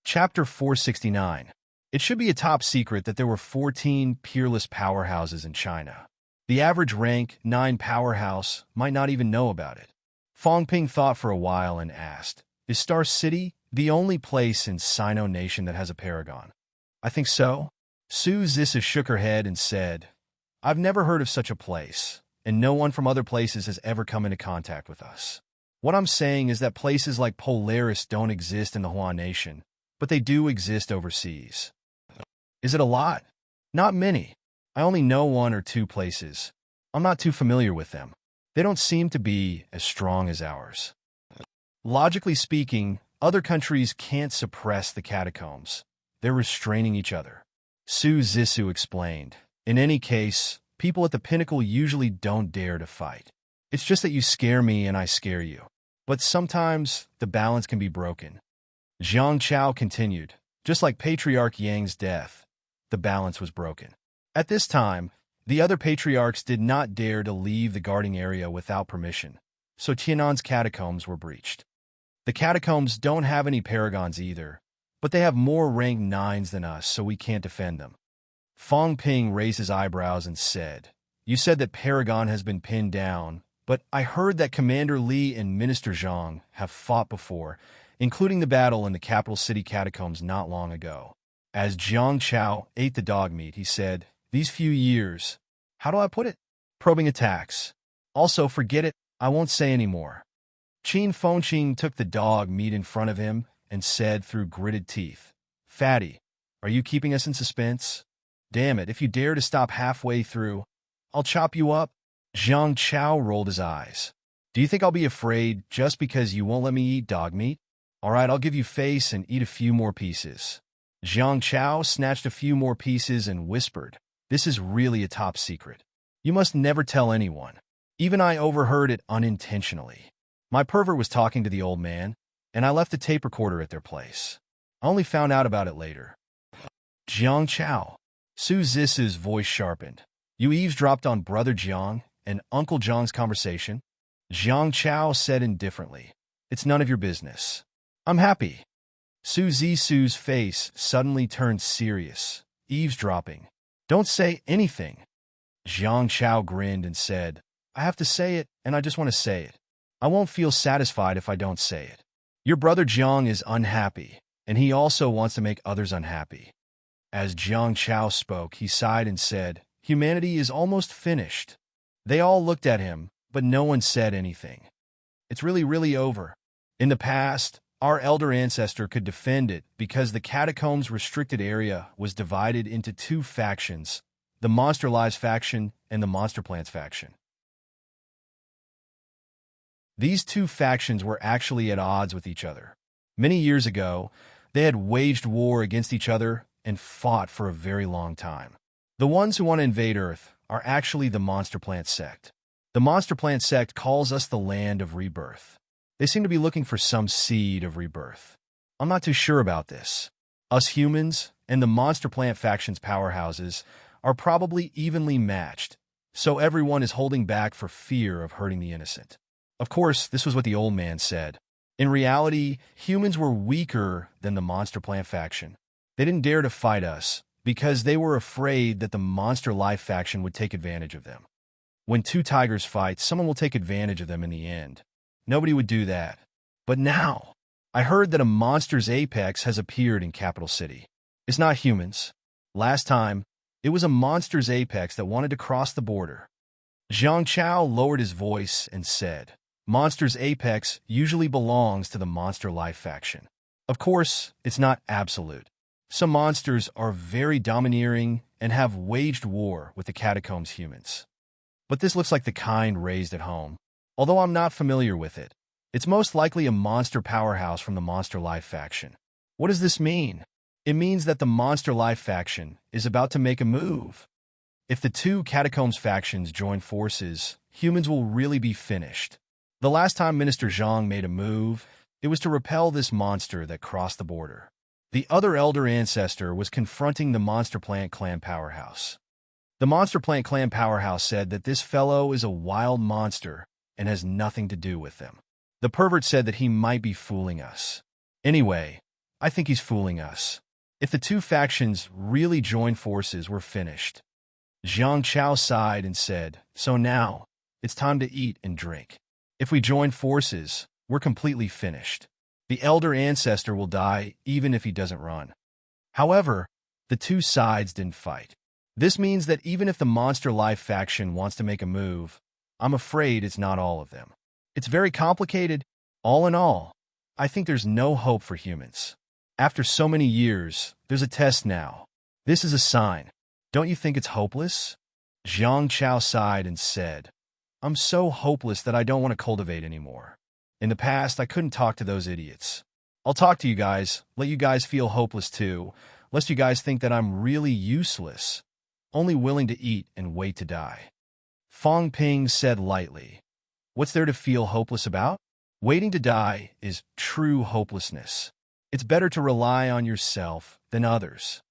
Chapter 469. It should be a top secret that there were 14 peerless powerhouses in China. The average rank 9 powerhouse might not even know about it. Fong Ping thought for a while and asked, "Is Star City the only place in Sino Nation that has a paragon?" "I think so." Su Zissa shook her head and said, "I've never heard of such a place, and no one from other places has ever come into contact with us. What I'm saying is that places like Polaris don't exist in the Hua Nation, but they do exist overseas." "Is it a lot?" "Not many. I only know 1 or 2 places. I'm not too familiar with them. They don't seem to be as strong as ours. Logically speaking, other countries can't suppress the catacombs. They're restraining each other." Su Zissou explained. "In any case, people at the pinnacle usually don't dare to fight. It's just that you scare me and I scare you. But sometimes the balance can be broken." Jiang Chao continued, "Just like Patriarch Yang's death, the balance was broken. At this time, the other patriarchs did not dare to leave the guarding area without permission, so Tianan's catacombs were breached. The catacombs don't have any paragons either. but they have more rank 9s than us, so we can't defend them. Fong Ping raised his eyebrows and said, "You said that Paragon has been pinned down, but I heard that Commander Li and Minister Zhang have fought before, including the battle in the capital city catacombs not long ago." As Jiang Chao ate the dog meat, he said, "These few years, how do I put it? Probing attacks. Also, forget it, I won't say any more." Qin Fengqing took the dog meat in front of him and said through gritted teeth, "Fatty, are you keeping us in suspense? Damn it, if you dare to stop halfway through, I'll chop you up." Jiang Chao rolled his eyes. "Do you think I'll be afraid just because you won't let me eat dog meat? All right, I'll give you face and eat a few more pieces." Jiang Chao snatched a few more pieces and whispered, "This is really a top secret. You must never tell anyone. Even I overheard it unintentionally. My pervert was talking to the old man, and I left the tape recorder at their place. I only found out about it later." Jiang Chao. Su Zis's voice sharpened. "You eavesdropped on Brother Jiang and Uncle Jiang's conversation?" Jiang Chao said indifferently, "It's none of your business." "I'm happy." Su Zisu's face suddenly turned serious. "Eavesdropping? Don't say anything." Jiang Chao grinned and said, "I have to say it, and I just want to say it. I won't feel satisfied if I don't say it. Your brother Jiang is unhappy, and he also wants to make others unhappy." As Jiang Chao spoke, he sighed and said, "Humanity is almost finished." They all looked at him, but no one said anything. "It's really over. In the past, our elder ancestor could defend it because the catacombs restricted area was divided into two factions, the Monster Lives faction and the Monster Plants faction. These two factions were actually at odds with each other. Many years ago, they had waged war against each other and fought for a very long time. The ones who want to invade Earth are actually the Monster Plant sect. The Monster Plant sect calls us the Land of Rebirth. They seem to be looking for some seed of rebirth. I'm not too sure about this. Us humans and the Monster Plant faction's powerhouses are probably evenly matched, so everyone is holding back for fear of hurting the innocent. Of course, this was what the old man said. In reality, humans were weaker than the Monster Plant faction. They didn't dare to fight us because they were afraid that the Monster Life faction would take advantage of them. When two tigers fight, someone will take advantage of them in the end. Nobody would do that. But now, I heard that a monster's apex has appeared in Capital City. It's not humans. Last time, it was a monster's apex that wanted to cross the border. Jiang Chao lowered his voice and said, "Monster's apex usually belongs to the Monster Life faction. Of course, it's not absolute. Some monsters are very domineering and have waged war with the catacombs humans. But this looks like the kind raised at home. Although I'm not familiar with it, it's most likely a monster powerhouse from the Monster Life faction. What does this mean? It means that the Monster Life faction is about to make a move. If the two catacombs factions join forces, humans will really be finished. The last time Minister Zhang made a move, it was to repel this monster that crossed the border. The other elder ancestor was confronting the Monster Plant clan powerhouse. The Monster Plant clan powerhouse said that this fellow is a wild monster and has nothing to do with them. The pervert said that he might be fooling us. Anyway, I think he's fooling us. If the two factions really join forces, we're finished." Jiang Chao sighed and said, "So now, it's time to eat and drink. If we join forces, we're completely finished. The elder ancestor will die even if he doesn't run." However, the two sides didn't fight. This means that even if the Monster Life faction wants to make a move, I'm afraid it's not all of them. It's very complicated. All in all, I think there's no hope for humans. After so many years, there's a test now. This is a sign. Don't you think it's hopeless? Jiang Chao sighed and said, "I'm so hopeless that I don't want to cultivate anymore. In the past, I couldn't talk to those idiots. I'll talk to you guys, let you guys feel hopeless too, lest you guys think that I'm really useless, only willing to eat and wait to die." Fong Ping said lightly, "What's there to feel hopeless about? Waiting to die is true hopelessness. It's better to rely on yourself than others.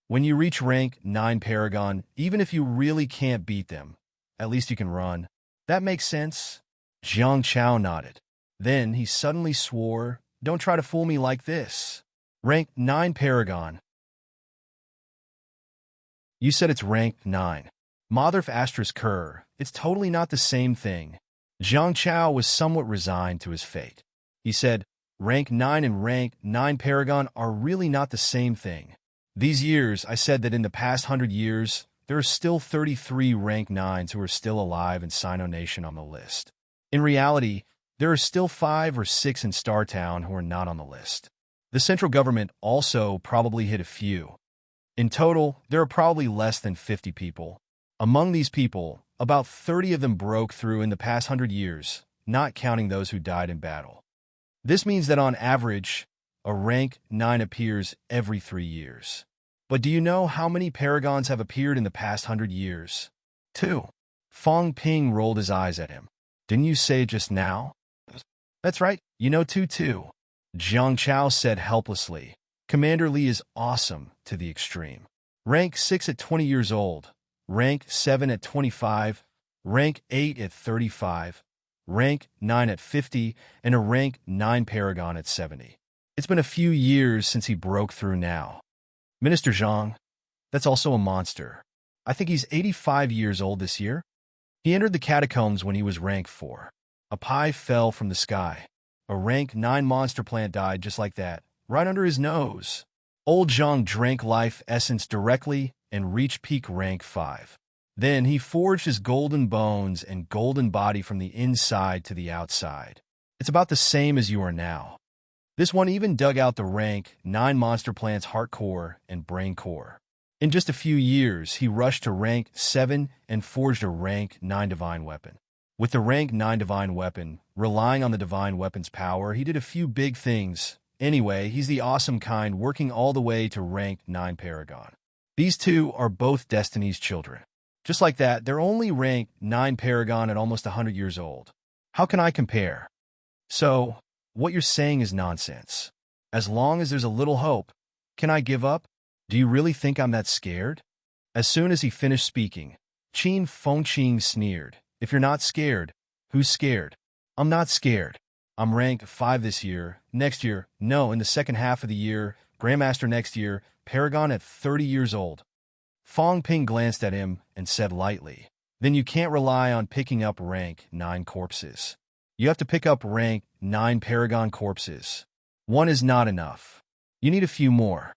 When you reach rank 9 Paragon, even if you really can't beat them, at least you can run. That makes sense?" Jiang Chao nodded. Then he suddenly swore, "Don't try to fool me like this. Rank 9 Paragon. You said it's rank 9. Motherf asterisk Kerr. It's totally not the same thing. Jiang Chao was somewhat resigned to his fate. He said, rank 9 and rank 9 Paragon are really not the same thing. These years, I said that in the past 100 years, there are still 33 rank 9s who are still alive in Sino Nation on the list. In reality, there are still 5 or 6 in Startown who are not on the list. The central government also probably hit a few. In total, there are probably less than 50 people. Among these people, about 30 of them broke through in the past 100 years, not counting those who died in battle. This means that on average, a rank 9 appears every 3 years. But do you know how many paragons have appeared in the past 100 years? 2. Fong Ping rolled his eyes at him. Didn't you say it just now? That's right, you know 2 too. Jiang Chao said helplessly. Commander Li is awesome to the extreme. Rank 6 at 20 years old, rank 7 at 25, rank 8 at 35, rank 9 at 50, and a rank 9 paragon at 70. It's been a few years since he broke through now. Minister Zhang, that's also a monster. I think he's 85 years old this year. He entered the catacombs when he was rank 4. A pie fell from the sky. A rank 9 monster plant died just like that, right under his nose. Old Zhang drank life essence directly and reached peak rank 5. Then he forged his golden bones and golden body from the inside to the outside. It's about the same as you are now. This one even dug out the rank 9 monster plant's heart core and brain core. In just a few years, he rushed to rank 7 and forged a rank 9 divine weapon. With the rank 9 divine weapon, relying on the divine weapon's power, he did a few big things. Anyway, he's the awesome kind, working all the way to rank 9 paragon. These two are both Destiny's children. Just like that, they're only rank 9 paragon at almost 100 years old. How can I compare? So, what you're saying is nonsense. As long as there's a little hope, can I give up? Do you really think I'm that scared? As soon as he finished speaking, Qin Fengqing sneered. If you're not scared, who's scared? I'm not scared. I'm rank 5 this year, next year, no, in the second half of the year, Grandmaster next year, Paragon at 30 years old. Fong Ping glanced at him and said lightly, then you can't rely on picking up rank 9 corpses. You have to pick up rank 9 Paragon corpses. One is not enough. You need a few more.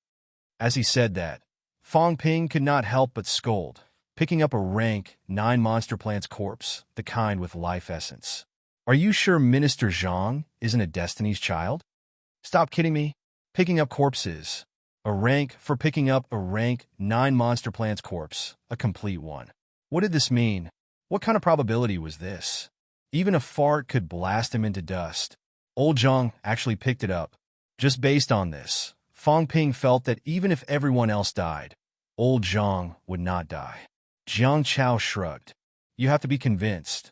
As he said that, Fong Ping could not help but scold, picking up a rank 9 monster plant's corpse, the kind with life essence. Are you sure Minister Zhang isn't a Destiny's child? Stop kidding me. Picking up corpses. A rank for picking up a rank 9 monster plant's corpse, a complete one. What did this mean? What kind of probability was this? Even a fart could blast him into dust. Old Zhang actually picked it up. Just based on this, Fong Ping felt that even if everyone else died, Old Zhang would not die. Jiang Chao shrugged. You have to be convinced.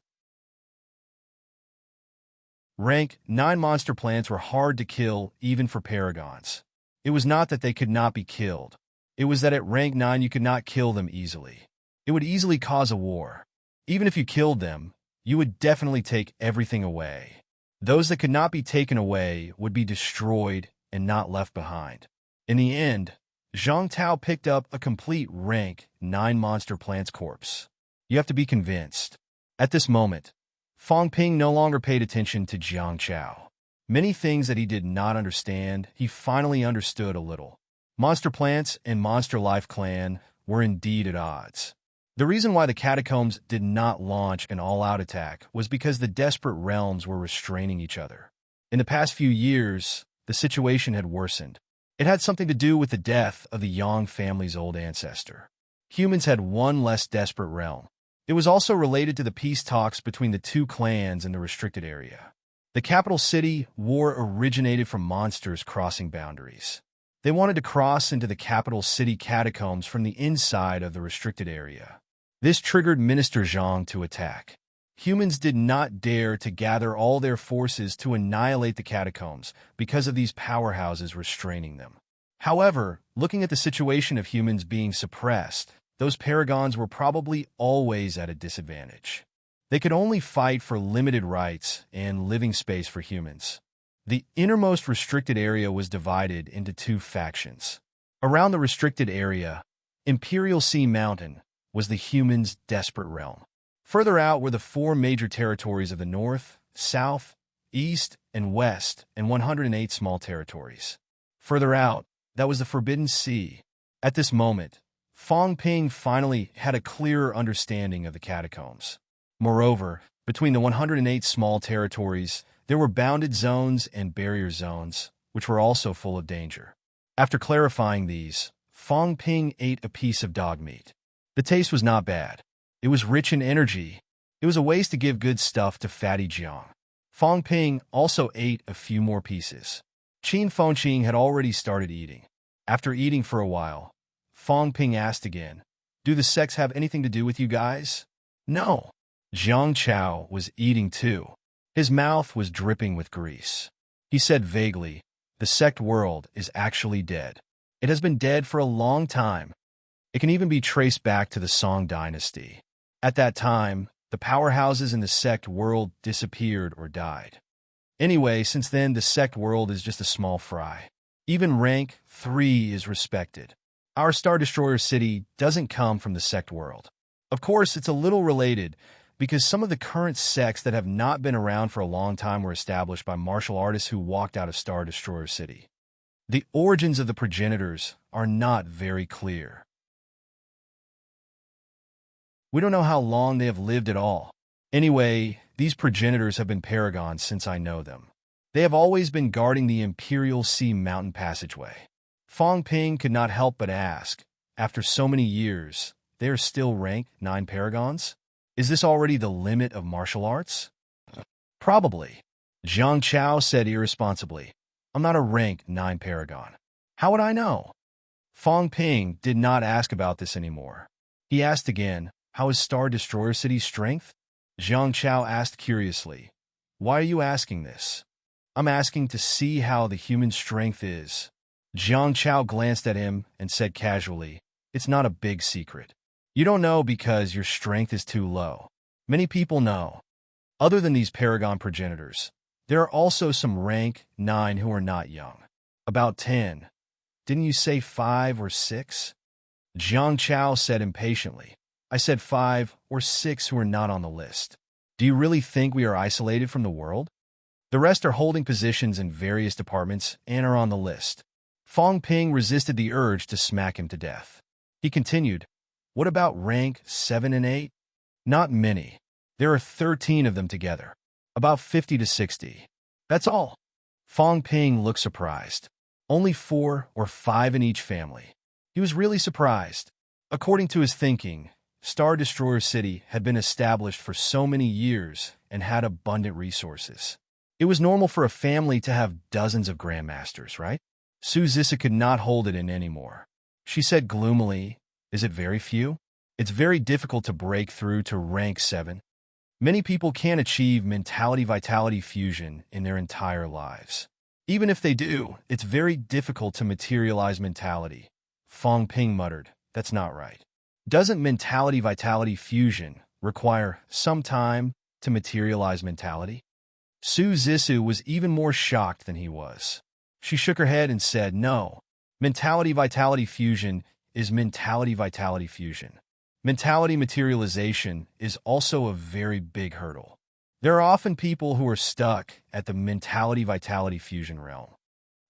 Rank 9 monster plants were hard to kill even for paragons. It was not that they could not be killed. It was that at rank 9 you could not kill them easily. It would easily cause a war. Even if you killed them, you would definitely take everything away. Those that could not be taken away would be destroyed and not left behind. In the end, Zhang Tao picked up a complete rank 9 monster plant's corpse. You have to be convinced. At this moment, Fong Ping no longer paid attention to Jiang Chao. Many things that he did not understand, he finally understood a little. Monster Plants and Monster Life Clan were indeed at odds. The reason why the catacombs did not launch an all-out attack was because the desperate realms were restraining each other. In the past few years, the situation had worsened. It had something to do with the death of the Yang family's old ancestor. Humans had one less desperate realm. It was also related to the peace talks between the two clans in the restricted area. The capital city war originated from monsters crossing boundaries. They wanted to cross into the capital city catacombs from the inside of the restricted area. This triggered Minister Zhang to attack. Humans did not dare to gather all their forces to annihilate the catacombs because of these powerhouses restraining them. However, looking at the situation of humans being suppressed, those paragons were probably always at a disadvantage. They could only fight for limited rights and living space for humans. The innermost restricted area was divided into two factions. Around the restricted area, Imperial Sea Mountain was the humans' desperate realm. Further out were the four major territories of the north, south, east, and west, and 108 small territories. Further out, that was the Forbidden Sea. At this moment, Fong Ping finally had a clearer understanding of the catacombs. Moreover, between the 108 small territories, there were bounded zones and barrier zones, which were also full of danger. After clarifying these, Fong Ping ate a piece of dog meat. The taste was not bad. It was rich in energy. It was a waste to give good stuff to Fatty Jiang. Fong Ping also ate a few more pieces. Qin Fengqing had already started eating. After eating for a while, Fong Ping asked again, "Do the sects have anything to do with you guys?" "No." Jiang Chao was eating too. His mouth was dripping with grease. He said vaguely, "The sect world is actually dead. It has been dead for a long time. It can even be traced back to the Song dynasty. At that time, the powerhouses in the sect world disappeared or died. Anyway, since then, the sect world is just a small fry. Even rank 3 is respected. Our Star Destroyer city doesn't come from the sect world. Of course, it's a little related, because some of the current sects that have not been around for a long time were established by martial artists who walked out of Star Destroyer City. The origins of the progenitors are not very clear. We don't know how long they have lived at all. Anyway, these progenitors have been paragons since I know them. They have always been guarding the Imperial Sea Mountain passageway." Fong Ping could not help but ask, after so many years, they are still rank 9 paragons? Is this already the limit of martial arts? Probably. Jiang Chao said irresponsibly, "I'm not a rank 9 paragon. How would I know?" Fong Ping did not ask about this anymore. He asked again, "How is Star Destroyer City's strength?" Jiang Chao asked curiously, "Why are you asking this?" "I'm asking to see how the human strength is." Jiang Chao glanced at him and said casually, "It's not a big secret. You don't know because your strength is too low. Many people know. Other than these paragon progenitors, there are also some rank 9 who are not young. About 10. Didn't you say 5 or 6? Jiang Chao said impatiently, "I said 5 or 6 who are not on the list. Do you really think we are isolated from the world? The rest are holding positions in various departments and are on the list." Fong Ping resisted the urge to smack him to death. He continued, "What about rank 7 and 8? Not many. There are 13 of them together. About 50 to 60. That's all." Fong Ping looked surprised. Only 4 or 5 in each family. He was really surprised. According to his thinking, Star Destroyer City had been established for so many years and had abundant resources. It was normal for a family to have dozens of grandmasters, right? Su Zissa could not hold it in anymore. She said gloomily, "Is it very few? It's very difficult to break through to rank 7. Many people can't achieve mentality-vitality fusion in their entire lives. Even if they do, it's very difficult to materialize mentality." Fong Ping muttered, "That's not right. Doesn't mentality-vitality fusion require some time to materialize mentality?" Su Zissou was even more shocked than he was. She shook her head and said, "No, mentality-vitality fusion is mentality-vitality fusion. Mentality materialization is also a very big hurdle. There are often people who are stuck at the mentality-vitality fusion realm."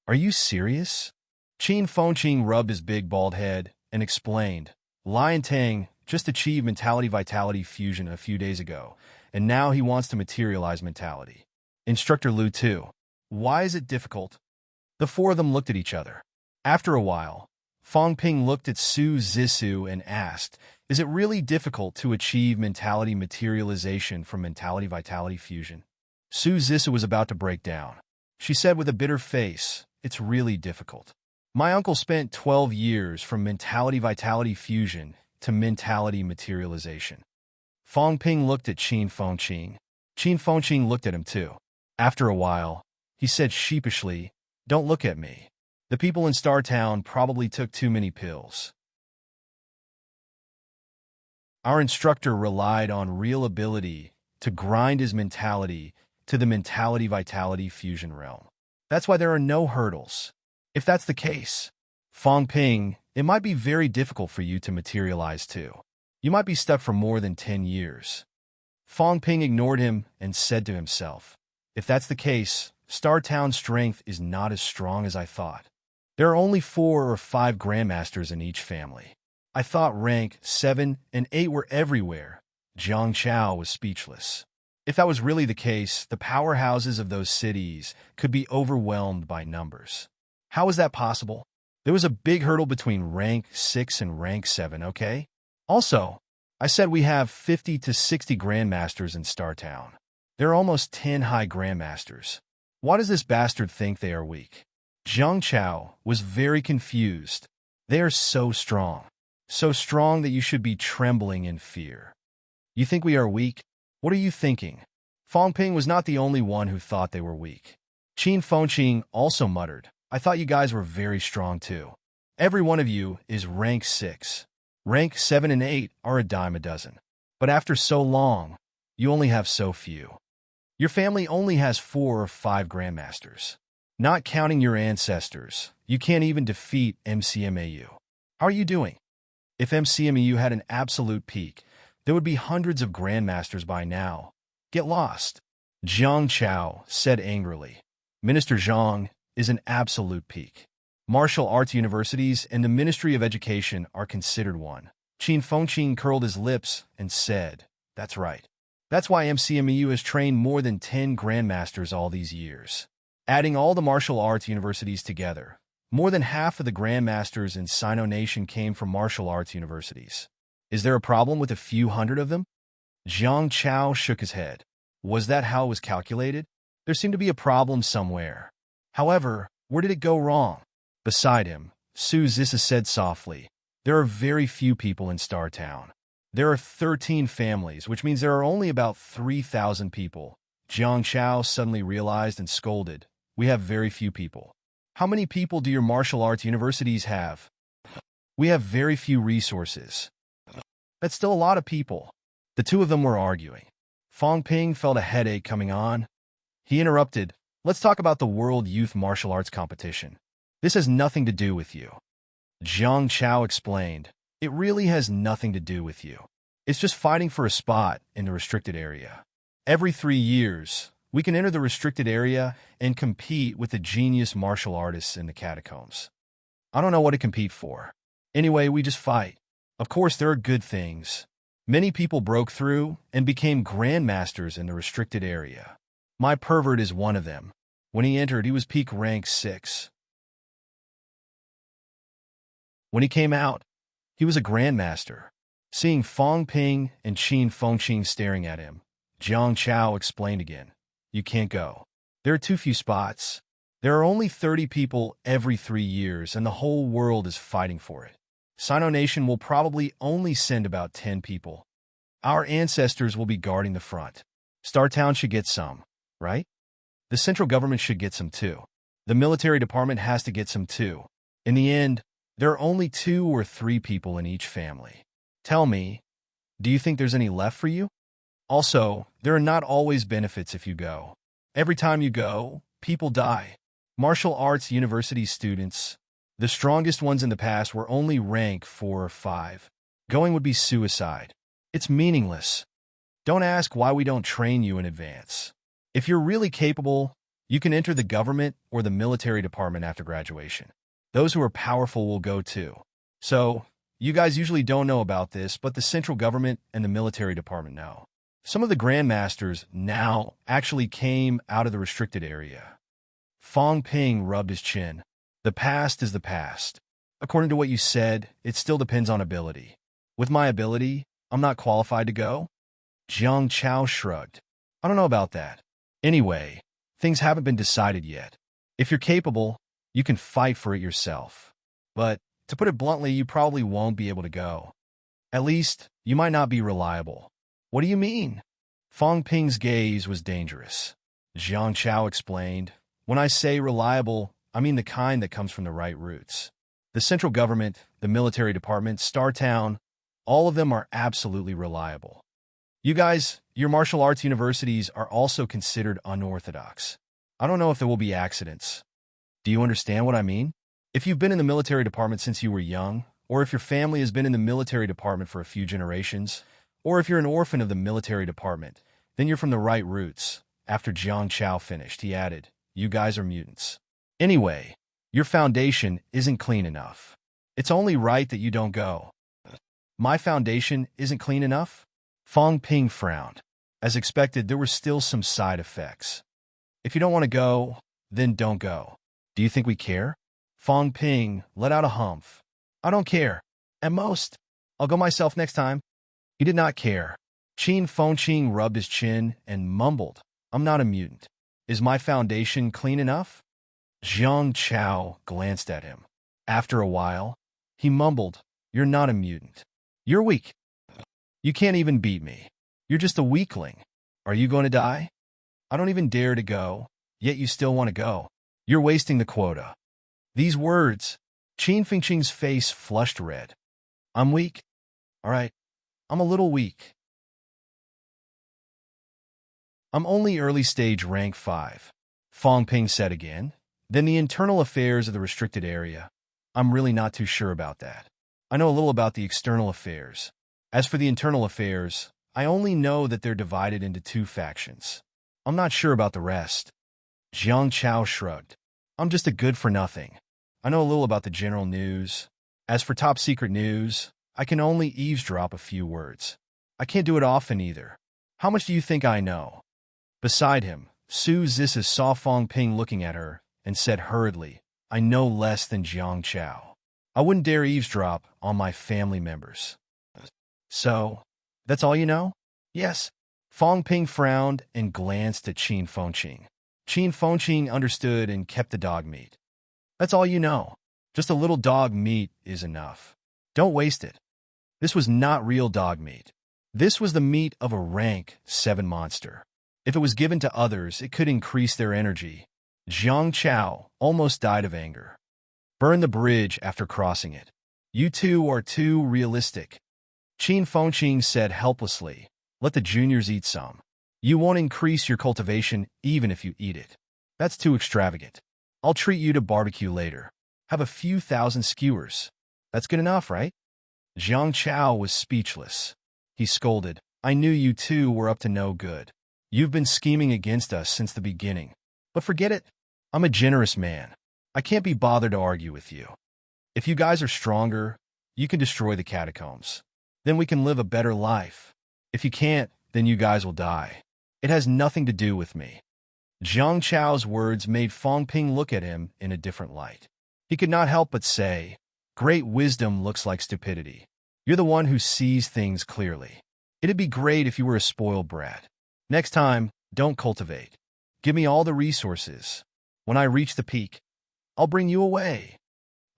"Are you serious?" Qin Fengqing rubbed his big bald head and explained, "Lion Tang just achieved mentality-vitality fusion a few days ago, and now he wants to materialize mentality. Instructor Lu too. Why is it difficult?" The 4 of them looked at each other. After a while, Fong Ping looked at Su Zissou and asked, "Is it really difficult to achieve mentality materialization from mentality-vitality fusion?" Su Zissou was about to break down. She said with a bitter face, "It's really difficult. My uncle spent 12 years from mentality-vitality fusion to mentality materialization." Fong Ping looked at Qin Fengqing. Qin Fengqing looked at him too. After a while, he said sheepishly, "Don't look at me. The people in Star Town probably took too many pills. Our instructor relied on real ability to grind his mentality to the mentality-vitality fusion realm. That's why there are no hurdles. If that's the case, Fong Ping, it might be very difficult for you to materialize too. You might be stuck for more than 10 years. Fong Ping ignored him and said to himself, if that's the case, Star Town's strength is not as strong as I thought. There are only 4 or 5 grandmasters in each family. I thought rank 7 and 8 were everywhere. Jiang Chao was speechless. If that was really the case, the powerhouses of those cities could be overwhelmed by numbers. How is that possible? There was a big hurdle between rank 6 and rank 7, okay? Also, I said we have 50 to 60 grandmasters in Star Town. There are almost 10 high grandmasters. Why does this bastard think they are weak? Jiang Chao was very confused. They are so strong that you should be trembling in fear. You think we are weak? What are you thinking? Fong Ping was not the only one who thought they were weak. Qin Fengqing also muttered, I thought you guys were very strong too. Every one of you is rank 6. Rank 7 and 8 are a dime a dozen. But after so long, you only have so few. Your family only has 4 or 5 grandmasters. Not counting your ancestors, you can't even defeat MCMAU. How are you doing? If MCMAU had an absolute peak, there would be hundreds of grandmasters by now. Get lost. Jiang Chao said angrily. Minister Zhang is an absolute peak. Martial arts universities and the Ministry of Education are considered one. Qin Fengqing curled his lips and said, that's right. That's why MCMAU has trained more than 10 grandmasters all these years. Adding all the martial arts universities together, more than half of the grandmasters in Sino Nation came from martial arts universities. Is there a problem with a few hundred of them? Jiang Chao shook his head. Was that how it was calculated? There seemed to be a problem somewhere. However, where did it go wrong? Beside him, Su Zissa said softly, there are very few people in Star Town. There are 13 families, which means there are only about 3,000 people. Jiang Chao suddenly realized and scolded, we have very few people. How many people do your martial arts universities have? We have very few resources. That's still a lot of people. The two of them were arguing. Fong Ping felt a headache coming on. He interrupted, let's talk about the World Youth Martial Arts Competition. This has nothing to do with you. Jiang Chao explained, it really has nothing to do with you. It's just fighting for a spot in the restricted area. Every 3 years, we can enter the restricted area and compete with the genius martial artists in the catacombs. I don't know what to compete for. Anyway, we just fight. Of course, there are good things. Many people broke through and became grandmasters in the restricted area. My pervert is one of them. When he entered, he was peak rank 6. When he came out, he was a grandmaster. Seeing Fong Ping and Qin Fengqing staring at him, Jiang Chao explained again, you can't go. There are too few spots. There are only 30 people every 3 years, and the whole world is fighting for it. Sino Nation will probably only send about 10 people. Our ancestors will be guarding the front. Star Town should get some, right? The central government should get some too. The military department has to get some too. In the end, there are only 2 or 3 people in each family. Tell me, do you think there's any left for you? Also, there are not always benefits if you go. Every time you go, people die. Martial arts university students, the strongest ones in the past were only rank 4 or 5. Going would be suicide. It's meaningless. Don't ask why we don't train you in advance. If you're really capable, you can enter the government or the military department after graduation. Those who are powerful will go too. So, you guys usually don't know about this, but the central government and the military department know. Some of the grandmasters now actually came out of the restricted area. Fong Ping rubbed his chin. The past is the past. According to what you said, it still depends on ability. With my ability, I'm not qualified to go? Jiang Chao shrugged. I don't know about that. Anyway, things haven't been decided yet. If you're capable, you can fight for it yourself. But, to put it bluntly, you probably won't be able to go. At least, you might not be reliable. What do you mean? Fong Ping's gaze was dangerous. Jiang Chao explained, when I say reliable, I mean the kind that comes from the right roots. The central government, the military department, Star Town, all of them are absolutely reliable. You guys, your martial arts universities are also considered unorthodox. I don't know if there will be accidents. Do you understand what I mean? If you've been in the military department since you were young, or if your family has been in the military department for a few generations, or if you're an orphan of the military department, then you're from the right roots. After Jiang Chao finished, he added, you guys are mutants. Anyway, your foundation isn't clean enough. It's only right that you don't go. My foundation isn't clean enough? Fong Ping frowned. As expected, there were still some side effects. If you don't want to go, then don't go. Do you think we care? Fong Ping let out a humph. I don't care. At most, I'll go myself next time. He did not care. Qin Fengqing rubbed his chin and mumbled, I'm not a mutant. Is my foundation clean enough? Jiang Chao glanced at him. After a while, he mumbled, you're not a mutant. You're weak. You can't even beat me. You're just a weakling. Are you going to die? I don't even dare to go, yet you still want to go. You're wasting the quota. These words, Qin Fengqing's face flushed red. I'm weak? All right, I'm a little weak. I'm only early stage rank 5. Fong Ping said again. Then the internal affairs of the restricted area. I'm really not too sure about that. I know a little about the external affairs. As for the internal affairs, I only know that they're divided into 2 factions. I'm not sure about the rest. Jiang Chao shrugged. I'm just a good-for-nothing. I know a little about the general news. As for top-secret news, I can only eavesdrop a few words. I can't do it often either. How much do you think I know? Beside him, Su Zissa saw Fong Ping looking at her and said hurriedly, I know less than Jiang Chao. I wouldn't dare eavesdrop on my family members. So, that's all you know? Yes. Fong Ping frowned and glanced at Qin Fengqing. Qin Fengqing understood and kept the dog meat. That's all you know. Just a little dog meat is enough. Don't waste it. This was not real dog meat. This was the meat of a rank 7 monster. If it was given to others, it could increase their energy. Jiang Chao almost died of anger. Burn the bridge after crossing it. You two are too realistic. Qin Fengqing said helplessly, let the juniors eat some. You won't increase your cultivation even if you eat it. That's too extravagant. I'll treat you to barbecue later. Have a few thousand skewers. That's good enough, right? Jiang Chao was speechless. He scolded, I knew you two were up to no good. You've been scheming against us since the beginning. But forget it. I'm a generous man. I can't be bothered to argue with you. If you guys are stronger, you can destroy the catacombs. Then we can live a better life. If you can't, then you guys will die. It has nothing to do with me. Jiang Chao's words made Fong Ping look at him in a different light. He could not help but say, great wisdom looks like stupidity. You're the one who sees things clearly. It'd be great if you were a spoiled brat. Next time, don't cultivate. Give me all the resources. When I reach the peak, I'll bring you away.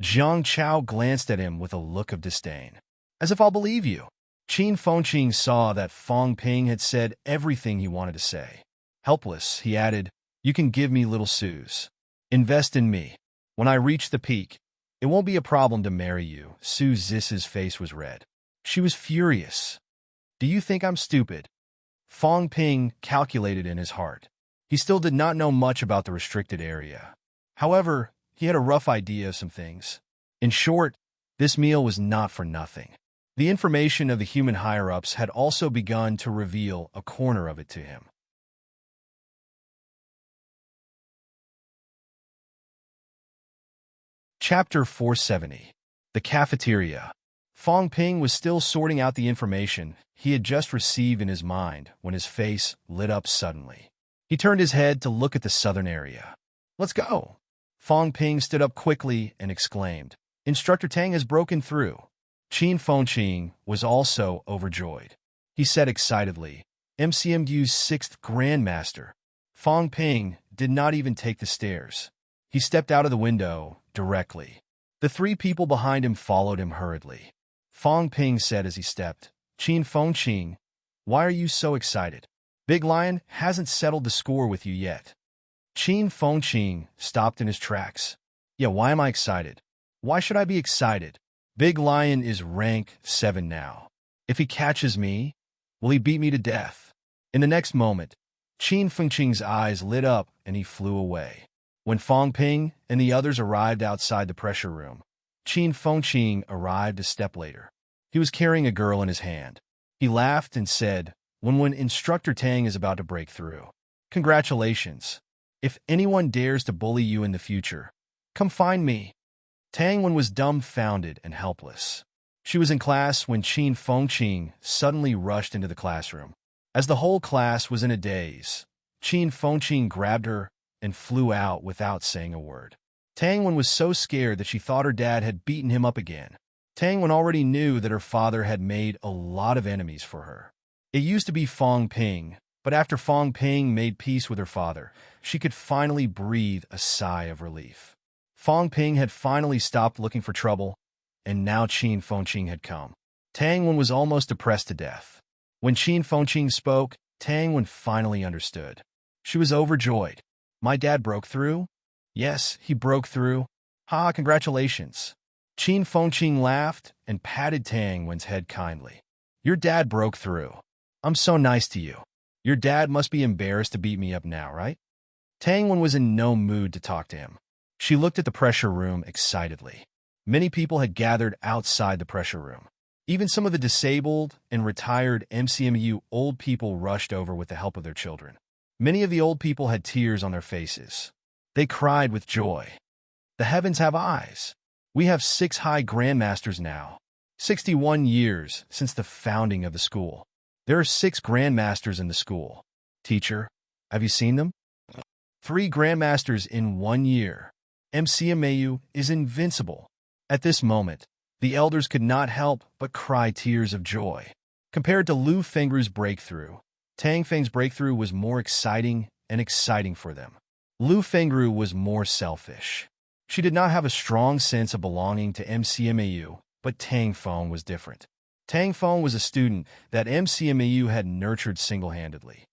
Jiang Chao glanced at him with a look of disdain. As if I'll believe you. Qin Fengqing saw that Fong Ping had said everything he wanted to say. Helpless, he added, you can give me little sous. Invest in me. When I reach the peak, it won't be a problem to marry you. Su Zissa's face was red. She was furious. Do you think I'm stupid? Fong Ping calculated in his heart. He still did not know much about the restricted area. However, he had a rough idea of some things. In short, this meal was not for nothing. The information of the human higher-ups had also begun to reveal a corner of it to him. Chapter 470. The Cafeteria. Fong Ping was still sorting out the information he had just received in his mind when his face lit up suddenly. He turned his head to look at the southern area. Let's go. Fong Ping stood up quickly and exclaimed, Instructor Tang has broken through. Qin Fengqing was also overjoyed. He said excitedly, MCMU's 6th Grandmaster. Fong Ping did not even take the stairs. He stepped out of the window directly. The 3 people behind him followed him hurriedly. Fong Ping said as he stepped, Qin Fengqing, why are you so excited? Big Lion hasn't settled the score with you yet. Qin Fengqing stopped in his tracks. Yeah, why am I excited? Why should I be excited? Big Lion is rank 7 now. If he catches me, will he beat me to death? In the next moment, Qin Fengqing's eyes lit up and he flew away. When Fong Ping and the others arrived outside the pressure room, Qin Fengqing arrived a step later. He was carrying a girl in his hand. He laughed and said, when Instructor Tang is about to break through. Congratulations. If anyone dares to bully you in the future, come find me. Tang Wen was dumbfounded and helpless. She was in class when Qin Fengqing suddenly rushed into the classroom. As the whole class was in a daze, Qin Fengqing grabbed her and flew out without saying a word. Tang Wen was so scared that she thought her dad had beaten him up again. Tang Wen already knew that her father had made a lot of enemies for her. It used to be Fong Ping, but after Fong Ping made peace with her father, she could finally breathe a sigh of relief. Fong Ping had finally stopped looking for trouble, and now Qin Fengqing had come. Tang Wen was almost depressed to death. When Qin Fengqing spoke, Tang Wen finally understood. She was overjoyed. My dad broke through? Yes, he broke through. Ha, congratulations. Qin Fengqing laughed and patted Tang Wen's head kindly. Your dad broke through. I'm so nice to you. Your dad must be embarrassed to beat me up now, right? Tang Wen was in no mood to talk to him. She looked at the pressure room excitedly. Many people had gathered outside the pressure room. Even some of the disabled and retired MCMU old people rushed over with the help of their children. Many of the old people had tears on their faces. They cried with joy. The heavens have eyes. We have 6 high grandmasters now. 61 years since the founding of the school. There are 6 grandmasters in the school. Teacher, have you seen them? 3 grandmasters in 1 year. MCMAU is invincible. At this moment, the elders could not help but cry tears of joy. Compared to Lu Fengru's breakthrough, Tang Feng's breakthrough was more exciting for them. Lu Fengru was more selfish. She did not have a strong sense of belonging to MCMAU, but Tang Feng was different. Tang Feng was a student that MCMAU had nurtured single-handedly.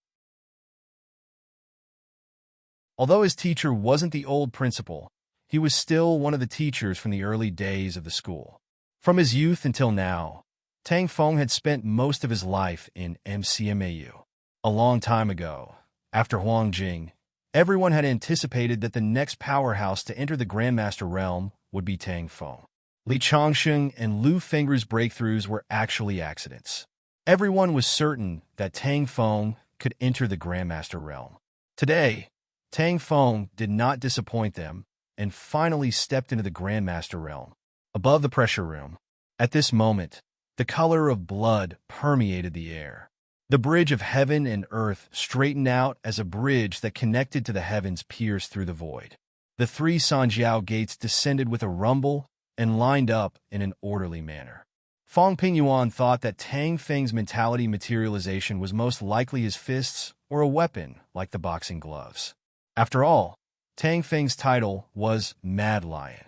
Although his teacher wasn't the old principal, he was still one of the teachers from the early days of the school. From his youth until now, Tang Feng had spent most of his life in MCMAU. A long time ago, after Huang Jing, everyone had anticipated that the next powerhouse to enter the Grandmaster realm would be Tang Feng. Li Changsheng and Lu Fengru's breakthroughs were actually accidents. Everyone was certain that Tang Feng could enter the Grandmaster realm. Today, Tang Feng did not disappoint them and finally stepped into the Grandmaster realm. Above the pressure room, at this moment, the color of blood permeated the air. The bridge of heaven and earth straightened out as a bridge that connected to the heavens pierced through the void. The 3 Sanjiao gates descended with a rumble and lined up in an orderly manner. Fong Pingyuan thought that Tang Feng's mentality materialization was most likely his fists or a weapon like the boxing gloves. After all, Tang Feng's title was Mad Lion.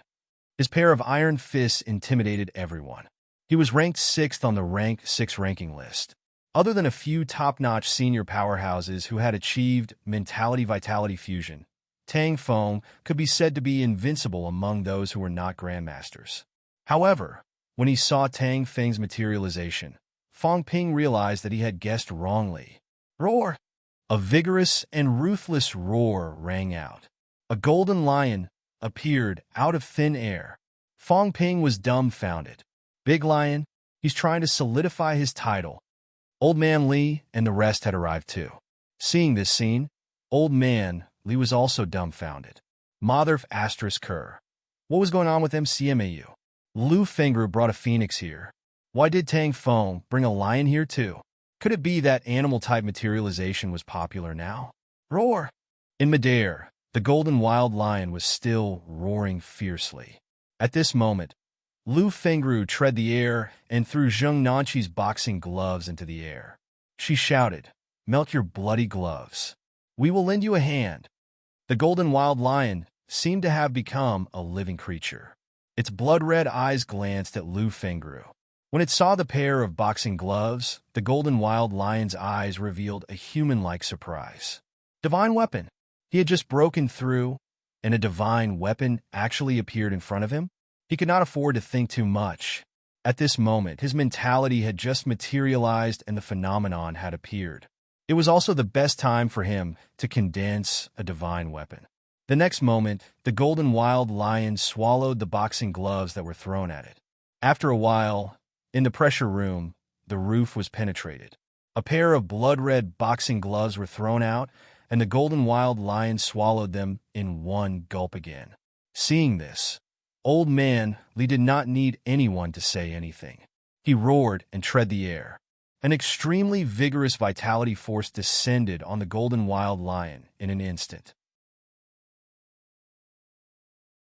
His pair of iron fists intimidated everyone. He was ranked 6th on the Rank 6 ranking list. Other than a few top-notch senior powerhouses who had achieved mentality-vitality fusion, Tang Feng could be said to be invincible among those who were not grandmasters. However, when he saw Tang Feng's materialization, Fong Ping realized that he had guessed wrongly. Roar! A vigorous and ruthless roar rang out. A golden lion appeared out of thin air. Fong Ping was dumbfounded. Big Lion, he's trying to solidify his title. Old Man Li and the rest had arrived too. Seeing this scene, Old Man Li was also dumbfounded. Motherf asterisk Kerr. What was going on with MCMAU? Lu Fengru brought a phoenix here. Why did Tang Feng bring a lion here too? Could it be that animal-type materialization was popular now? Roar! In midair, the golden wild lion was still roaring fiercely. At this moment, Lu Fengru tread the air and threw Zheng Nanqi's boxing gloves into the air. She shouted, "Melt your bloody gloves. We will lend you a hand." The golden wild lion seemed to have become a living creature. Its blood-red eyes glanced at Lu Fengru. When it saw the pair of boxing gloves, the golden wild lion's eyes revealed a human-like surprise. Divine weapon! He had just broken through, and a divine weapon actually appeared in front of him? He could not afford to think too much. At this moment, his mentality had just materialized and the phenomenon had appeared. It was also the best time for him to condense a divine weapon. The next moment, the golden wild lion swallowed the boxing gloves that were thrown at it. After a while, in the pressure room, the roof was penetrated. A pair of blood-red boxing gloves were thrown out, and the golden wild lion swallowed them in one gulp again. Seeing this, Old Man Lee did not need anyone to say anything. He roared and tread the air. An extremely vigorous vitality force descended on the golden wild lion in an instant.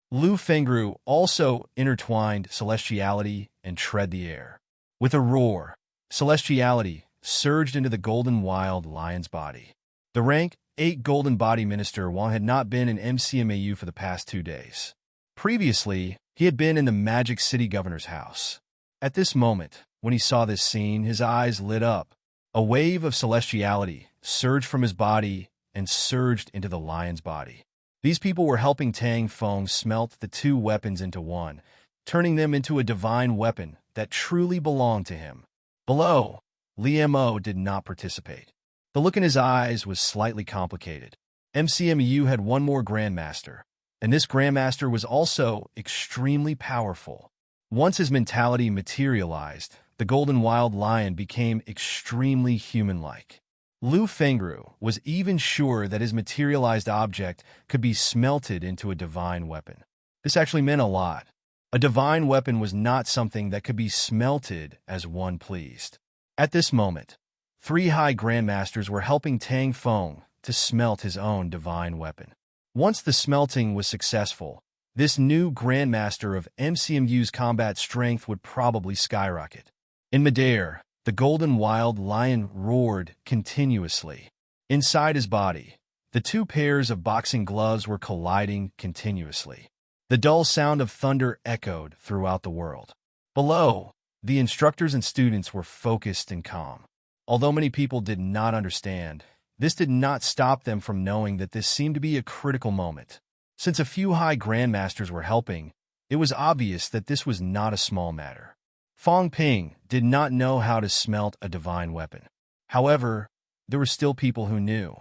Lu Fengru also intertwined celestiality and tread the air. With a roar, celestiality surged into the golden wild lion's body. The rank 8 golden body minister Wang had not been in MCMAU for the past 2 days. Previously, he had been in the Magic City Governor's house. At this moment, when he saw this scene, his eyes lit up. A wave of celestiality surged from his body and surged into the lion's body. These people were helping Tang Feng smelt the 2 weapons into one, turning them into a divine weapon that truly belonged to him. Below, Li Mo did not participate. The look in his eyes was slightly complicated. MCMU had one more Grandmaster, and this Grandmaster was also extremely powerful. Once his mentality materialized, the golden wild lion became extremely human-like. Lu Fengru was even sure that his materialized object could be smelted into a divine weapon. This actually meant a lot. A divine weapon was not something that could be smelted as one pleased. At this moment, 3 high grandmasters were helping Tang Feng to smelt his own divine weapon. Once the smelting was successful, this new grandmaster of MCMU's combat strength would probably skyrocket. In midair, the golden wild lion roared continuously. Inside his body, the 2 pairs of boxing gloves were colliding continuously. The dull sound of thunder echoed throughout the world. Below, the instructors and students were focused and calm. Although many people did not understand, this did not stop them from knowing that this seemed to be a critical moment. Since a few high grandmasters were helping, it was obvious that this was not a small matter. Fong Ping did not know how to smelt a divine weapon. However, there were still people who knew.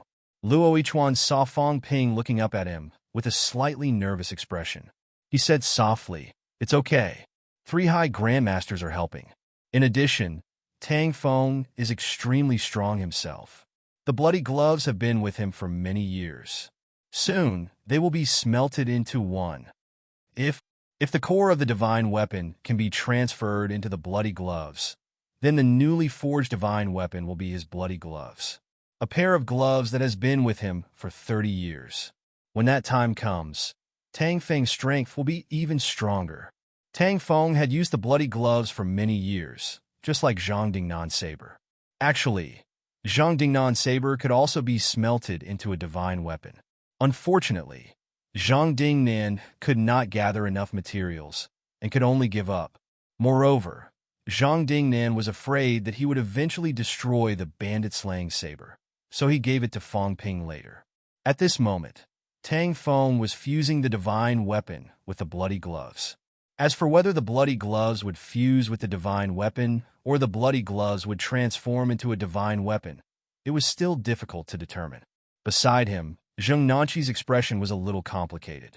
Luo Yichuan saw Fong Ping looking up at him with a slightly nervous expression. He said softly, "It's okay. 3 high grandmasters are helping. In addition, Tang Feng is extremely strong himself. The bloody gloves have been with him for many years. Soon, they will be smelted into one. If the core of the divine weapon can be transferred into the bloody gloves, then the newly forged divine weapon will be his bloody gloves. A pair of gloves that has been with him for 30 years. When that time comes, Tang Feng's strength will be even stronger." Tang Feng had used the bloody gloves for many years, just like Zhang Dingnan's saber. Actually, Zhang Dingnan's saber could also be smelted into a divine weapon. Unfortunately, Zhang Dingnan could not gather enough materials and could only give up. Moreover, Zhang Dingnan was afraid that he would eventually destroy the bandit-slaying saber, so he gave it to Fong Ping later. At this moment, Tang Feng was fusing the divine weapon with the bloody gloves. As for whether the bloody gloves would fuse with the divine weapon or the bloody gloves would transform into a divine weapon, it was still difficult to determine. Beside him, Zheng Nanqi's expression was a little complicated.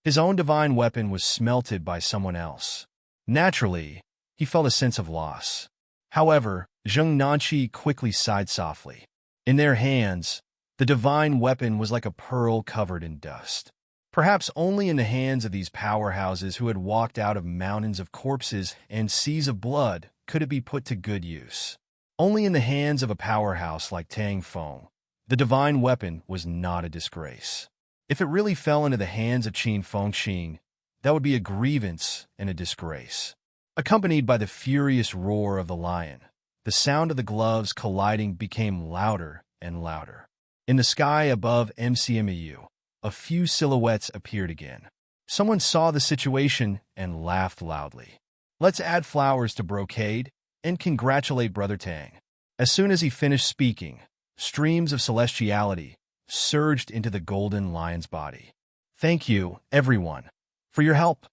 His own divine weapon was smelted by someone else. Naturally, he felt a sense of loss. However, Zheng Nanqi quickly sighed softly. In their hands, the divine weapon was like a pearl covered in dust. Perhaps only in the hands of these powerhouses who had walked out of mountains of corpses and seas of blood could it be put to good use. Only in the hands of a powerhouse like Tang Feng, the divine weapon was not a disgrace. If it really fell into the hands of Qin Fengxing, that would be a grievance and a disgrace. Accompanied by the furious roar of the lion, the sound of the gloves colliding became louder and louder. In the sky above MCMU, a few silhouettes appeared again. Someone saw the situation and laughed loudly. "Let's add flowers to brocade and congratulate Brother Tang." As soon as he finished speaking, streams of celestiality surged into the golden lion's body. "Thank you, everyone, for your help."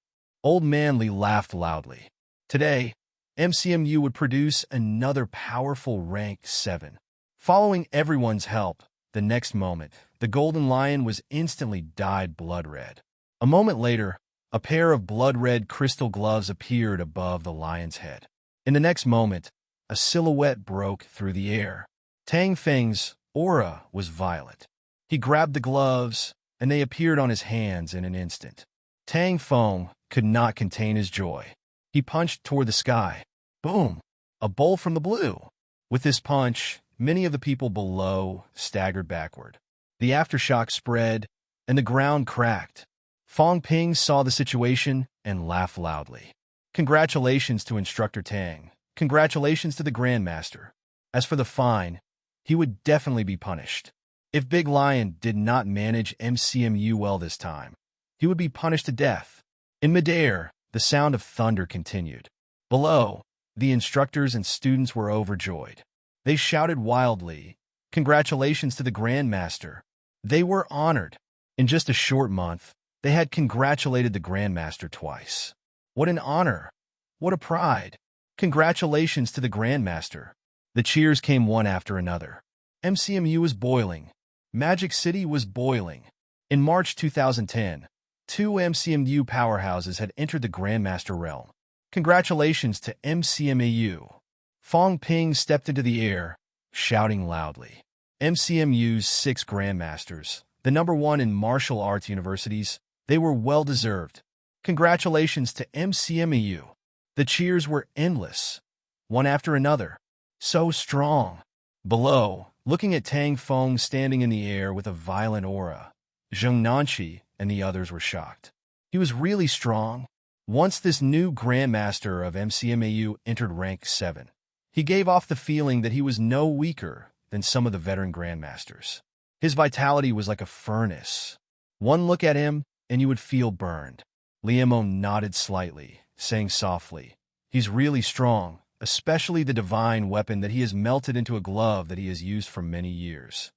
Old Man Li laughed loudly. Today, MCMU would produce another powerful rank 7. Following everyone's help, the next moment, the golden lion was instantly dyed blood red. A moment later, a pair of blood-red crystal gloves appeared above the lion's head. In the next moment, a silhouette broke through the air. Tang Feng's aura was violet. He grabbed the gloves, and they appeared on his hands in an instant. Tang Feng could not contain his joy. He punched toward the sky. Boom! A bolt from the blue. With this punch, many of the people below staggered backward. The aftershock spread, and the ground cracked. Fong Ping saw the situation and laughed loudly. Congratulations to Instructor Tang. Congratulations to the Grandmaster. As for the fine, he would definitely be punished. If Big Lion did not manage MCMU well this time, he would be punished to death. In midair, the sound of thunder continued. Below, the instructors and students were overjoyed. They shouted wildly, "Congratulations to the Grandmaster." They were honored. In just a short month, they had congratulated the Grandmaster twice. What an honor! What a pride! Congratulations to the Grandmaster. The cheers came one after another. MCMU was boiling. Magic City was boiling. In March 2010, 2 MCMU powerhouses had entered the Grandmaster realm. Congratulations to MCMAU. Fong Ping stepped into the air, shouting loudly. MCMU's 6 Grandmasters, the #1 in martial arts universities, they were well-deserved. Congratulations to MCMAU. The cheers were endless, one after another. So strong. Below, looking at Tang Feng standing in the air with a violent aura, Zheng Nanqi and the others were shocked. He was really strong. Once this new Grandmaster of MCMAU entered rank 7, he gave off the feeling that he was no weaker than some of the veteran Grandmasters. His vitality was like a furnace. One look at him, and you would feel burned. Liemo nodded slightly, saying softly, "He's really strong, especially the divine weapon that he has melted into a glove that he has used for many years."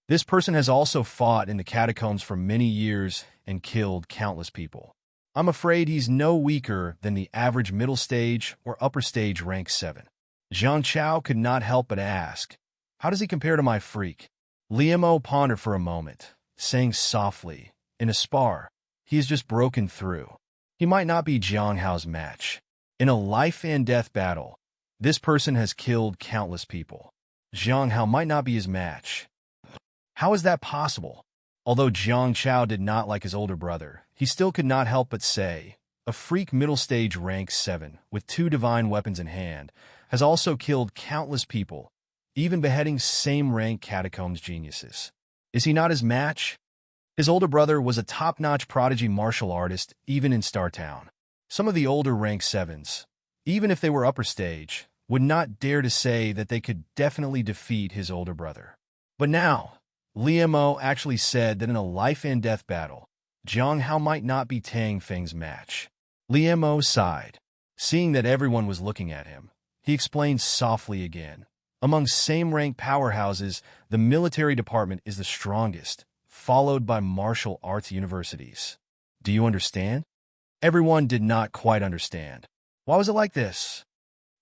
This person has also fought in the catacombs for many years and killed countless people. I'm afraid he's no weaker than the average middle stage or upper stage rank 7. Zhang Chao could not help but ask, "How does he compare to my freak?" Liemo pondered for a moment, saying softly, "In a spar, he has just broken through. He might not be Jiang Hao's match. In a life-and-death battle, this person has killed countless people. Jiang Hao might not be his match." How is that possible? Although Zhang Chao did not like his older brother, he still could not help but say, a freak middle stage rank 7 with 2 divine weapons in hand has also killed countless people, even beheading same rank catacombs geniuses. Is he not his match? His older brother was a top-notch prodigy martial artist even in Star Town. Some of the older rank 7s, even if they were upper stage, would not dare to say that they could definitely defeat his older brother. But now, Liemo actually said that in a life-and-death battle, Jiang Hao might not be Tang Feng's match. Liemo sighed. Seeing that everyone was looking at him, he explained softly again. Among same-rank powerhouses, the military department is the strongest, followed by martial arts universities. Do you understand? Everyone did not quite understand. Why was it like this?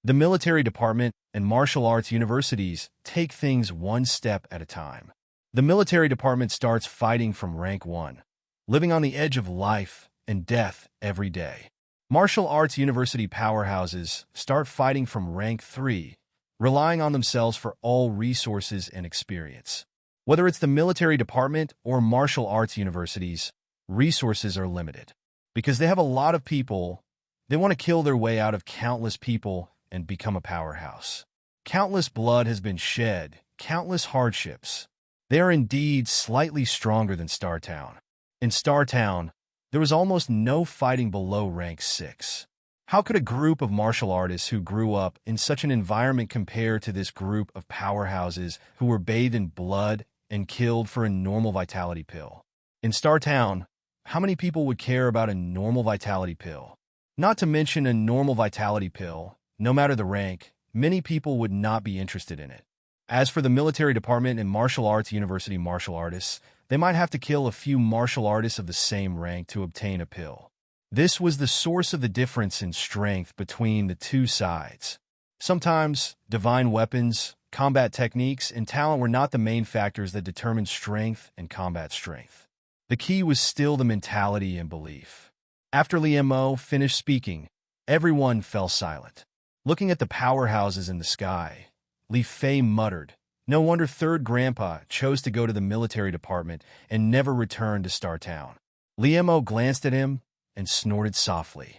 The military department and martial arts universities take things one step at a time. The military department starts fighting from rank 1, living on the edge of life and death every day. Martial arts university powerhouses start fighting from rank 3, relying on themselves for all resources and experience. Whether it's the military department or martial arts universities, resources are limited. Because they have a lot of people, they want to kill their way out of countless people and become a powerhouse. Countless blood has been shed, countless hardships. They are indeed slightly stronger than Star Town. In Star Town, there was almost no fighting below rank 6. How could a group of martial artists who grew up in such an environment compare to this group of powerhouses who were bathed in blood and killed for a normal vitality pill? In Star Town, how many people would care about a normal vitality pill? Not to mention a normal vitality pill, no matter the rank, many people would not be interested in it. As for the military department and martial arts university martial artists, they might have to kill a few martial artists of the same rank to obtain a pill. This was the source of the difference in strength between the two sides. Sometimes, divine weapons, combat techniques, and talent were not the main factors that determined strength and combat strength. The key was still the mentality and belief. After Liemo finished speaking, everyone fell silent. Looking at the powerhouses in the sky, Li Fei muttered, "No wonder Third Grandpa chose to go to the military department and never returned to Star Town." Liemo glanced at him and snorted softly.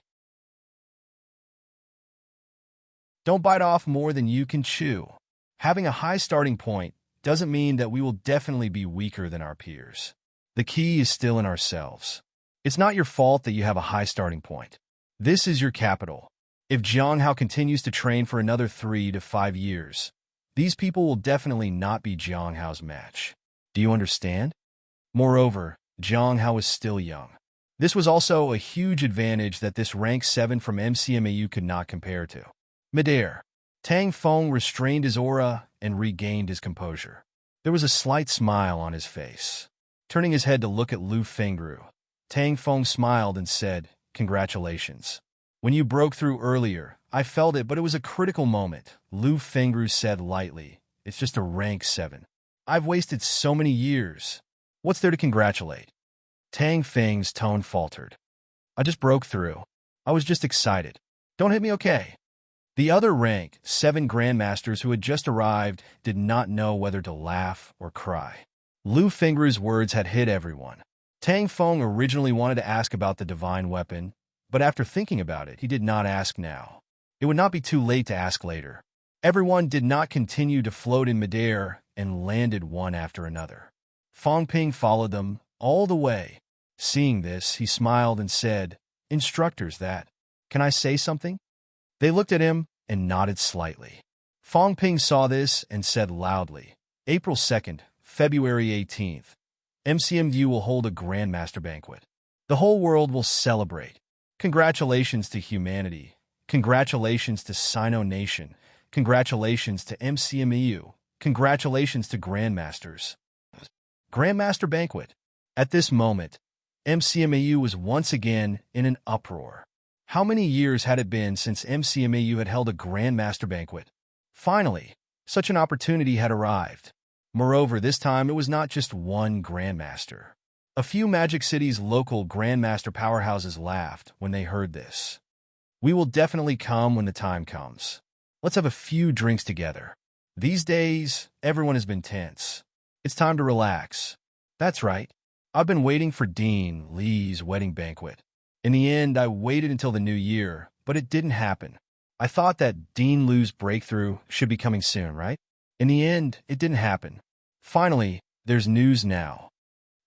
Don't bite off more than you can chew. Having a high starting point doesn't mean that we will definitely be weaker than our peers. The key is still in ourselves. It's not your fault that you have a high starting point. This is your capital. If Jiang Hao continues to train for another 3 to 5 years, these people will definitely not be Jiang Hao's match. Do you understand? Moreover, Jiang Hao is still young. This was also a huge advantage that this rank 7 from MCMAU could not compare to. Midair. Tang Feng restrained his aura and regained his composure. There was a slight smile on his face. Turning his head to look at Lu Fengru, Tang Feng smiled and said, "Congratulations. When you broke through earlier, I felt it, but it was a critical moment," Lu Fengru said lightly. "It's just a rank 7. I've wasted so many years. What's there to congratulate?" Tang Feng's tone faltered. "I just broke through. I was just excited. Don't hit me, okay?" The other rank 7 grandmasters who had just arrived did not know whether to laugh or cry. Lu Fengru's words had hit everyone. Tang Feng originally wanted to ask about the divine weapon, but after thinking about it, he did not ask now. It would not be too late to ask later. Everyone did not continue to float in midair and landed one after another. Fang Ping followed them all the way. Seeing this, he smiled and said, "Instructors, that. Can I say something?" They looked at him and nodded slightly. Fang Ping saw this and said loudly, "April 2nd, February 18th, MCMU will hold a Grandmaster Banquet. The whole world will celebrate. Congratulations to humanity. Congratulations to Sino Nation. Congratulations to MCMU. Congratulations to Grandmasters. Grandmaster Banquet." At this moment, MCMAU was once again in an uproar. How many years had it been since MCMAU had held a Grandmaster Banquet? Finally, such an opportunity had arrived. Moreover, this time it was not just one Grandmaster. A few Magic City's local Grandmaster powerhouses laughed when they heard this. "We will definitely come when the time comes. Let's have a few drinks together. These days, everyone has been tense. It's time to relax." "That's right. I've been waiting for Dean Lee's wedding banquet. In the end, I waited until the new year, but it didn't happen. I thought that Dean Liu's breakthrough should be coming soon, right? In the end, it didn't happen. Finally, there's news now.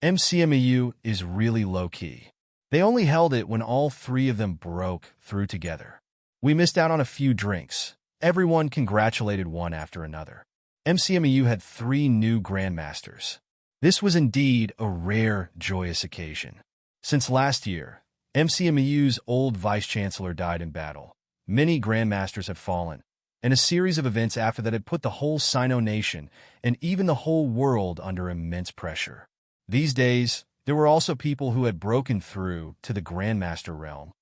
MCMAU is really low-key. They only held it when all 3 of them broke through together. We missed out on a few drinks. Everyone congratulated one after another. MCMAU had 3 new Grandmasters. This was indeed a rare, joyous occasion. Since last year, MCMAU's old Vice-Chancellor died in battle. Many Grandmasters have fallen, and a series of events after that had put the whole Sino Nation and even the whole world under immense pressure. These days, there were also people who had broken through to the Grandmaster realm.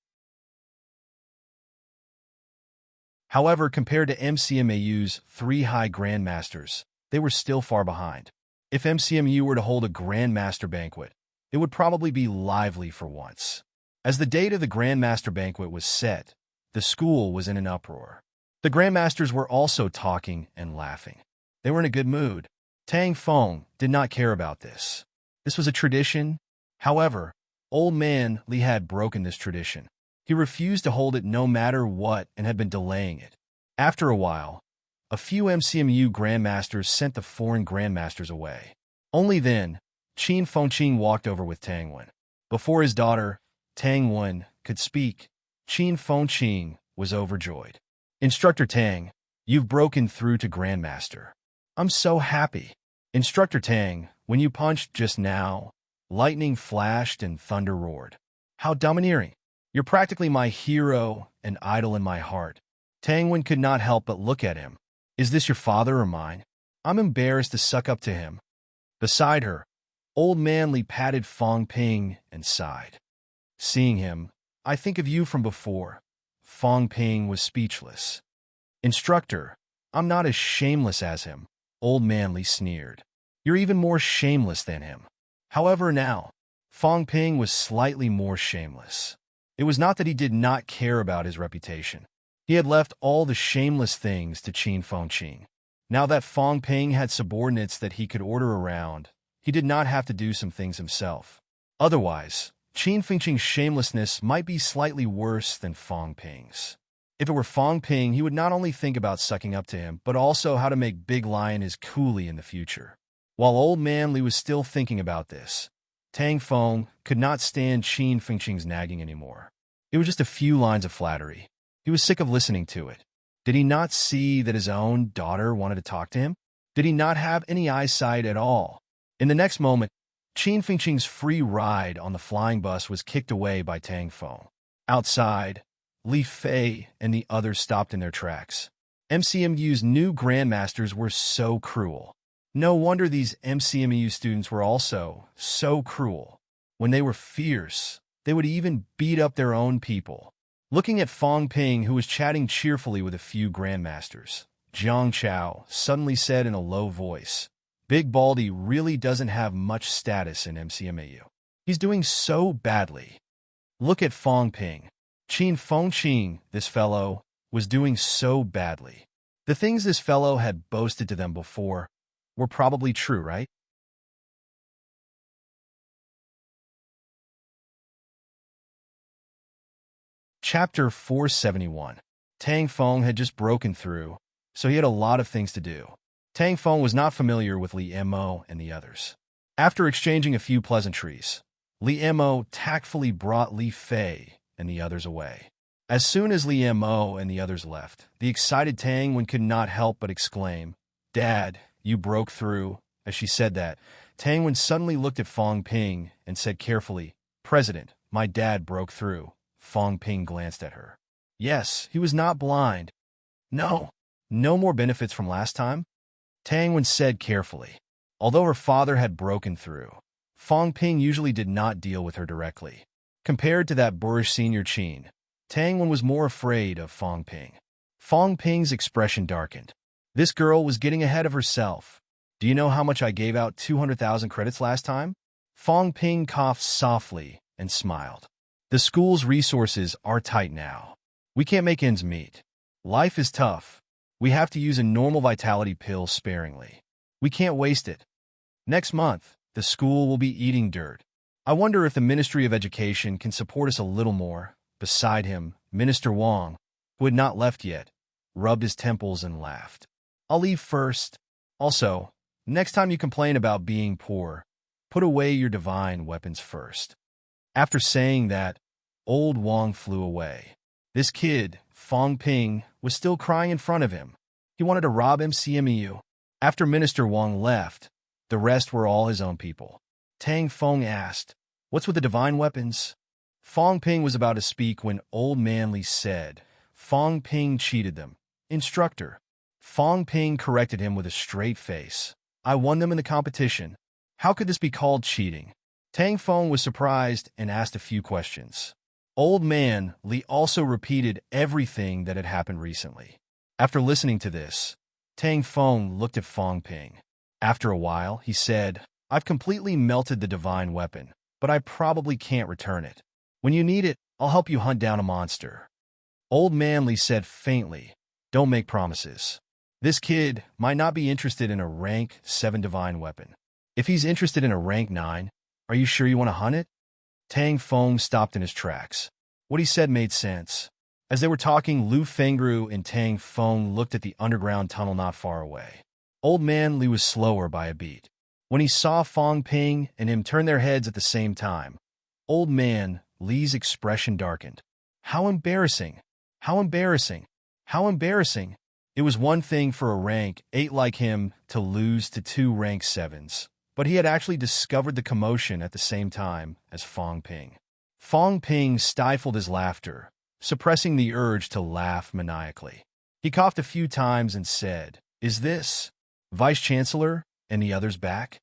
However, compared to MCMAU's 3 high Grandmasters, they were still far behind. If MCMU were to hold a Grandmaster Banquet, it would probably be lively for once. As the date of the Grandmaster Banquet was set, the school was in an uproar. The Grandmasters were also talking and laughing. They were in a good mood. Tang Feng did not care about this. This was a tradition. However, old man Li had broken this tradition. He refused to hold it no matter what and had been delaying it. After a while, a few MCMU Grandmasters sent the foreign Grandmasters away. Only then, Qin Fengqing walked over with Tang Wen. Before his daughter, Tang Wen, could speak, Qin Fengqing was overjoyed. "Instructor Tang, you've broken through to Grandmaster. I'm so happy." "Instructor Tang, when you punched just now, lightning flashed and thunder roared. How domineering. You're practically my hero and idol in my heart." Tang Wen could not help but look at him. "Is this your father or mine? I'm embarrassed to suck up to him." Beside her, old man Li patted Fang Ping and sighed. Seeing him, I think of you from before. Fong Ping was speechless. Instructor, I'm not as shameless as him, Old Man Li sneered. You're even more shameless than him. However, now, Fong Ping was slightly more shameless. It was not that he did not care about his reputation. He had left all the shameless things to Qin Fengqing. Now that Fong Ping had subordinates that he could order around, he did not have to do some things himself. Otherwise, Qin Fengqing's shamelessness might be slightly worse than Fong Ping's. If it were Fong Ping, he would not only think about sucking up to him, but also how to make Big Lion his coolie in the future. While Old Man Li was still thinking about this, Tang Feng could not stand Qin Fengqing's nagging anymore. It was just a few lines of flattery. He was sick of listening to it. Did he not see that his own daughter wanted to talk to him? Did he not have any eyesight at all? In the next moment, Qin Fengqing's free ride on the flying bus was kicked away by Tang Feng. Outside, Li Fei and the others stopped in their tracks. MCMU's new grandmasters were so cruel. No wonder these MCMU students were also so cruel. When they were fierce, they would even beat up their own people. Looking at Fong Ping, who was chatting cheerfully with a few grandmasters, Jiang Chao suddenly said in a low voice, Big Baldy really doesn't have much status in MCMAU. He's doing so badly. Look at Fong Ping. Qin Fengqing, this fellow, was doing so badly. The things this fellow had boasted to them before were probably true, right? Chapter 471. Tang Feng had just broken through, so he had a lot of things to do. Tang Feng was not familiar with Li Mo and the others. After exchanging a few pleasantries, Li Mo tactfully brought Li Fei and the others away. As soon as Li Mo and the others left, the excited Tang Wen could not help but exclaim, Dad, you broke through. As she said that, Tang Wen suddenly looked at Fong Ping and said carefully, President, my dad broke through. Fong Ping glanced at her. Yes, he was not blind. No more benefits from last time? Tang Wen said carefully. Although her father had broken through, Fong Ping usually did not deal with her directly. Compared to that boorish senior Qin, Tang Wen was more afraid of Fong Ping. Fong Ping's expression darkened. This girl was getting ahead of herself. Do you know how much I gave out 200,000 credits last time? Fong Ping coughed softly and smiled. The school's resources are tight now. We can't make ends meet. Life is tough. We have to use a normal vitality pill sparingly. We can't waste it. Next month, the school will be eating dirt. I wonder if the Ministry of Education can support us a little more. Beside him, Minister Wang, who had not left yet, rubbed his temples and laughed. I'll leave first. Also, next time you complain about being poor, put away your divine weapons first. After saying that, Old Wang flew away. This kid, Fong Ping, was still crying in front of him. He wanted to rob MCMU. After Minister Wang left, the rest were all his own people. Tang Feng asked, What's with the divine weapons? Fong Ping was about to speak when Old Man Li said, Fong Ping cheated them. Instructor. Fong Ping corrected him with a straight face. I won them in the competition. How could this be called cheating? Tang Feng was surprised and asked a few questions. Old Man Li also repeated everything that had happened recently. After listening to this, Tang Feng looked at Fong Ping. After a while, he said, I've completely melted the divine weapon, but I probably can't return it. When you need it, I'll help you hunt down a monster. Old Man Li said faintly, Don't make promises. This kid might not be interested in a rank 7 divine weapon. If he's interested in a rank 9, are you sure you want to hunt it? Tang Feng stopped in his tracks. What he said made sense. As they were talking, Lu Fengru and Tang Feng looked at the underground tunnel not far away. Old Man Li was slower by a beat. When he saw Fong Ping and him turn their heads at the same time, Old Man Li's expression darkened. How embarrassing! How embarrassing! How embarrassing! It was one thing for a rank 8 like him to lose to 2 rank 7s, but he had actually discovered the commotion at the same time as Fong Ping. Fong Ping stifled his laughter, suppressing the urge to laugh maniacally. He coughed a few times and said, Is this Vice-Chancellor and the others back?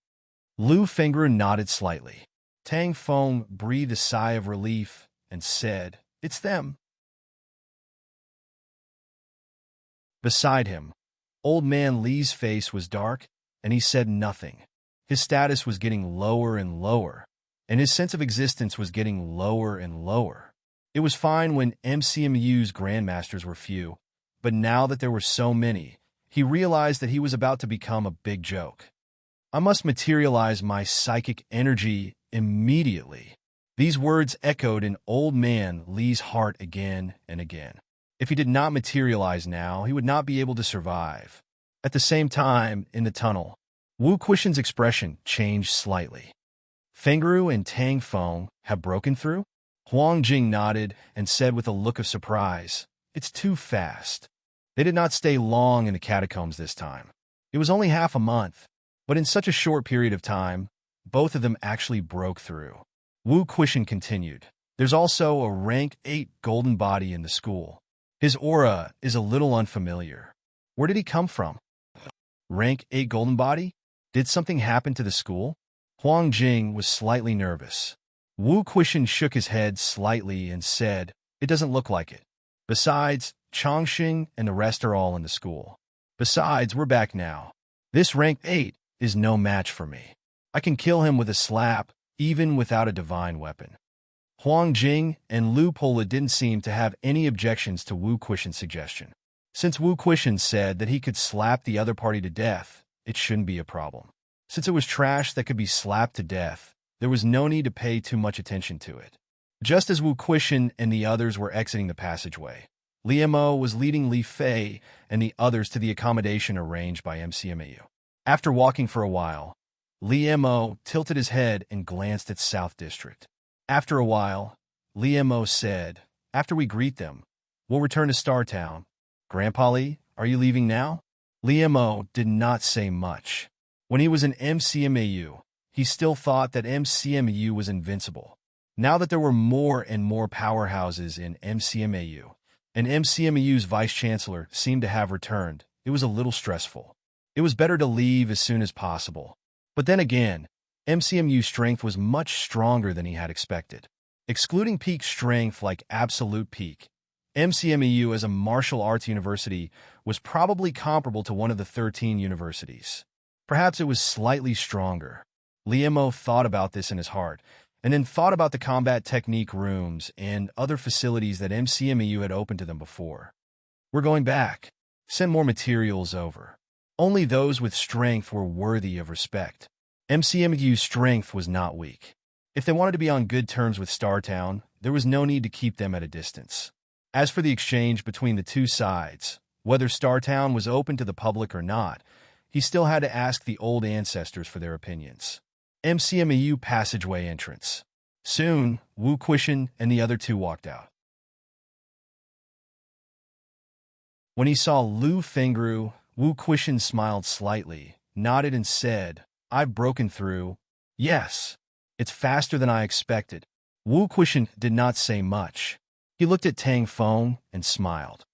Lu Fengru nodded slightly. Tang Feng breathed a sigh of relief and said, It's them. Beside him, old man Li's face was dark, and he said nothing. His status was getting lower and lower, and his sense of existence was getting lower and lower. It was fine when MCMU's grandmasters were few, but now that there were so many, he realized that he was about to become a big joke. I must materialize my psychic energy immediately. These words echoed in old man Li's heart again and again. If he did not materialize now, he would not be able to survive. At the same time, in the tunnel, Wu Quishan's expression changed slightly. Fengru and Tang Feng have broken through? Huang Jing nodded and said with a look of surprise, "It's too fast." They did not stay long in the catacombs this time. It was only half a month, but in such a short period of time, both of them actually broke through. Wu Quishan continued, "There's also a rank 8 golden body in the school. His aura is a little unfamiliar. Where did he come from?" Rank 8 golden body? Did something happen to the school? Huang Jing was slightly nervous. Wu Quishan shook his head slightly and said, "It doesn't look like it. Besides, Chongqing and the rest are all in the school. Besides, we're back now. This rank 8 is no match for me. I can kill him with a slap, even without a divine weapon." Huang Jing and Lu Pola didn't seem to have any objections to Wu Quishan's suggestion. Since Wu Quishan said that he could slap the other party to death, it shouldn't be a problem. Since it was trash that could be slapped to death, there was no need to pay too much attention to it. Just as Wu Quishan and the others were exiting the passageway, Li Mo was leading Li Fei and the others to the accommodation arranged by MCMAU. After walking for a while, Li Mo tilted his head and glanced at South District. After a while, Li Mo said, "After we greet them, we'll return to Star Town. Grandpa Li, are you leaving now?" Li Mo did not say much. When he was in MCMAU, he still thought that MCMAU was invincible. Now that there were more and more powerhouses in MCMAU, and MCMAU's vice-chancellor seemed to have returned, it was a little stressful. It was better to leave as soon as possible. But then again, MCMU's strength was much stronger than he had expected. Excluding peak strength like absolute peak, MCMU as a martial arts university was probably comparable to one of the 13 universities. Perhaps it was slightly stronger. Liemo thought about this in his heart, and then thought about the combat technique rooms and other facilities that MCMU had opened to them before. "We're going back. Send more materials over. Only those with strength were worthy of respect." MCMU's strength was not weak. If they wanted to be on good terms with Startown, there was no need to keep them at a distance. As for the exchange between the two sides, whether Startown was open to the public or not, he still had to ask the old ancestors for their opinions. MCMU passageway entrance. Soon, Wu Quishan and the other two walked out. When he saw Lu Fengru, Wu Quishan smiled slightly, nodded and said, "I've broken through. Yes, it's faster than I expected." Wu Quishan did not say much. He looked at Tang Feng and smiled.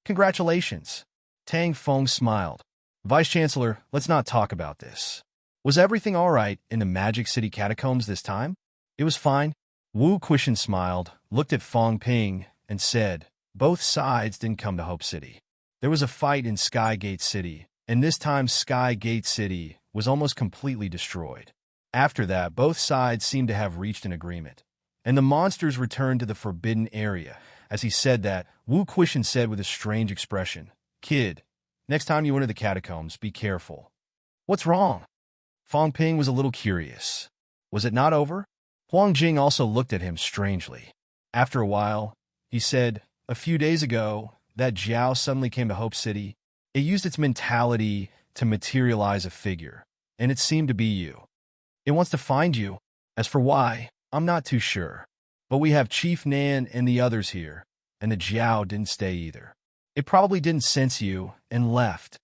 "Congratulations." Tang Feng smiled. "Vice-Chancellor, let's not talk about this. Was everything all right in the Magic City catacombs this time?" "It was fine." Wu Quishan smiled, looked at Fong Ping, and said, "Both sides didn't come to Hope City. There was a fight in Sky Gate City, and this time Sky Gate City was almost completely destroyed. After that, both sides seemed to have reached an agreement, and the monsters returned to the Forbidden Area." As he said that, Wu Quishan said with a strange expression, "Kid, next time you enter the catacombs, be careful." "What's wrong?" Fong Ping was a little curious. Was it not over? Huang Jing also looked at him strangely. After a while, he said, "A few days ago, that Jiao suddenly came to Hope City. It used its mentality to materialize a figure, and it seemed to be you. It wants to find you. As for why, I'm not too sure. But we have Chief Nan and the others here, and the Jiao didn't stay either. It probably didn't sense you and left.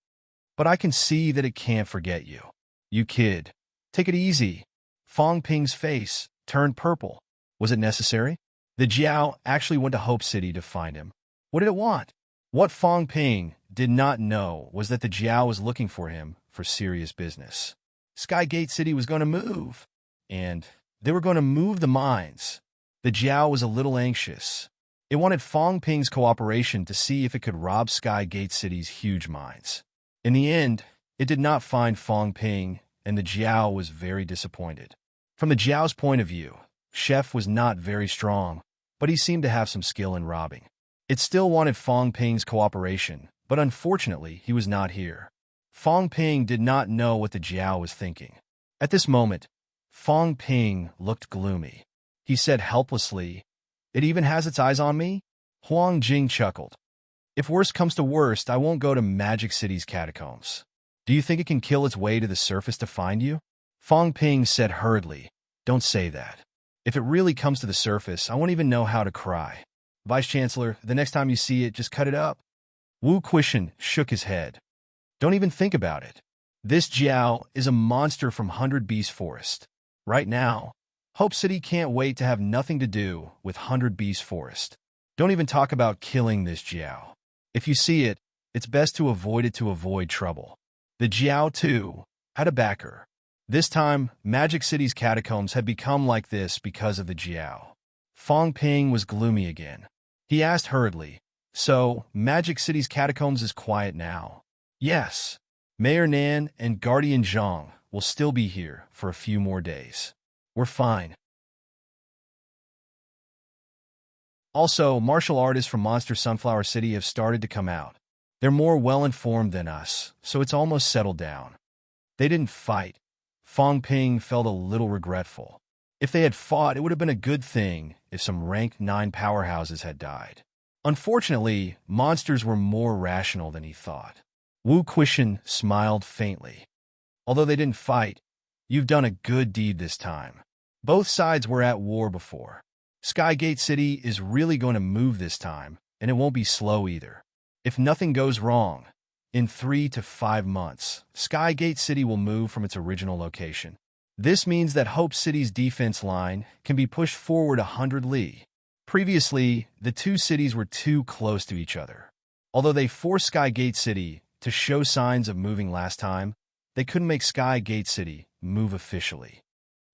But I can see that it can't forget you. You kid, take it easy." Fong Ping's face turned purple. Was it necessary? The Jiao actually went to Hope City to find him. What did it want? What Fong Ping did not know was that the Jiao was looking for him for serious business. Sky Gate City was going to move, and they were going to move the mines. The Jiao was a little anxious. It wanted Fong Ping's cooperation to see if it could rob Sky Gate City's huge mines. In the end, it did not find Fong Ping, and the Jiao was very disappointed. From the Jiao's point of view, Chef was not very strong, but he seemed to have some skill in robbing. It still wanted Fong Ping's cooperation, but unfortunately he was not here. Fong Ping did not know what the Jiao was thinking. At this moment, Fong Ping looked gloomy. He said helplessly, "It even has its eyes on me?" Huang Jing chuckled. "If worst comes to worst, I won't go to Magic City's catacombs. Do you think it can kill its way to the surface to find you?" Fong Ping said hurriedly, "Don't say that. If it really comes to the surface, I won't even know how to cry. Vice-Chancellor, the next time you see it, just cut it up." Wu Quishan shook his head. "Don't even think about it. This Jiao is a monster from 100 Beast Forest. Right now, Hope City can't wait to have nothing to do with 100 Beast Forest. Don't even talk about killing this Jiao. If you see it, it's best to avoid it to avoid trouble." The Jiao, too, had a backer. This time, Magic City's catacombs had become like this because of the Jiao. Fong Ping was gloomy again. He asked hurriedly, "So, Magic City's catacombs is quiet now?" "Yes. Mayor Nan and Guardian Zhang will still be here for a few more days. We're fine." Also, martial artists from Monster Sunflower City have started to come out. They're more well-informed than us, so it's almost settled down. They didn't fight. Fong Ping felt a little regretful. If they had fought, it would have been a good thing if some rank 9 powerhouses had died. Unfortunately, monsters were more rational than he thought. Wu Quishan smiled faintly. "Although they didn't fight, you've done a good deed this time. Both sides were at war before. Skygate City is really going to move this time, and it won't be slow either. If nothing goes wrong, in 3 to 5 months, Skygate City will move from its original location. This means that Hope City's defense line can be pushed forward 100 li. Previously, the two cities were too close to each other. Although they forced Skygate City to show signs of moving last time, they couldn't make Skygate City move officially.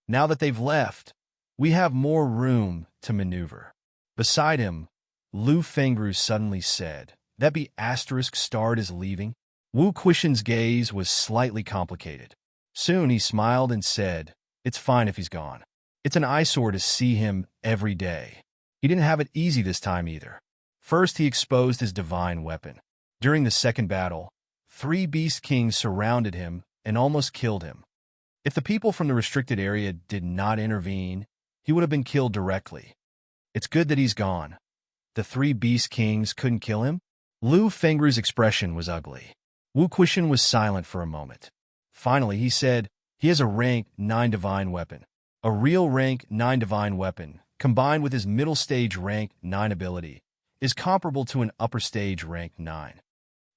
Now that they've left, we have more room to maneuver." Beside him, Lu Fengru suddenly said, "That be asterisk starred is leaving?" Wu Quishan's gaze was slightly complicated. Soon he smiled and said, "It's fine if he's gone. It's an eyesore to see him every day." He didn't have it easy this time either. First, he exposed his divine weapon. During the second battle, 3 Beast Kings surrounded him and almost killed him. If the people from the restricted area did not intervene, he would have been killed directly. It's good that he's gone. The 3 Beast Kings couldn't kill him? Lu Fengru's expression was ugly. Wu Quishan was silent for a moment. Finally, he said, "He has a rank 9 divine weapon. A real rank 9 divine weapon, combined with his middle stage rank 9 ability, is comparable to an upper stage rank 9.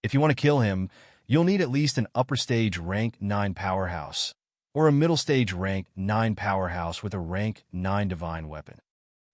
If you want to kill him, you'll need at least an upper stage rank 9 powerhouse, or a middle stage rank 9 powerhouse with a rank 9 divine weapon."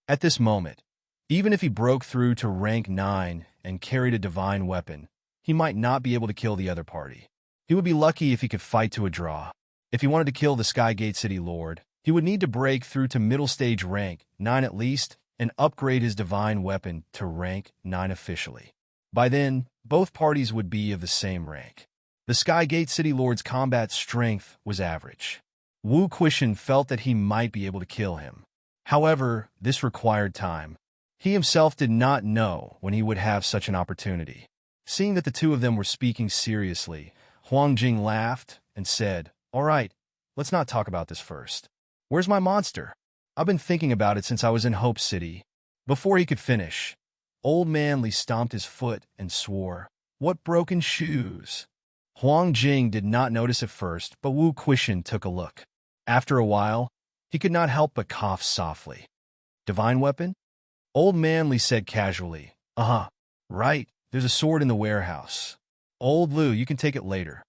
At this moment, even if he broke through to rank 9 and carried a divine weapon, he might not be able to kill the other party. He would be lucky if he could fight to a draw. If he wanted to kill the Skygate City Lord, he would need to break through to middle stage rank 9 at least and upgrade his divine weapon to rank 9 officially. By then, both parties would be of the same rank. The Skygate City Lord's combat strength was average. Wu Quishan felt that he might be able to kill him. However, this required time. He himself did not know when he would have such an opportunity. Seeing that the two of them were speaking seriously, Huang Jing laughed and said, "All right, let's not talk about this first. Where's my monster? I've been thinking about it since I was in Hope City." Before he could finish, Old Man Li stomped his foot and swore, "What broken shoes!" Huang Jing did not notice at first, but Wu Quishan took a look. After a while, he could not help but cough softly. "Divine weapon?" Old Man Li said casually, "Uh-huh, right, there's a sword in the warehouse. Old Lu, you can take it later."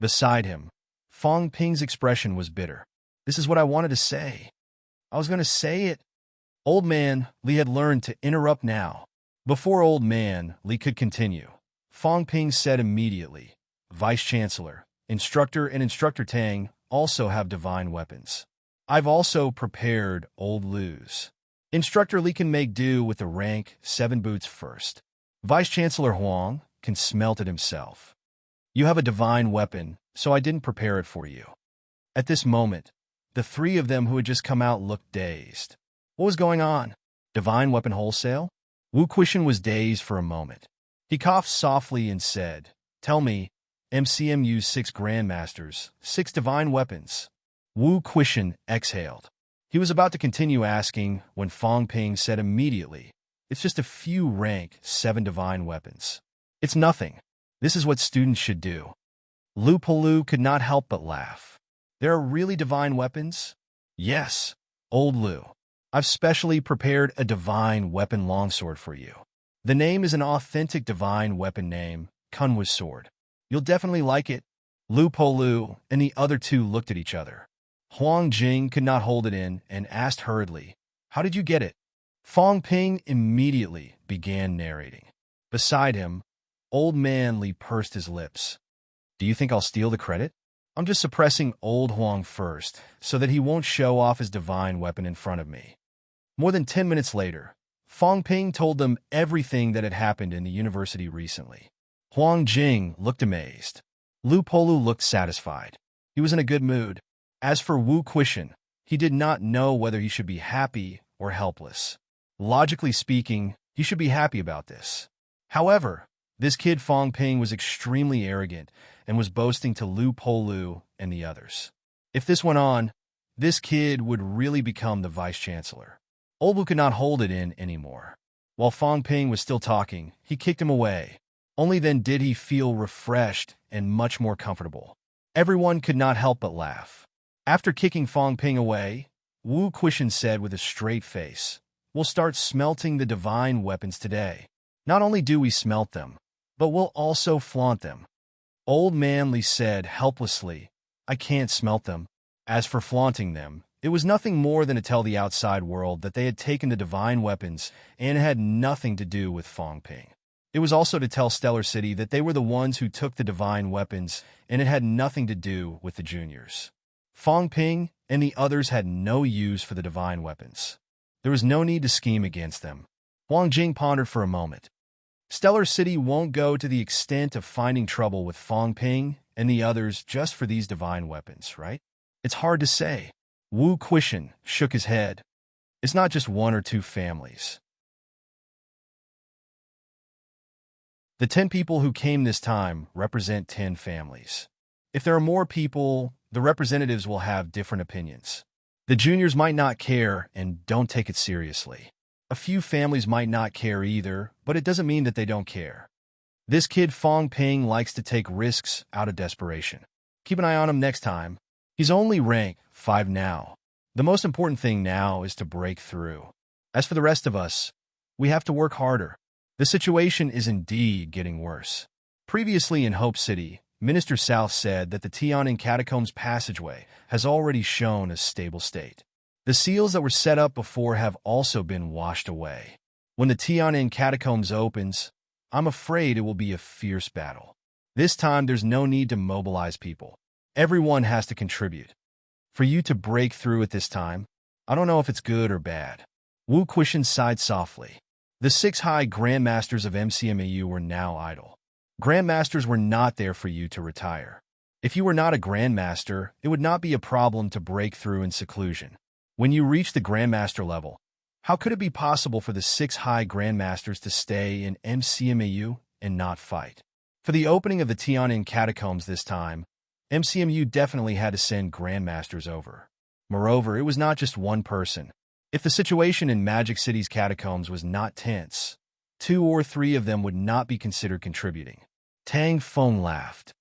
Beside him, Fong Ping's expression was bitter. "This is what I wanted to say. I was going to say it." Old Man Li had learned to interrupt now. Before Old Man Li could continue, Fong Ping said immediately, "Vice-Chancellor, Instructor and Instructor Tang also have divine weapons. I've also prepared old Lu's. Instructor Li can make do with the rank 7 boots first. Vice-Chancellor Huang can smelt it himself. You have a divine weapon, so I didn't prepare it for you. At this moment, the three of them who had just come out looked dazed. What was going on? Divine weapon wholesale? Wu Quishan was dazed for a moment. He coughed softly and said, "Tell me, MCMU's 6 grandmasters, 6 divine weapons." Wu Quishan exhaled. He was about to continue asking when Fong Ping said immediately, "It's just a few rank 7 divine weapons. It's nothing. This is what students should do." Lu Polu could not help but laugh. "There are really divine weapons?" "Yes, old Lu. I've specially prepared a divine weapon longsword for you. The name is an authentic divine weapon name, Kunwa's sword. You'll definitely like it." Lu Polu and the other two looked at each other. Huang Jing could not hold it in and asked hurriedly, "How did you get it?" Fong Ping immediately began narrating. Beside him, old man Li pursed his lips. "Do you think I'll steal the credit? I'm just suppressing old Huang first, so that he won't show off his divine weapon in front of me." More than 10 minutes later, Fong Ping told them everything that had happened in the university recently. Huang Jing looked amazed. Lu Polu looked satisfied. He was in a good mood. As for Wu Quishan, he did not know whether he should be happy or helpless. Logically speaking, he should be happy about this. However, this kid Fong Ping was extremely arrogant and was boasting to Lu Polu and the others. If this went on, this kid would really become the vice-chancellor. Old Wu could not hold it in anymore. While Fong Ping was still talking, he kicked him away. Only then did he feel refreshed and much more comfortable. Everyone could not help but laugh. After kicking Fong Ping away, Wu Quishan said with a straight face, "We'll start smelting the divine weapons today. Not only do we smelt them, but we'll also flaunt them." Old man Li said helplessly, "I can't smelt them." As for flaunting them, it was nothing more than to tell the outside world that they had taken the divine weapons and had nothing to do with Fong Ping. It was also to tell Stellar City that they were the ones who took the divine weapons and it had nothing to do with the juniors. Fong Ping and the others had no use for the divine weapons. There was no need to scheme against them. Huang Jing pondered for a moment. Stellar City won't go to the extent of finding trouble with Fong Ping and the others just for these divine weapons, right? It's hard to say. Wu Quishan shook his head. It's not just 1 or 2 families. The 10 people who came this time represent 10 families. If there are more people, the representatives will have different opinions. The juniors might not care and don't take it seriously. A few families might not care either, but it doesn't mean that they don't care. This kid Fong Ping likes to take risks out of desperation. Keep an eye on him next time. He's only rank 5 now. The most important thing now is to break through. As for the rest of us, we have to work harder. The situation is indeed getting worse. Previously in Hope City, Minister South said that the Tian'an Catacombs passageway has already shown a stable state. The seals that were set up before have also been washed away. When the Tian'an Catacombs opens, I'm afraid it will be a fierce battle. This time there's no need to mobilize people. Everyone has to contribute. For you to break through at this time, I don't know if it's good or bad. Wu Quishan sighed softly. The 6 high grandmasters of MCMAU were now idle. Grandmasters were not there for you to retire. If you were not a grandmaster, it would not be a problem to break through in seclusion. When you reach the grandmaster level, how could it be possible for the 6 high grandmasters to stay in MCMAU and not fight? For the opening of the Tian'an Catacombs this time, MCMU definitely had to send grandmasters over. Moreover, it was not just one person. If the situation in Magic City's catacombs was not tense, 2 or 3 of them would not be considered contributing. Tang Feng laughed.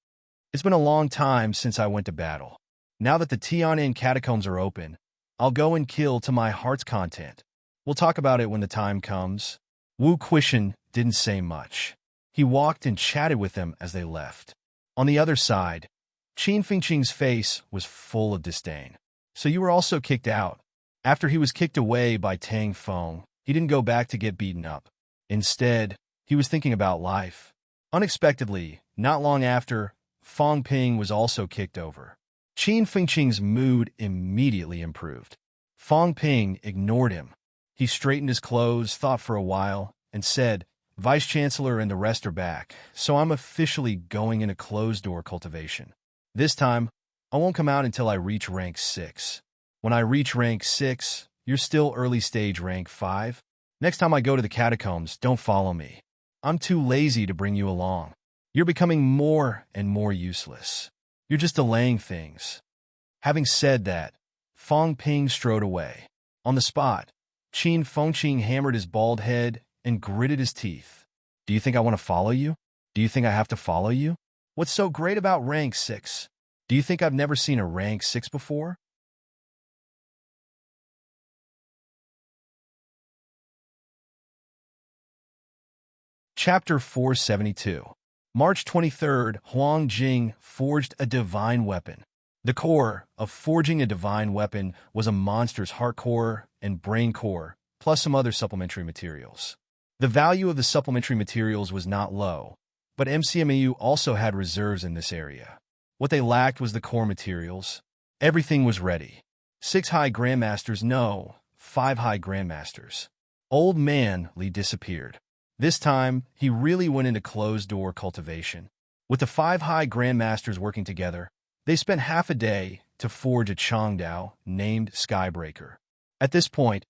"It's been a long time since I went to battle. Now that the Tian'an Catacombs are open, I'll go and kill to my heart's content. We'll talk about it when the time comes." Wu Quishan didn't say much. He walked and chatted with them as they left. On the other side, Qin Fengqing's face was full of disdain. "So you were also kicked out." After he was kicked away by Tang Feng, he didn't go back to get beaten up. Instead, he was thinking about life. Unexpectedly, not long after, Fong Ping was also kicked over. Qin Fengqing's mood immediately improved. Fang Ping ignored him. He straightened his clothes, thought for a while, and said, "Vice-Chancellor and the rest are back, so I'm officially going into closed-door cultivation. This time, I won't come out until I reach rank 6. When I reach rank 6, you're still early stage rank 5. Next time I go to the catacombs, don't follow me. I'm too lazy to bring you along. You're becoming more and more useless. You're just delaying things." Having said that, Fang Ping strode away. On the spot, Qin Fengqing hammered his bald head and gritted his teeth. "Do you think I want to follow you? Do you think I have to follow you? What's so great about rank 6? Do you think I've never seen a rank 6 before?" Chapter 472. March 23rd, Huang Jing forged a divine weapon. The core of forging a divine weapon was a monster's heart core and brain core, plus some other supplementary materials. The value of the supplementary materials was not low, but MCMAU also had reserves in this area. What they lacked was the core materials. Everything was ready. 6 high grandmasters, no, 5 high grandmasters. Old Man Li disappeared. This time, he really went into closed-door cultivation. With the 5 high grandmasters working together, they spent half a day to forge a Changdao named Skybreaker. At this point,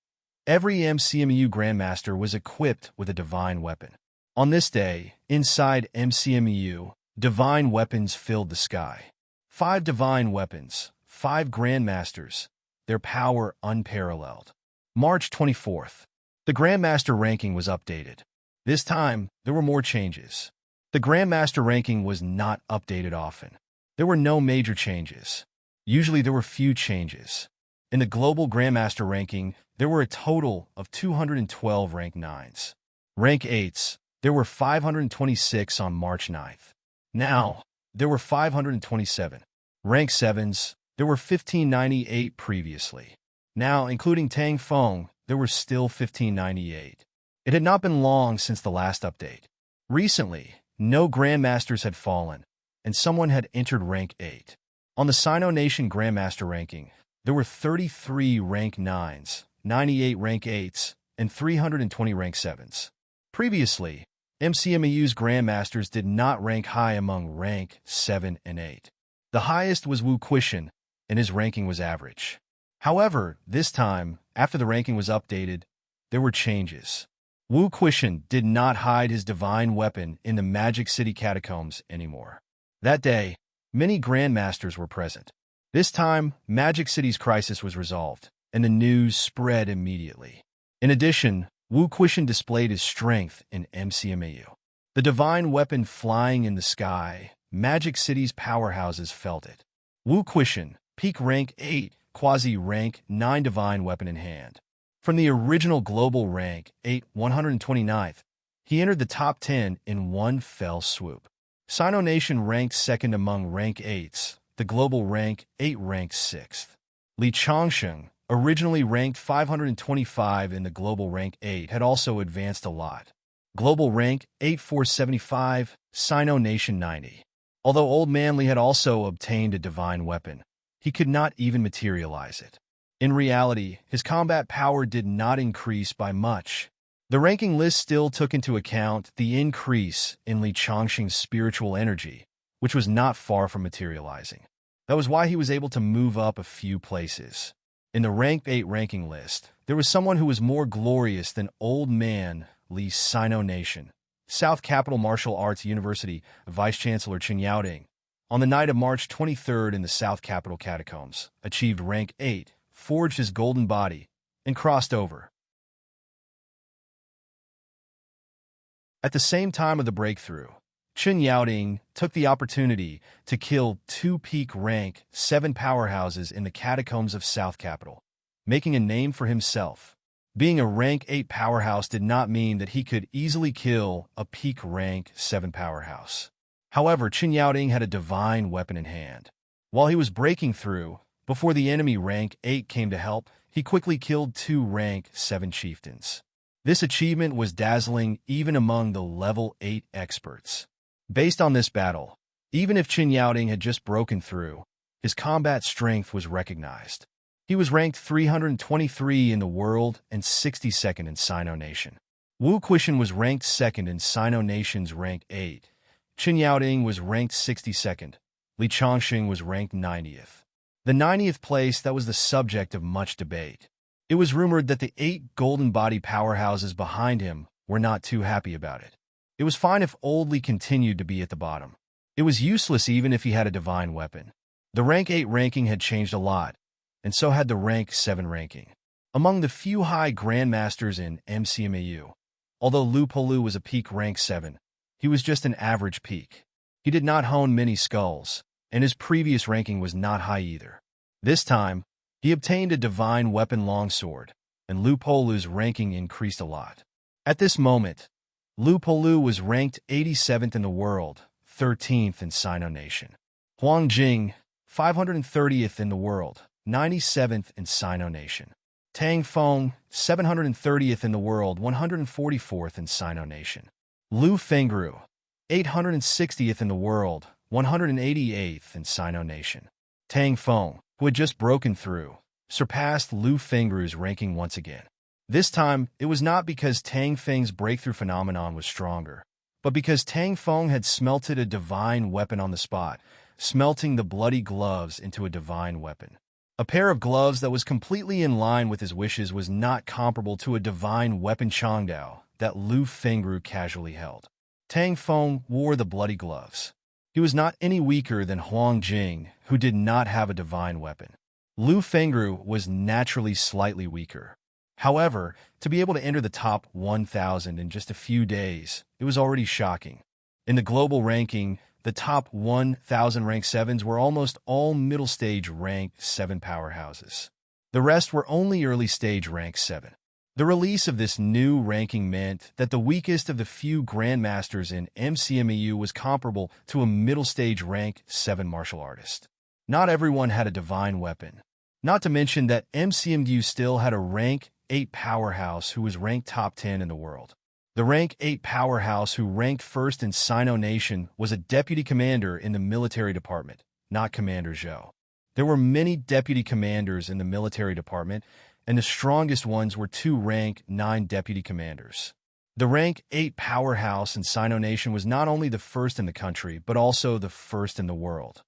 every MCMU grandmaster was equipped with a divine weapon. On this day, inside MCMU, divine weapons filled the sky. 5 divine weapons, 5 grandmasters, their power unparalleled. March 24th. The grandmaster ranking was updated. This time, there were more changes. The Grandmaster ranking was not updated often. There were no major changes. Usually there were few changes. In the global Grandmaster ranking, there were a total of 212 rank 9s. Rank 8s, there were 526 on March 9th. Now, there were 527. Rank 7s, there were 1598 previously. Now, including Tang Feng, there were still 1598. It had not been long since the last update. Recently, no Grandmasters had fallen, and someone had entered rank 8. On the Sino Nation Grandmaster ranking, there were 33 rank 9s, 98 rank 8s, and 320 rank 7s. Previously, MCMAU's Grandmasters did not rank high among rank 7 and 8. The highest was Wu Quishan, and his ranking was average. However, this time, after the ranking was updated, there were changes. Wu Quishan did not hide his divine weapon in the Magic City catacombs anymore. That day, many Grandmasters were present. This time, Magic City's crisis was resolved, and the news spread immediately. In addition, Wu Quishan displayed his strength in MCMAU. The divine weapon flying in the sky, Magic City's powerhouses felt it. Wu Quishan, peak rank 8, quasi-rank 9 divine weapon in hand. From the original global rank 8, 129th, he entered the top 10 in one fell swoop. Sino Nation ranked second among rank 8s, the global rank 8 ranked 6th. Li Changsheng, originally ranked 525 in the global rank 8, had also advanced a lot. Global rank 8475, Sino Nation 90. Although Old Man Li had also obtained a divine weapon, he could not even materialize it. In reality, his combat power did not increase by much. The ranking list still took into account the increase in Li Changsheng's spiritual energy, which was not far from materializing. That was why he was able to move up a few places. In the rank 8 ranking list, there was someone who was more glorious than Old Man Li's Sino Nation, South Capital Martial Arts University Vice-Chancellor Chen Yaoding, on the night of March 23rd in the South Capital Catacombs, achieved rank 8, forged his golden body, and crossed over. At the same time of the breakthrough, Chen Yaoding took the opportunity to kill 2 peak rank 7 powerhouses in the catacombs of South Capital, making a name for himself. Being a rank 8 powerhouse did not mean that he could easily kill a peak rank 7 powerhouse. However, Chen Yaoding had a divine weapon in hand. While he was breaking through, before the enemy rank 8 came to help, he quickly killed 2 rank 7 chieftains. This achievement was dazzling even among the level 8 experts. Based on this battle, even if Chen Yaoding had just broken through, His combat strength was recognized. He was ranked 323 in the world and 62nd in Sino Nation. Wu Quishan was ranked 2nd in Sino Nation's rank 8. Qin Yaoding was ranked 62nd. Li Chongqing was ranked 90th. The 90th place that was the subject of much debate. It was rumored that the 8 golden body powerhouses behind him were not too happy about it. It was fine if Old Li continued to be at the bottom. It was useless even if he had a divine weapon. The rank 8 ranking had changed a lot, and so had the rank 7 ranking. Among the few high grandmasters in MCMAU, although Lu Polu was a peak rank 7, he was just an average peak. He did not hone many skulls, and his previous ranking was not high either. This time, he obtained a divine weapon longsword, and Lu Polu's ranking increased a lot. At this moment, Lu Polu was ranked 87th in the world, 13th in Sino Nation. Huang Jing, 530th in the world, 97th in Sino Nation. Tang Feng, 730th in the world, 144th in Sino Nation. Lu Fengru, 860th in the world, 188th in Sino Nation. Tang Feng, who had just broken through, surpassed Lu Fengru's ranking once again. This time, it was not because Tang Feng's breakthrough phenomenon was stronger, but because Tang Feng had smelted a divine weapon on the spot, smelting the bloody gloves into a divine weapon. A pair of gloves that was completely in line with his wishes was not comparable to a divine weapon Changdao that Lu Fengru casually held. Tang Feng wore the bloody gloves. He was not any weaker than Huang Jing, who did not have a divine weapon. Lu Fengru was naturally slightly weaker. However, to be able to enter the top 1,000 in just a few days, it was already shocking. In the global ranking, the top 1,000 rank 7s were almost all middle stage rank 7 powerhouses. The rest were only early stage rank 7. The release of this new ranking meant that the weakest of the few grandmasters in MCMEU was comparable to a middle stage rank 7 martial artist. Not everyone had a divine weapon. Not to mention that MCMU still had a rank 8 powerhouse who was ranked top 10 in the world. The rank 8 powerhouse who ranked first in Sino Nation was a deputy commander in the military department, not Commander Zhou. There were many deputy commanders in the military department, and the strongest ones were 2 rank 9 deputy commanders. The rank 8 powerhouse in Sino Nation was not only the first in the country, but also the first in the world.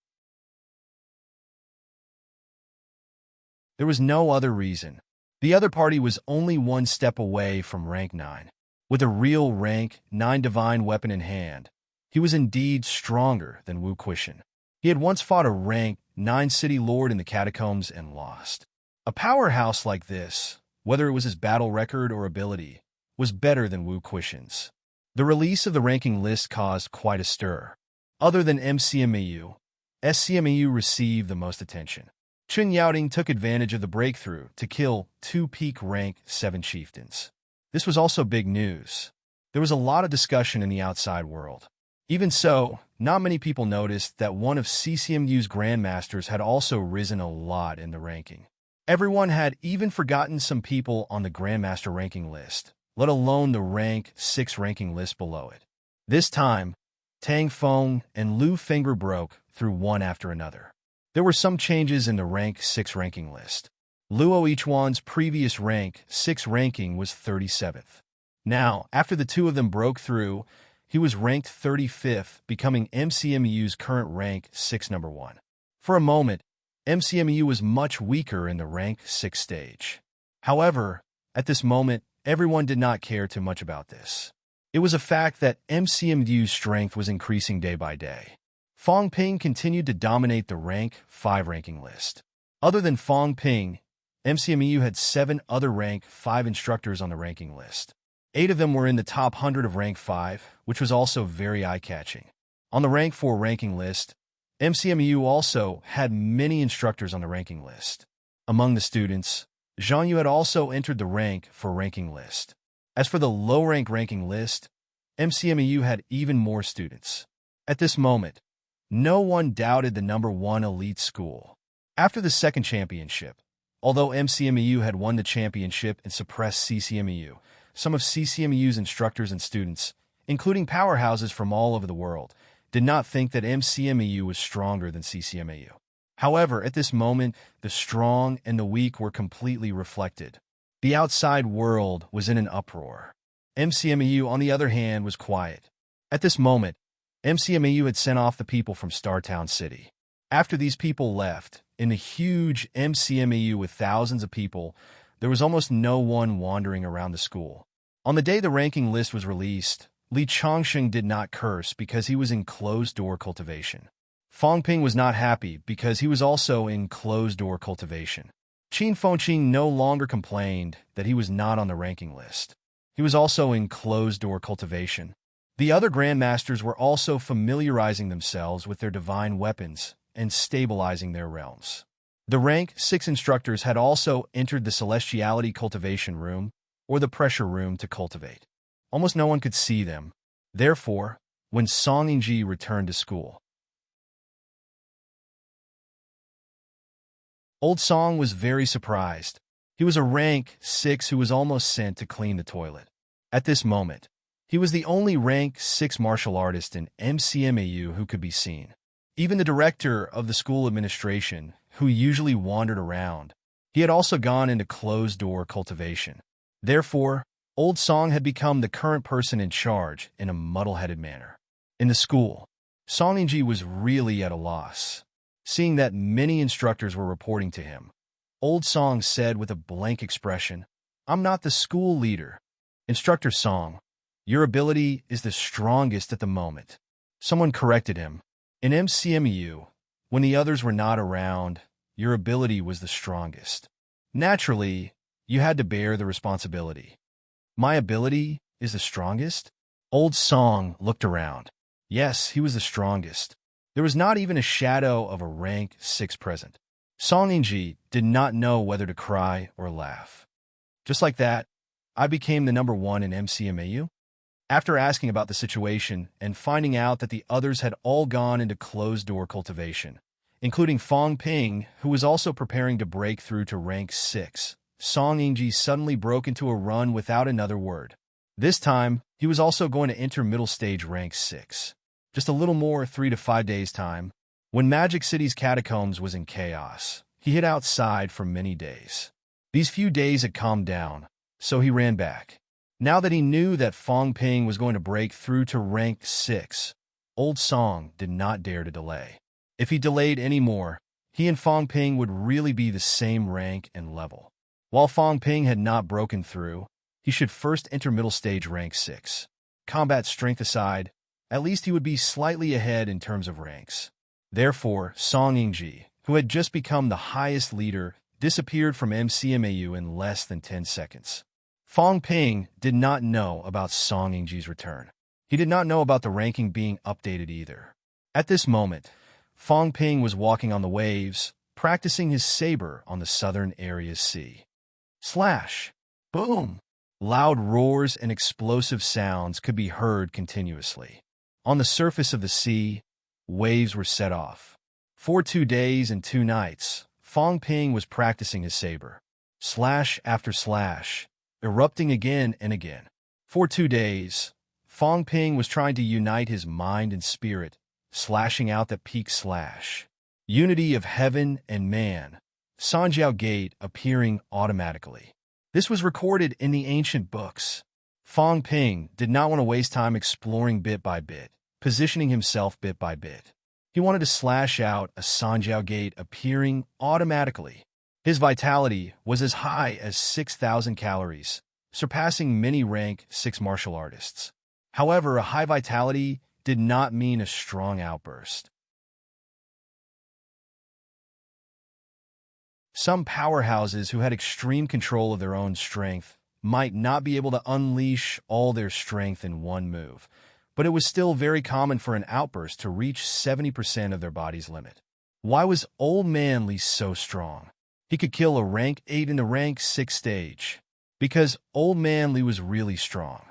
There was no other reason. The other party was only 1 step away from rank 9. With a real rank 9 divine weapon in hand, he was indeed stronger than Wu Quishan. He had once fought a rank 9 city lord in the catacombs and lost. A powerhouse like this, whether it was his battle record or ability, was better than Wu Quishan's. The release of the ranking list caused quite a stir. Other than MCMEU, SCMEU received the most attention. Qin Yaoding took advantage of the breakthrough to kill 2 peak rank 7 chieftains. This was also big news. There was a lot of discussion in the outside world. Even so, not many people noticed that one of CCMU's grandmasters had also risen a lot in the ranking. Everyone had even forgotten some people on the grandmaster ranking list, let alone the rank 6 ranking list below it. This time, Tang Feng and Lu Fengru broke through one after another. There were some changes in the rank 6 ranking list. Luo Yichuan's previous rank 6 ranking was 37th. Now, after the 2 of them broke through, he was ranked 35th, becoming MCMU's current rank 6 number 1. For a moment, MCMU was much weaker in the rank 6 stage. However, at this moment, everyone did not care too much about this. It was a fact that MCMU's strength was increasing day by day. Fong Ping continued to dominate the rank 5 ranking list. Other than Fong Ping, MCMU had 7 other rank 5 instructors on the ranking list. 8 of them were in the top 100 of rank 5, which was also very eye-catching. On the rank 4 ranking list, MCMU also had many instructors on the ranking list. Among the students, Zhang Yu had also entered the rank 4 ranking list. As for the low-rank ranking list, MCMU had even more students. At this moment, no one doubted the number 1 elite school. After the second championship, although MCMU had won the championship and suppressed CCMU, some of CCMU's instructors and students, including powerhouses from all over the world, did not think that MCMU was stronger than CCMU. However, at this moment, the strong and the weak were completely reflected. The outside world was in an uproar. MCMAU, on the other hand, was quiet. At this moment, MCMAU had sent off the people from Startown City. After these people left, in the huge MCMAU with thousands of people, there was almost no one wandering around the school. On the day the ranking list was released, Li Chongsheng did not curse because he was in closed-door cultivation. Fong Ping was not happy because he was also in closed-door cultivation. Qin Fengqing no longer complained that he was not on the ranking list. He was also in closed-door cultivation. The other grandmasters were also familiarizing themselves with their divine weapons and stabilizing their realms. The rank 6 instructors had also entered the celestiality cultivation room, or the pressure room, to cultivate. Almost no one could see them. Therefore, when Song Yingji returned to school, Old Song was very surprised. He was a rank 6 who was almost sent to clean the toilet. At this moment, he was the only rank 6 martial artist in MCMAU who could be seen. Even the director of the school administration, who usually wandered around, he had also gone into closed-door cultivation. Therefore, Old Song had become the current person in charge in a muddle-headed manner. In the school, Song Yingji was really at a loss. Seeing that many instructors were reporting to him, Old Song said with a blank expression, "I'm not the school leader." "Instructor Song, your ability is the strongest at the moment." Someone corrected him. "In MCMU, when the others were not around, your ability was the strongest. Naturally, you had to bear the responsibility." "My ability is the strongest?" Old Song looked around. Yes, he was the strongest. There was not even a shadow of a rank 6 present. Song Yingji did not know whether to cry or laugh. "Just like that, I became the number 1 in MCMAU?" After asking about the situation and finding out that the others had all gone into closed-door cultivation, including Fong Ping, who was also preparing to break through to rank 6, Song Yingji suddenly broke into a run without another word. This time, he was also going to enter middle stage rank 6. Just a little more 3 to 5 days' time. When Magic City's catacombs was in chaos, he hid outside for many days. These few days had calmed down, so he ran back. Now that he knew that Fong Ping was going to break through to rank 6, Old Song did not dare to delay. If he delayed any more, he and Fong Ping would really be the same rank and level. While Fong Ping had not broken through, he should first enter middle stage rank 6. Combat strength aside, at least he would be slightly ahead in terms of ranks. Therefore, Song Yingji, who had just become the highest leader, disappeared from MCMAU in less than 10 seconds. Fong Ping did not know about Song Yingji's return. He did not know about the ranking being updated either. At this moment, Fong Ping was walking on the waves, practicing his saber on the southern area's sea. Slash! Boom! Loud roars and explosive sounds could be heard continuously. On the surface of the sea, waves were set off. For 2 days and 2 nights, Fong Ping was practicing his saber. Slash after slash, erupting again and again. For 2 days, Fong Ping was trying to unite his mind and spirit, slashing out the peak slash. Unity of heaven and man. Sanjiao Gate appearing automatically. This was recorded in the ancient books. Fong Ping did not want to waste time exploring bit by bit, positioning himself bit by bit. He wanted to slash out a Sanjiao Gate appearing automatically. His vitality was as high as 6,000 calories, surpassing many rank 6 martial artists. However, a high vitality did not mean a strong outburst. Some powerhouses who had extreme control of their own strength might not be able to unleash all their strength in one move, but it was still very common for an outburst to reach 70% of their body's limit. Why was Old Man Li so strong? He could kill a rank 8 in the rank 6 stage. Because Old Man Li was really strong.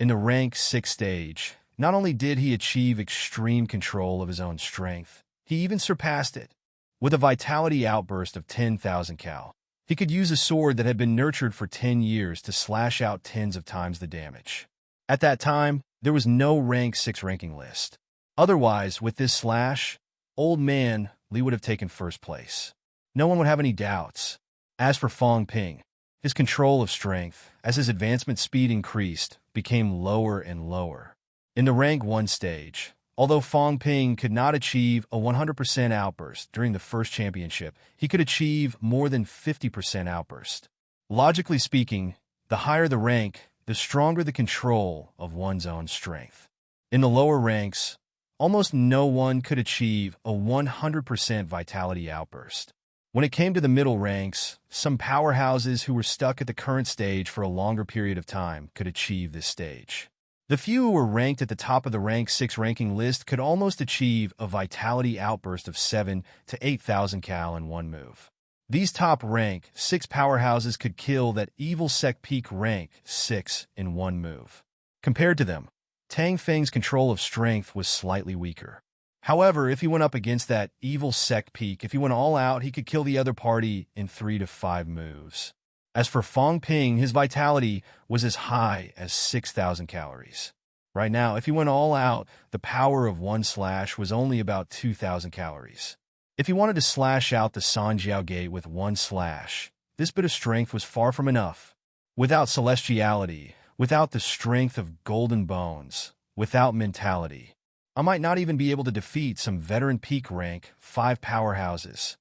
In the rank 6 stage, not only did he achieve extreme control of his own strength, he even surpassed it. With a vitality outburst of 10,000 cal, he could use a sword that had been nurtured for 10 years to slash out tens of times the damage. At that time, there was no rank 6 ranking list. Otherwise, with this slash, Old Man Li would have taken first place. No one would have any doubts. As for Fong Ping, his control of strength, as his advancement speed increased, became lower and lower. In the rank 1 stage, although Fong Ping could not achieve a 100% outburst during the first championship, he could achieve more than 50% outburst. Logically speaking, the higher the rank, the stronger the control of one's own strength. In the lower ranks, almost no one could achieve a 100% vitality outburst. When it came to the middle ranks, some powerhouses who were stuck at the current stage for a longer period of time could achieve this stage. The few who were ranked at the top of the rank 6 ranking list could almost achieve a vitality outburst of 7 to 8,000 cal in one move. These top rank 6 powerhouses could kill that evil sect peak rank 6 in one move. Compared to them, Tang Feng's control of strength was slightly weaker. However, if he went up against that evil sect peak, if he went all out, he could kill the other party in 3 to 5 moves. As for Fong Ping, his vitality was as high as 6,000 calories. Right now, if he went all out, the power of one slash was only about 2,000 calories. If he wanted to slash out the Sanjiao Gate with one slash, this bit of strength was far from enough. Without celestiality, without the strength of golden bones, without mentality, I might not even be able to defeat some veteran peak rank 5 powerhouses.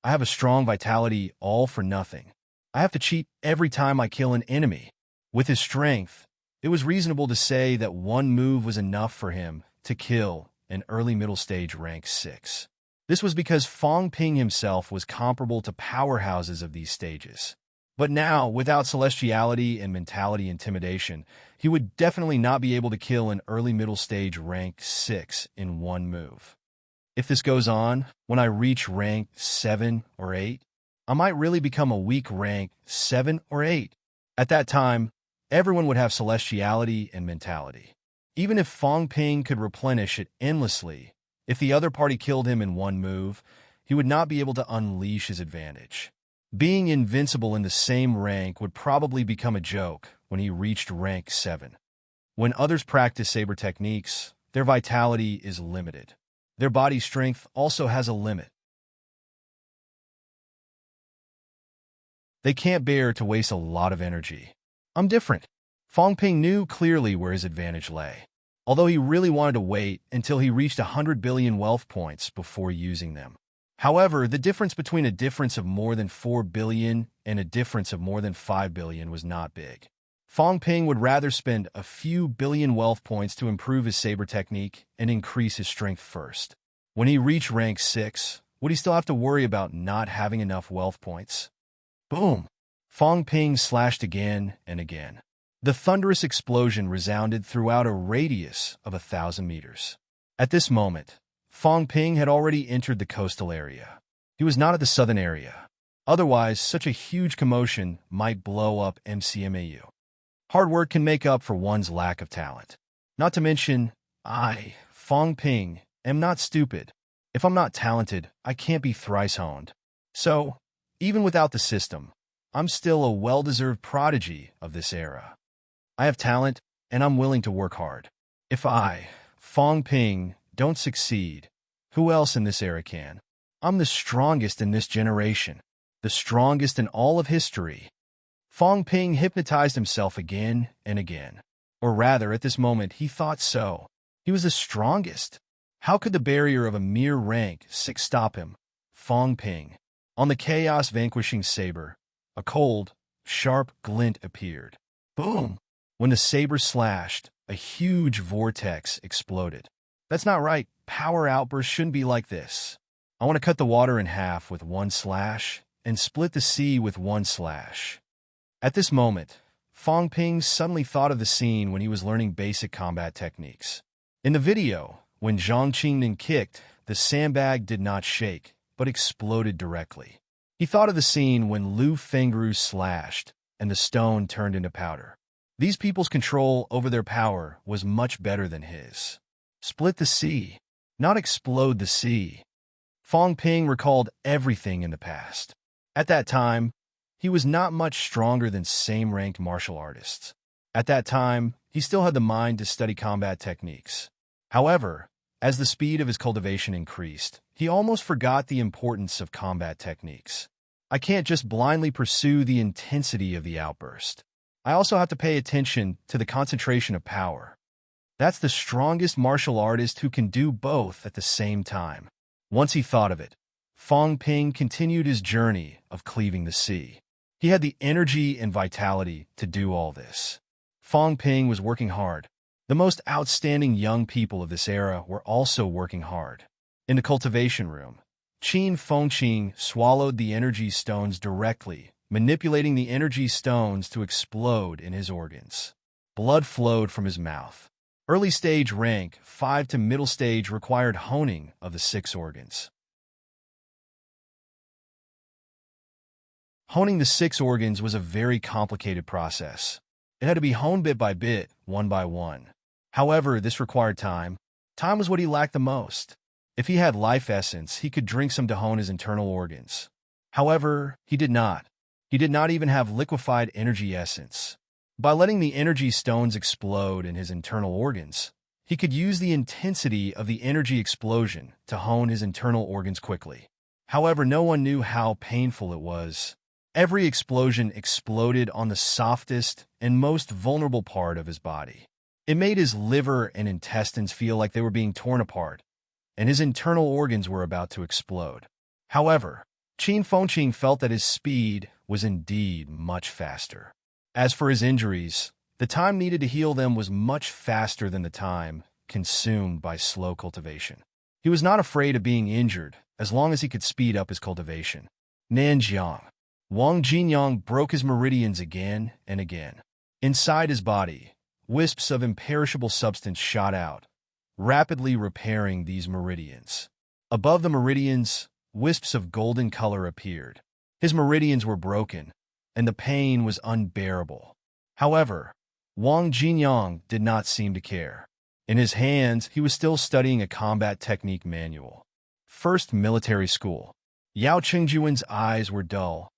I have a strong vitality all for nothing. I have to cheat every time I kill an enemy. With his strength, it was reasonable to say that one move was enough for him to kill an early middle stage rank 6. This was because Fong Ping himself was comparable to powerhouses of these stages. But now, without celestiality and mentality intimidation, he would definitely not be able to kill an early middle stage rank 6 in one move. If this goes on, when I reach rank 7 or 8, I might really become a weak rank 7 or 8. At that time, everyone would have celestiality and mentality. Even if Fong Ping could replenish it endlessly, if the other party killed him in one move, he would not be able to unleash his advantage. Being invincible in the same rank would probably become a joke when he reached rank 7. When others practice saber techniques, their vitality is limited. Their body strength also has a limit. They can't bear to waste a lot of energy. I'm different. Fong Ping knew clearly where his advantage lay, although he really wanted to wait until he reached 100 billion wealth points before using them. However, the difference between a difference of more than 4 billion and a difference of more than 5 billion was not big. Fong Ping would rather spend a few billion wealth points to improve his saber technique and increase his strength first. When he reached rank 6, would he still have to worry about not having enough wealth points? Boom! Fong Ping slashed again and again. The thunderous explosion resounded throughout a radius of 1,000 meters. At this moment, Fong Ping had already entered the coastal area. He was not at the southern area. Otherwise, such a huge commotion might blow up MCMAU. Hard work can make up for one's lack of talent. Not to mention, I, Fong Ping, am not stupid. If I'm not talented, I can't be thrice-honed. So, even without the system, I'm still a well-deserved prodigy of this era. I have talent, and I'm willing to work hard. If I, Fong Ping, don't succeed, who else in this era can? I'm the strongest in this generation, the strongest in all of history. Fong Ping hypnotized himself again and again. Or rather, at this moment, he thought so. He was the strongest. How could the barrier of a mere rank 6 stop him? Fong Ping. On the chaos-vanquishing saber, a cold, sharp glint appeared. Boom! When the saber slashed, a huge vortex exploded. That's not right. Power outbursts shouldn't be like this. I want to cut the water in half with one slash and split the sea with one slash. At this moment, Fong Ping suddenly thought of the scene when he was learning basic combat techniques. In the video, when Zhang Qingnan kicked, the sandbag did not shake, but exploded directly. He thought of the scene when Lu Fengru slashed and the stone turned into powder. These people's control over their power was much better than his. Split the sea, not explode the sea. Fong Ping recalled everything in the past. At that time, he was not much stronger than same-ranked martial artists. At that time, he still had the mind to study combat techniques. However, As the speed of his cultivation increased, he almost forgot the importance of combat techniques. I can't just blindly pursue the intensity of the outburst. I also have to pay attention to the concentration of power. That's the strongest martial artist who can do both at the same time. Once he thought of it, Fong Ping continued his journey of cleaving the sea. He had the energy and vitality to do all this. Fong Ping was working hard. The most outstanding young people of this era were also working hard. In the cultivation room, Qin Fengqing swallowed the energy stones directly, manipulating the energy stones to explode in his organs. Blood flowed from his mouth. Early stage rank 5 to middle stage required honing of the 6 organs. Honing the 6 organs was a very complicated process. It had to be honed bit by bit, one by one. However, this required time. Time was what he lacked the most. If he had life essence, he could drink some to hone his internal organs. However, he did not. He did not even have liquefied energy essence. By letting the energy stones explode in his internal organs, he could use the intensity of the energy explosion to hone his internal organs quickly. However, no one knew how painful it was. Every explosion exploded on the softest and most vulnerable part of his body. It made his liver and intestines feel like they were being torn apart, and his internal organs were about to explode. However, Qin Fengqing felt that his speed was indeed much faster. As for his injuries, the time needed to heal them was much faster than the time consumed by slow cultivation. He was not afraid of being injured as long as he could speed up his cultivation. Nanjiang. Wang Jinyang broke his meridians again and again. Inside his body, wisps of imperishable substance shot out, rapidly repairing these meridians. Above the meridians, wisps of golden color appeared. His meridians were broken, and the pain was unbearable. However, Wang Jinyang did not seem to care. In his hands, he was still studying a combat technique manual. First military school. Yao Qingjuan's eyes were dull,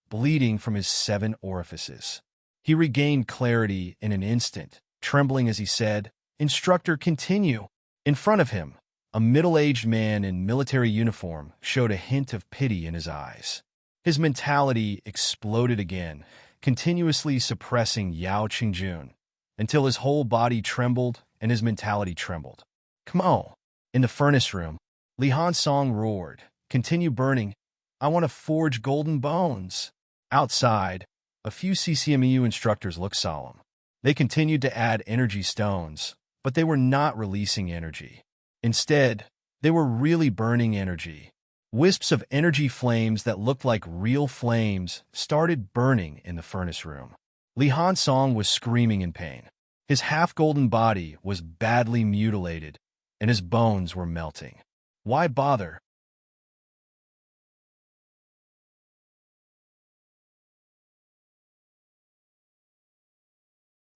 bleeding from his 7 orifices. He regained clarity in an instant, trembling as he said, "Instructor, continue." In front of him, a middle-aged man in military uniform showed a hint of pity in his eyes. His mentality exploded again, continuously suppressing Yao Qingjun, until his whole body trembled and his mentality trembled. "Come on." In the furnace room, Li Hansong roared, "Continue burning. I want to forge golden bones." Outside, a few CCMEU instructors looked solemn. They continued to add energy stones, but they were not releasing energy. Instead, they were really burning energy. Wisps of energy flames that looked like real flames started burning in the furnace room. Li Hansong was screaming in pain. His half-golden body was badly mutilated, and his bones were melting. Why bother?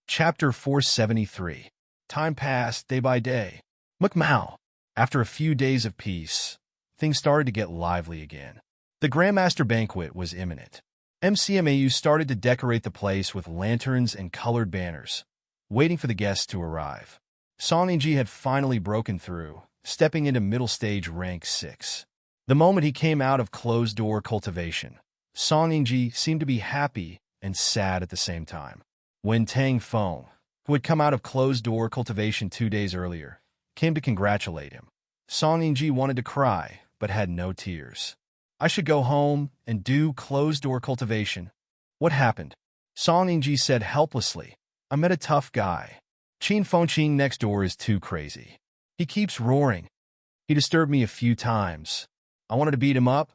Chapter 473. Time passed day by day. Mao. After a few days of peace, things started to get lively again. The Grandmaster banquet was imminent. MCMAU started to decorate the place with lanterns and colored banners, waiting for the guests to arrive. Song Yingji had finally broken through, stepping into middle stage rank 6. The moment he came out of closed-door cultivation, Song Yingji seemed to be happy and sad at the same time. When Tang Feng, who had come out of closed-door cultivation 2 days earlier, came to congratulate him, Song Yingji wanted to cry, but had no tears. "I should go home and do closed-door cultivation." "What happened?" Song Yingji said helplessly. "I met a tough guy. Qin Fengqing next door is too crazy. He keeps roaring. He disturbed me a few times. I wanted to beat him up,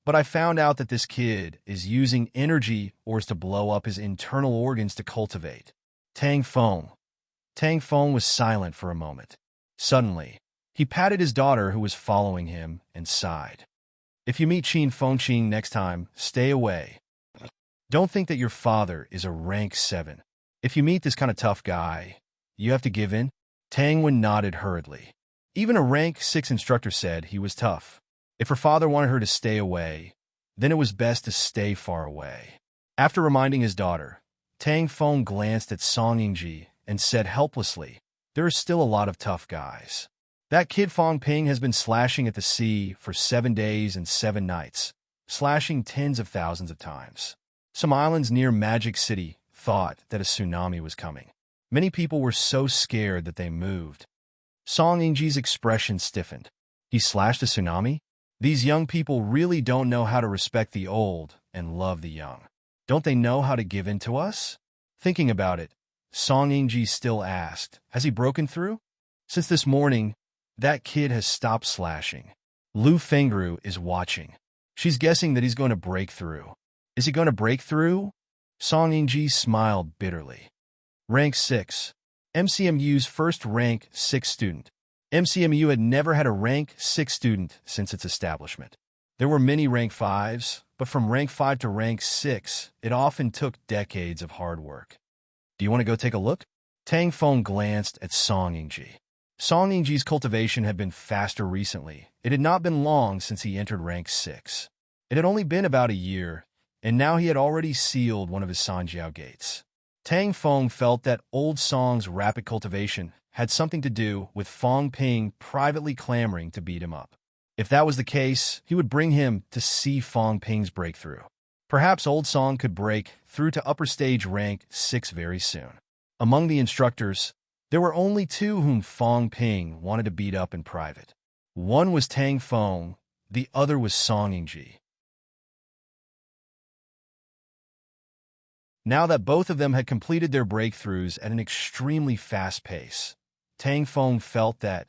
but I found out that this kid is using energy or is to blow up his internal organs to cultivate." Tang Feng. Tang Feng was silent for a moment. Suddenly, he patted his daughter who was following him and sighed. "If you meet Qin Fengqing next time, stay away. Don't think that your father is a rank 7. If you meet this kind of tough guy, you have to give in." Tang Wen nodded hurriedly. Even a rank 6 instructor said he was tough. If her father wanted her to stay away, then it was best to stay far away. After reminding his daughter, Tang Feng glanced at Song Yingji and said helplessly, "There are still a lot of tough guys. That kid Fong Ping has been slashing at the sea for 7 days and 7 nights, slashing tens of thousands of times. Some islands near Magic City thought that a tsunami was coming. Many people were so scared that they moved. Song Yingji's expression stiffened. He slashed a tsunami? These young people really don't know how to respect the old and love the young. Don't they know how to give in to us? Thinking about it, Song Yingji still asked, has he broken through? Since this morning, that kid has stopped slashing. Lu Fengru is watching. She's guessing that he's going to break through. Is he going to break through? Song Yingji smiled bitterly. Rank 6. MCMU's first rank 6 student. MCMU had never had a rank 6 student since its establishment. There were many rank 5s, but from rank 5 to rank 6, it often took decades of hard work. Do you want to go take a look? Tang Feng glanced at Song Yingji. Song Yingji's cultivation had been faster recently. It had not been long since he entered rank 6. It had only been about a year, and now he had already sealed one of his Sanjiao gates. Tang Feng felt that old Song's rapid cultivation had something to do with Fong Ping privately clamoring to beat him up. If that was the case, he would bring him to see Fong Ping's breakthrough. Perhaps old Song could break through to upper stage rank 6 very soon. Among the instructors, there were only 2 whom Fong Ping wanted to beat up in private. One was Tang Feng, the other was Song Yingji. Now that both of them had completed their breakthroughs at an extremely fast pace, Tang Feng felt that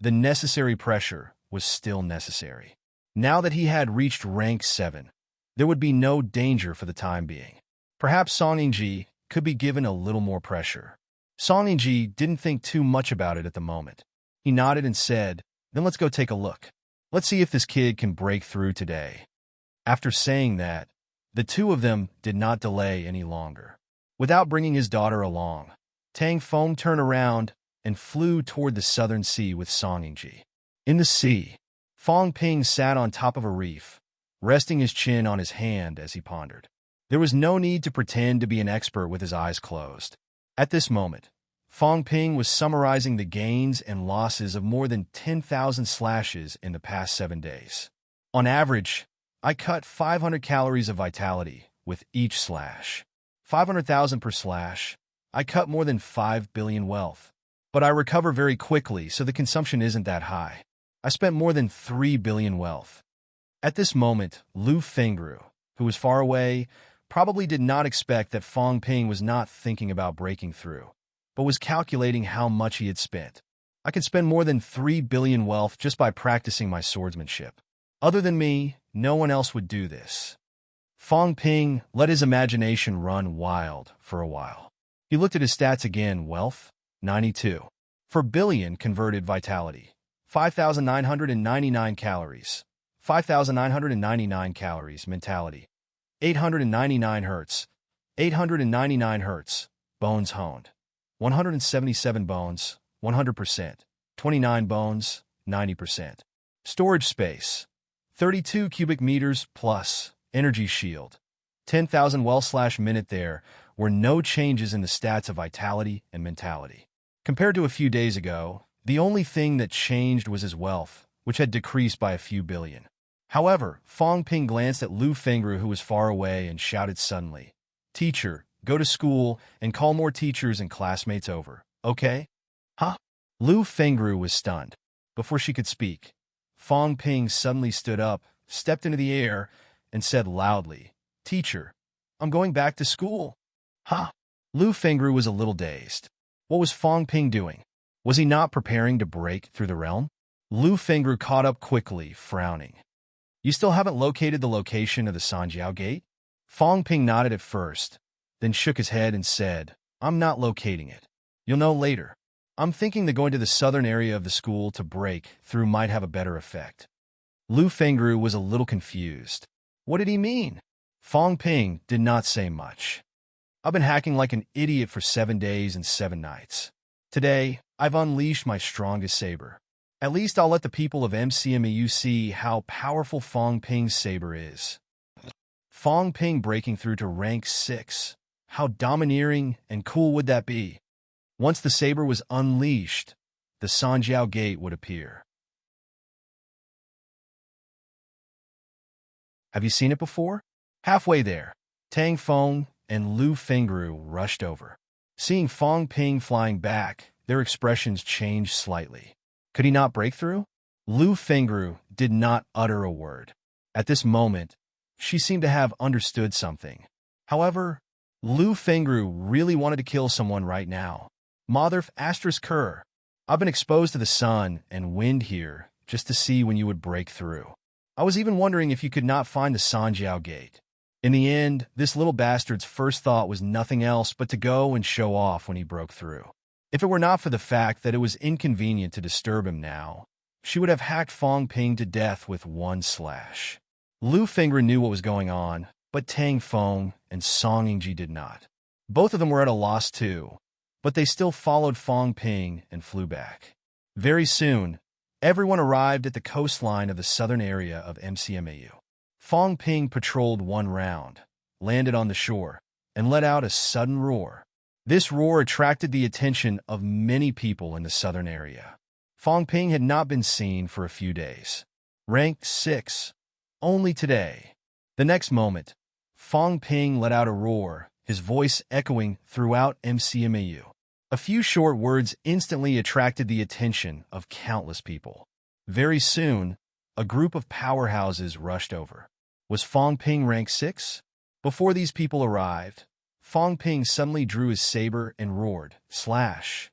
the necessary pressure was still necessary. Now that he had reached rank 7, there would be no danger for the time being. Perhaps Song Yingji could be given a little more pressure. Song Yingji didn't think too much about it at the moment. He nodded and said, then let's go take a look. Let's see if this kid can break through today. After saying that, the 2 of them did not delay any longer. Without bringing his daughter along, Tang Feng turned around and flew toward the southern sea with Song Yingji. In the sea, Fong Ping sat on top of a reef, resting his chin on his hand as he pondered. There was no need to pretend to be an expert with his eyes closed. At this moment, Fong Ping was summarizing the gains and losses of more than 10,000 slashes in the past 7 days. On average, I cut 500 calories of vitality with each slash. 500,000 per slash. I cut more than 5 billion wealth. But I recover very quickly, so the consumption isn't that high. I spent more than 3 billion wealth. At this moment, Lu Fengru, who was far away, probably did not expect that Fong Ping was not thinking about breaking through, but was calculating how much he had spent. I could spend more than 3 billion wealth just by practicing my swordsmanship. Other than me, no one else would do this. Fong Ping let his imagination run wild for a while. He looked at his stats again. Wealth, 92. For billion converted vitality, 5,999 calories. 5,999 calories mentality. 899 hertz. 899 hertz. Bones honed. 177 bones, 100%. 29 bones, 90%. Storage space, 32 cubic meters plus. Energy shield, 10,000 well/minute. There were no changes in the stats of vitality and mentality. Compared to a few days ago, the only thing that changed was his wealth, which had decreased by a few billion. However, Fong Ping glanced at Lu Fengru, who was far away, and shouted suddenly, "Teacher, go to school and call more teachers and classmates over, okay?" Huh? Lu Fengru was stunned. Before she could speak, Fong Ping suddenly stood up, stepped into the air, and said loudly, "Teacher, I'm going back to school." Huh? Lu Fengru was a little dazed. What was Fong Ping doing? Was he not preparing to break through the realm? Lu Fengru caught up quickly, frowning. "You still haven't located the location of the Sanjiao Gate?" Fong Ping nodded at first, then shook his head and said, "I'm not locating it. You'll know later. I'm thinking that going to the southern area of the school to break through might have a better effect." Lu Fengru was a little confused. What did he mean? Fong Ping did not say much. "I've been hacking like an idiot for 7 days and 7 nights. Today, I've unleashed my strongest saber. At least I'll let the people of MCMEU see how powerful Fong Ping's saber is." Fong Ping breaking through to rank 6. How domineering and cool would that be? Once the saber was unleashed, the Sanjiao Gate would appear. Have you seen it before? Halfway there, Tang Feng and Lu Fengru rushed over. Seeing Fong Ping flying back, their expressions changed slightly. Could he not break through? Lu Fengru did not utter a word. At this moment, she seemed to have understood something. However, Lu Fengru really wanted to kill someone right now. Motherf asterisk Kerr. I've been exposed to the sun and wind here just to see when you would break through. I was even wondering if you could not find the Sanjiao Gate. In the end, this little bastard's first thought was nothing else but to go and show off when he broke through. If it were not for the fact that it was inconvenient to disturb him now, she would have hacked Fong Ping to death with one slash. Lu Fengru knew what was going on, but Tang Feng and Song Yingji did not. Both of them were at a loss too, but they still followed Fong Ping and flew back. Very soon, everyone arrived at the coastline of the southern area of MCMAU. Fong Ping patrolled one round, landed on the shore, and let out a sudden roar. This roar attracted the attention of many people in the southern area. Fong Ping had not been seen for a few days. Rank 6. Only today. The next moment, Fong Ping let out a roar, his voice echoing throughout MCMAU. A few short words instantly attracted the attention of countless people. Very soon, a group of powerhouses rushed over. Was Fong Ping rank 6? Before these people arrived, Fong Ping suddenly drew his saber and roared, slash.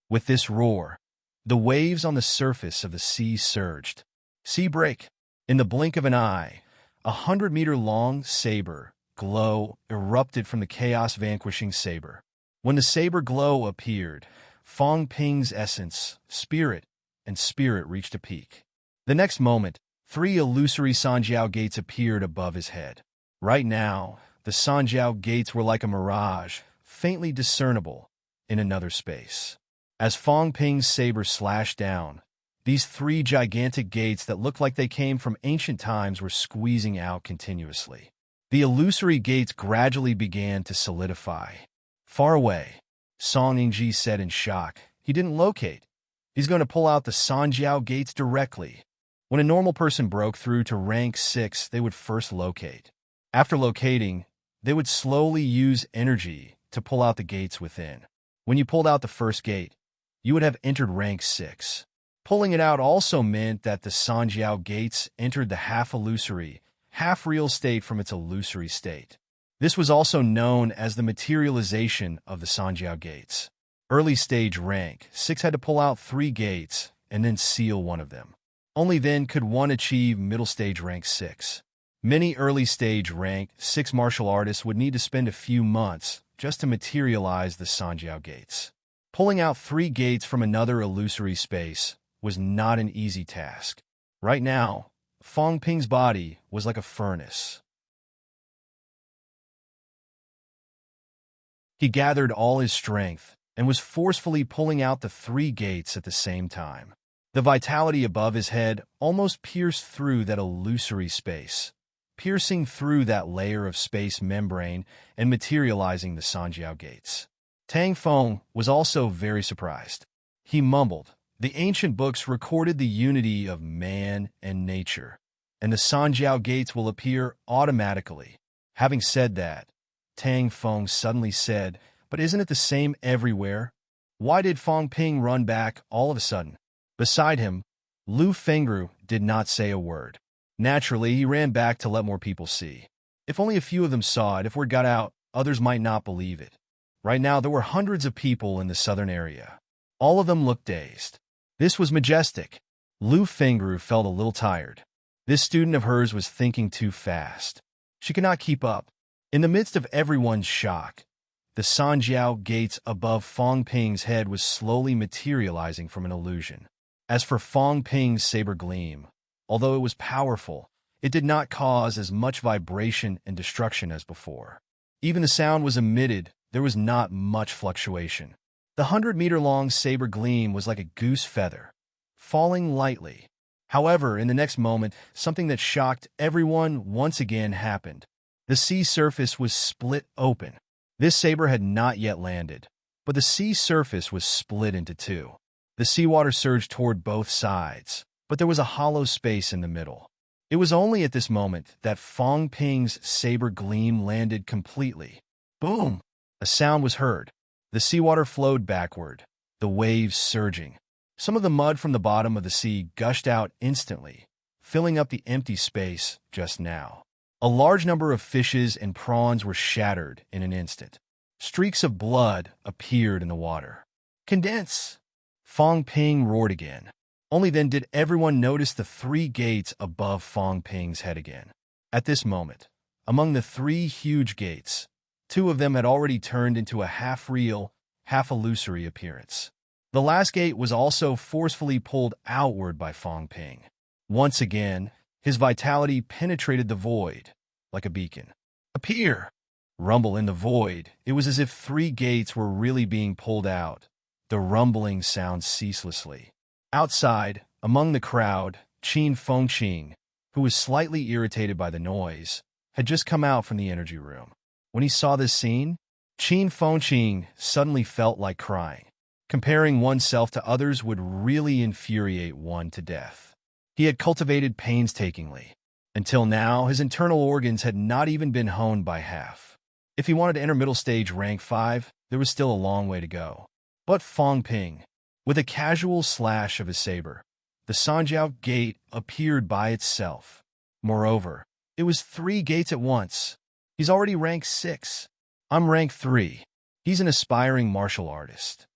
With this roar, the waves on the surface of the sea surged. Sea break. In the blink of an eye, 100-meter-long saber glow erupted from the chaos-vanquishing saber. When the saber glow appeared, Fong Ping's essence, spirit, and spirit reached a peak. The next moment, 3 illusory Sanjiao Gates appeared above his head. Right now, the Sanjiao Gates were like a mirage, faintly discernible in another space. As Fong Ping's saber slashed down, these 3 gigantic gates that looked like they came from ancient times were squeezing out continuously. The illusory gates gradually began to solidify. Far away, Song Yingji said in shock. He didn't locate. He's going to pull out the Sanjiao Gates directly. When a normal person broke through to rank 6, they would first locate. After locating, they would slowly use energy to pull out the gates within. When you pulled out the first gate, you would have entered rank 6. Pulling it out also meant that the Sanjiao Gates entered the half-illusory, half-real state from its illusory state. This was also known as the materialization of the Sanjiao Gates. Early stage rank 6 had to pull out 3 gates and then seal one of them. Only then could one achieve middle stage rank 6. Many early stage rank 6 martial artists would need to spend a few months just to materialize the Sanjiao Gates. Pulling out 3 gates from another illusory space was not an easy task. Right now, Fong Ping's body was like a furnace. He gathered all his strength and was forcefully pulling out the 3 gates at the same time. The vitality above his head almost pierced through that illusory space, piercing through that layer of space membrane and materializing the Sanjiao Gates. Tang Feng was also very surprised. He mumbled, "The ancient books recorded the unity of man and nature, and the Sanjiao Gates will appear automatically." Having said that, Tang Feng suddenly said, "But isn't it the same everywhere? Why did Fong Ping run back all of a sudden?" Beside him, Lu Fengru did not say a word. Naturally, he ran back to let more people see. If only a few of them saw it, if word got out, others might not believe it. Right now, there were hundreds of people in the southern area. All of them looked dazed. This was majestic. Lu Fengru felt a little tired. This student of hers was thinking too fast. She could not keep up. In the midst of everyone's shock, the Sanjiao Gates above Fong Ping's head was slowly materializing from an illusion. As for Fong Ping's saber gleam, although it was powerful, it did not cause as much vibration and destruction as before. Even the sound was emitted, there was not much fluctuation. The 100-meter-long saber gleam was like a goose feather, falling lightly. However, in the next moment, something that shocked everyone once again happened. The sea surface was split open. This saber had not yet landed, but the sea surface was split into 2. The seawater surged toward both sides, but there was a hollow space in the middle. It was only at this moment that Fong Ping's saber gleam landed completely. Boom! A sound was heard. The seawater flowed backward, the waves surging. Some of the mud from the bottom of the sea gushed out instantly, filling up the empty space just now. A large number of fishes and prawns were shattered in an instant. Streaks of blood appeared in the water. Condense! Fong Ping roared again. Only then did everyone notice the 3 gates above Fong Ping's head again. At this moment, among the 3 huge gates, 2 of them had already turned into a half-real, half-illusory appearance. The last gate was also forcefully pulled outward by Fong Ping. Once again, his vitality penetrated the void, like a beacon. Appear! Rumble in the void. It was as if 3 gates were really being pulled out. The rumbling sounds ceaselessly. Outside, among the crowd, Qin Fengqing, who was slightly irritated by the noise, had just come out from the energy room. When he saw this scene, Qin Fengqing suddenly felt like crying. Comparing oneself to others would really infuriate one to death. He had cultivated painstakingly. Until now, his internal organs had not even been honed by half. If he wanted to enter middle stage rank 5, there was still a long way to go. But Fong Ping, with a casual slash of his saber, the Sanjiao Gate appeared by itself. Moreover, it was 3 gates at once. He's already rank 6. I'm rank 3. He's an aspiring martial artist.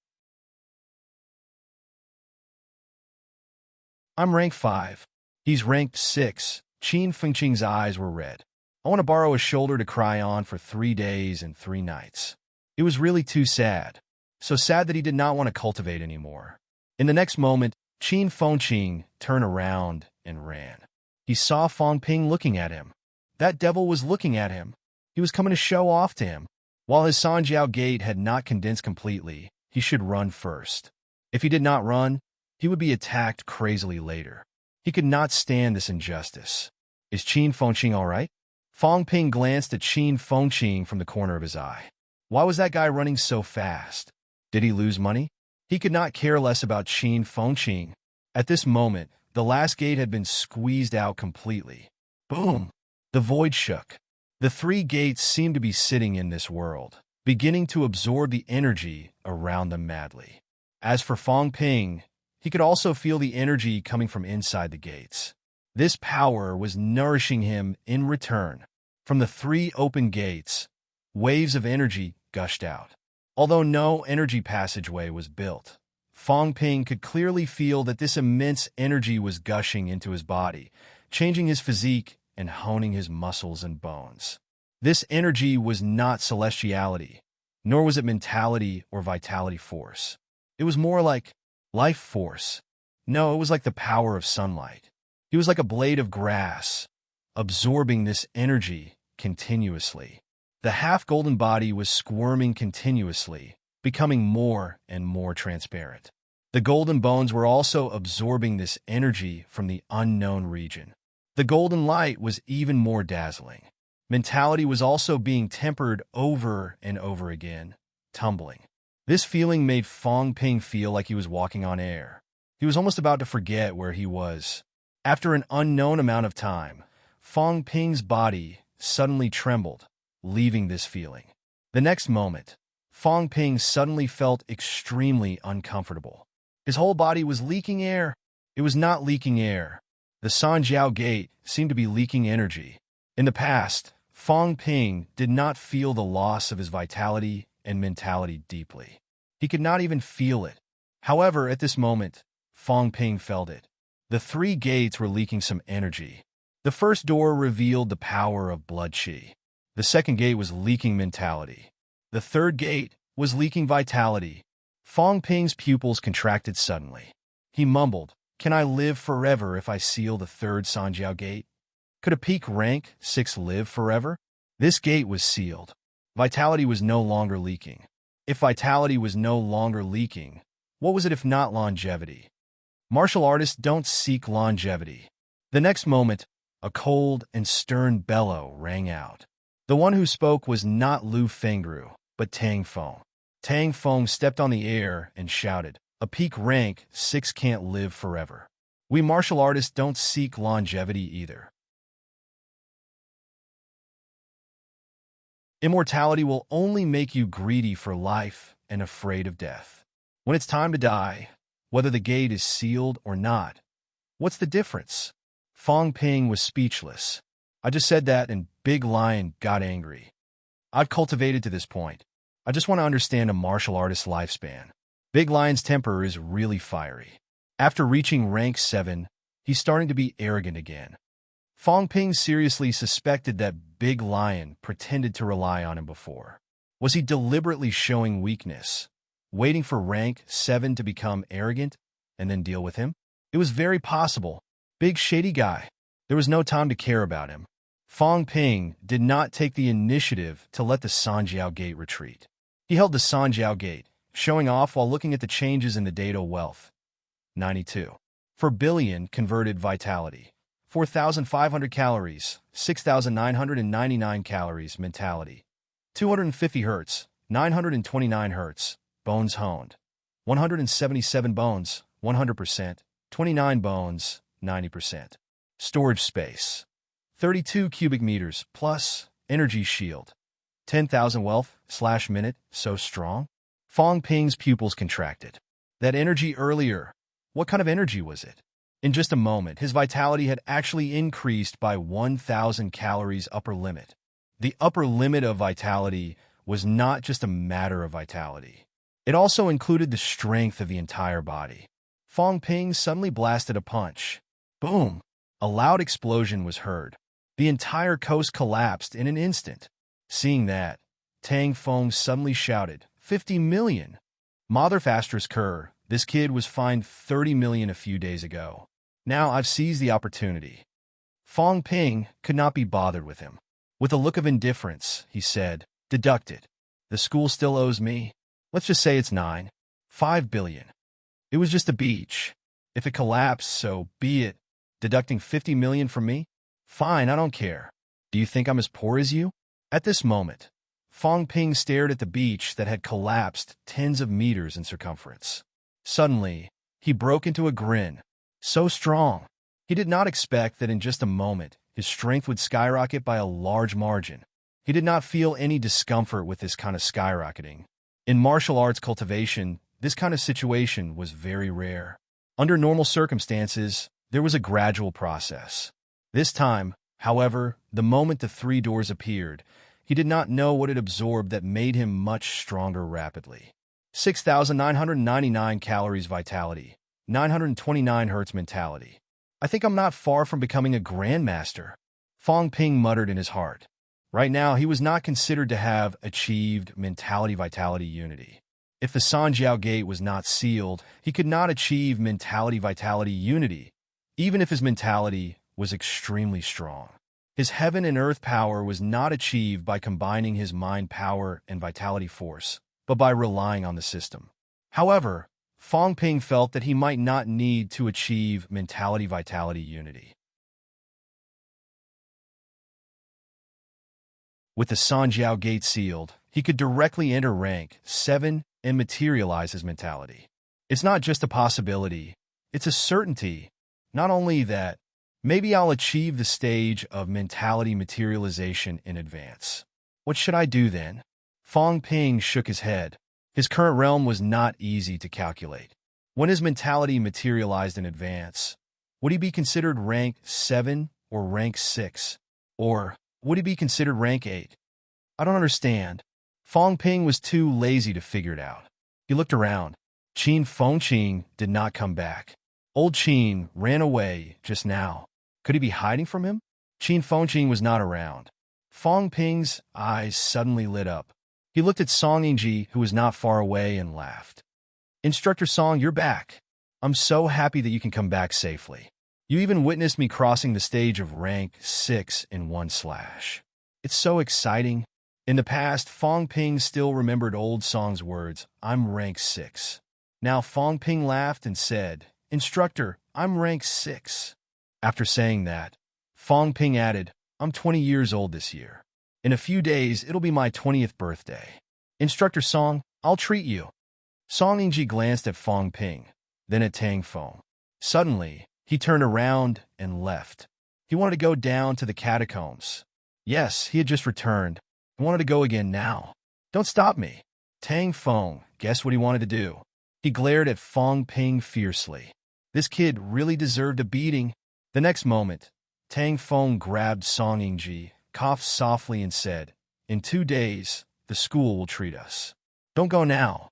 I'm rank 5. He's ranked 6. Qin Fengqing's eyes were red. I want to borrow a shoulder to cry on for 3 days and 3 nights. It was really too sad. So sad that he did not want to cultivate anymore. In the next moment, Qin Fengqing turned around and ran. He saw Fong Ping looking at him. That devil was looking at him. He was coming to show off to him. While his Sanjiao Gate had not condensed completely, he should run first. If he did not run, he would be attacked crazily later. He could not stand this injustice. Is Qin Fengqing all right? Fong Ping glanced at Qin Fengqing from the corner of his eye. Why was that guy running so fast? Did he lose money? He could not care less about Qin Fengqing. At this moment, the last gate had been squeezed out completely. Boom! The void shook. The 3 gates seemed to be sitting in this world, beginning to absorb the energy around them madly. As for Fong Ping, he could also feel the energy coming from inside the gates. This power was nourishing him in return. From the 3 open gates, waves of energy gushed out. Although no energy passageway was built, Fong Ping could clearly feel that this immense energy was gushing into his body, changing his physique and honing his muscles and bones. This energy was not celestiality, nor was it mentality or vitality force. It was more like life force. No, it was like the power of sunlight. He was like a blade of grass, absorbing this energy continuously. The half-golden body was squirming continuously, becoming more and more transparent. The golden bones were also absorbing this energy from the unknown region. The golden light was even more dazzling. Mentality was also being tempered over and over again, tumbling. This feeling made Fong Ping feel like he was walking on air. He was almost about to forget where he was. After an unknown amount of time, Fong Ping's body suddenly trembled, leaving this feeling. The next moment, Fong Ping suddenly felt extremely uncomfortable. His whole body was leaking air. It was not leaking air. The Sanjiao Gate seemed to be leaking energy. In the past, Fong Ping did not feel the loss of his vitality and mentality deeply. He could not even feel it. However, at this moment, Fong Ping felt it. The 3 gates were leaking some energy. The first door revealed the power of blood qi. The second gate was leaking mentality. The third gate was leaking vitality. Fong Ping's pupils contracted suddenly. He mumbled, "Can I live forever if I seal the 3rd Sanjiao Gate? Could a peak rank 6 live forever?" This gate was sealed. Vitality was no longer leaking. If vitality was no longer leaking, what was it if not longevity? Martial artists don't seek longevity. The next moment, a cold and stern bellow rang out. The one who spoke was not Lu Fengru, but Tang Feng. Tang Feng stepped on the air and shouted, A peak rank 6 can't live forever. We martial artists don't seek longevity either. Immortality will only make you greedy for life and afraid of death. When it's time to die, whether the gate is sealed or not, what's the difference? Fong Ping was speechless. I just said that and Big Lion got angry. I've cultivated to this point. I just want to understand a martial artist's lifespan. Big Lion's temper is really fiery. After reaching rank 7, he's starting to be arrogant again. Fong Ping seriously suspected that Big Lion pretended to rely on him before. Was he deliberately showing weakness, waiting for rank 7 to become arrogant and then deal with him? It was very possible. Big shady guy. There was no time to care about him. Fong Ping did not take the initiative to let the Sanjiao Gate retreat. He held the Sanjiao Gate, showing off while looking at the changes in the data wealth. 92. For billion converted vitality. 4,500 calories, 6,999 calories mentality. 250 hertz, 929 hertz, bones honed. 177 bones, 100%, 29 bones, 90%. Storage space. 32 cubic meters plus energy shield. 10,000 wealth/minute, so strong? Fong Ping's pupils contracted. That energy earlier, what kind of energy was it? In just a moment, his vitality had actually increased by 1,000 calories upper limit. The upper limit of vitality was not just a matter of vitality. It also included the strength of the entire body. Fong Ping suddenly blasted a punch. Boom! A loud explosion was heard. The entire coast collapsed in an instant. Seeing that, Tang Feng suddenly shouted, 50 million! Motherfaster's cur, this kid was fined 30 million a few days ago. Now I've seized the opportunity. Fong Ping could not be bothered with him. With a look of indifference, he said, deduct it. The school still owes me. Let's just say it's 5 billion. It was just a beach. If it collapsed, so be it. Deducting 50 million from me? Fine, I don't care. Do you think I'm as poor as you? At this moment, Fong Ping stared at the beach that had collapsed tens of meters in circumference. Suddenly, he broke into a grin. So strong. He did not expect that in just a moment, his strength would skyrocket by a large margin. He did not feel any discomfort with this kind of skyrocketing. In martial arts cultivation, this kind of situation was very rare. Under normal circumstances, there was a gradual process. This time, however, the moment the 3 doors appeared, he did not know what it absorbed that made him much stronger rapidly. 6,999 calories vitality, 929 hertz mentality. I think I'm not far from becoming a grandmaster, Fong Ping muttered in his heart. Right now, he was not considered to have achieved mentality-vitality unity. If the Sanjiao Gate was not sealed, he could not achieve mentality-vitality unity, even if his mentality was extremely strong. His heaven and earth power was not achieved by combining his mind power and vitality force, but by relying on the system. However, Fong Ping felt that he might not need to achieve mentality-vitality unity. With the Sanjiao Gate sealed, he could directly enter rank 7 and materialize his mentality. It's not just a possibility, it's a certainty. Not only that, maybe I'll achieve the stage of mentality materialization in advance. What should I do then? Fong Ping shook his head. His current realm was not easy to calculate. When his mentality materialized in advance, would he be considered rank 7 or rank 6? Or would he be considered rank 8? I don't understand. Fong Ping was too lazy to figure it out. He looked around. Qin Fengqing did not come back. Old Qin ran away just now. Could he be hiding from him? Qin Fengqing was not around. Fong Ping's eyes suddenly lit up. He looked at Song Yingji, who was not far away, and laughed. Instructor Song, you're back. I'm so happy that you can come back safely. You even witnessed me crossing the stage of rank 6 in 1/. It's so exciting. In the past, Fong Ping still remembered old Song's words, I'm rank 6. Now Fong Ping laughed and said, Instructor, I'm rank 6. After saying that, Fong Ping added, I'm 20 years old this year. In a few days, it'll be my 20th birthday. Instructor Song, I'll treat you. Song Yingji glanced at Fong Ping, then at Tang Feng. Suddenly, he turned around and left. He wanted to go down to the catacombs. Yes, he had just returned. He wanted to go again now. Don't stop me. Tang Feng guessed what he wanted to do. He glared at Fong Ping fiercely. This kid really deserved a beating. The next moment, Tang Feng grabbed Song Yingji, coughed softly and said, "In 2 days, the school will treat us. Don't go now."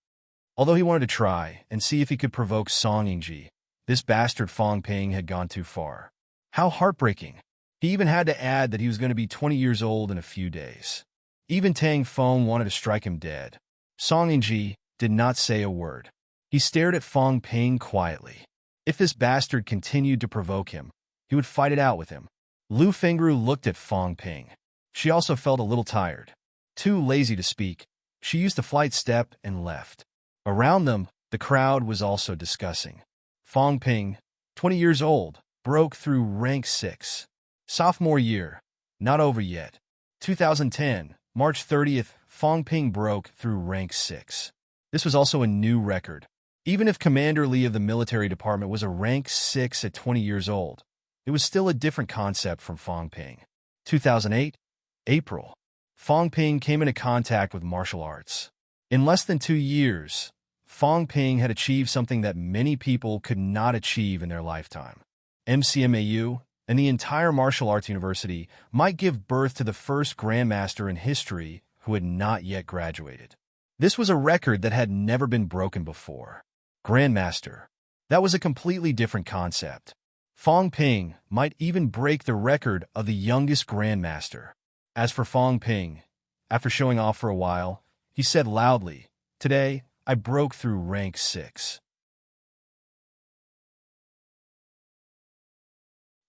Although he wanted to try and see if he could provoke Song Yingji, this bastard Fong Ping had gone too far. How heartbreaking. He even had to add that he was going to be 20 years old in a few days. Even Tang Feng wanted to strike him dead. Song Yingji did not say a word. He stared at Fong Ping quietly. If this bastard continued to provoke him, he would fight it out with him. Lu Fengru looked at Fong Ping. She also felt a little tired. Too lazy to speak, she used the flight step and left. Around them, the crowd was also discussing. Fong Ping, 20 years old, broke through rank 6. Sophomore year, not over yet. 2010, March 30th, Fong Ping broke through rank 6. This was also a new record. Even if Commander Li of the military department was a rank 6 at 20 years old, it was still a different concept from Fong Ping. 2008, April. Fong Ping came into contact with martial arts. In less than 2 years, Fong Ping had achieved something that many people could not achieve in their lifetime. MCMAU and the entire martial arts university might give birth to the first grandmaster in history who had not yet graduated. This was a record that had never been broken before. Grandmaster. That was a completely different concept. Fong Ping might even break the record of the youngest grandmaster. As for Fong Ping, after showing off for a while, he said loudly, "Today, I broke through rank 6.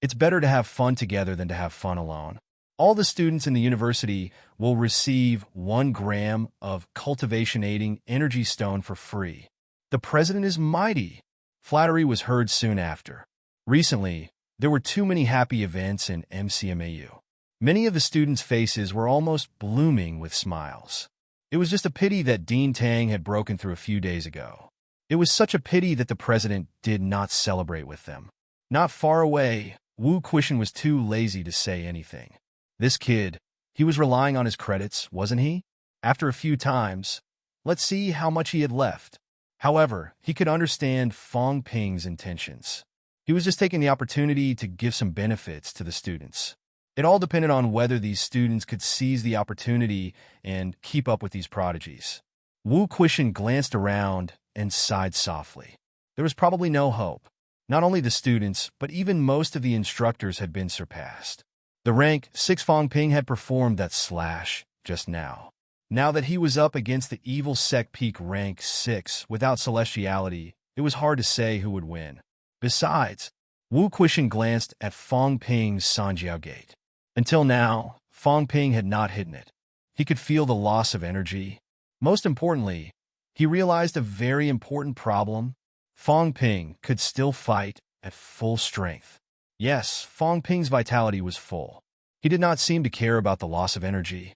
It's better to have fun together than to have fun alone. All the students in the university will receive 1 gram of cultivation-aiding energy stone for free. The president is mighty." Flattery was heard soon after. Recently, there were too many happy events in MCMAU. Many of the students' faces were almost blooming with smiles. It was just a pity that Dean Tang had broken through a few days ago. It was such a pity that the president did not celebrate with them. Not far away, Wu Quishan was too lazy to say anything. This kid, he was relying on his credits, wasn't he? After a few times, let's see how much he had left. However, he could understand Fong Ping's intentions. He was just taking the opportunity to give some benefits to the students. It all depended on whether these students could seize the opportunity and keep up with these prodigies. Wu Quishan glanced around and sighed softly. There was probably no hope. Not only the students, but even most of the instructors had been surpassed. The rank 6 Fong Ping had performed that slash just now. Now that he was up against the evil sect peak rank 6 without celestiality, it was hard to say who would win. Besides, Wu Quishan glanced at Fong Ping's Sanjiao Gate. Until now, Fong Ping had not hidden it. He could feel the loss of energy. Most importantly, he realized a very important problem. Fong Ping could still fight at full strength. Yes, Fong Ping's vitality was full. He did not seem to care about the loss of energy.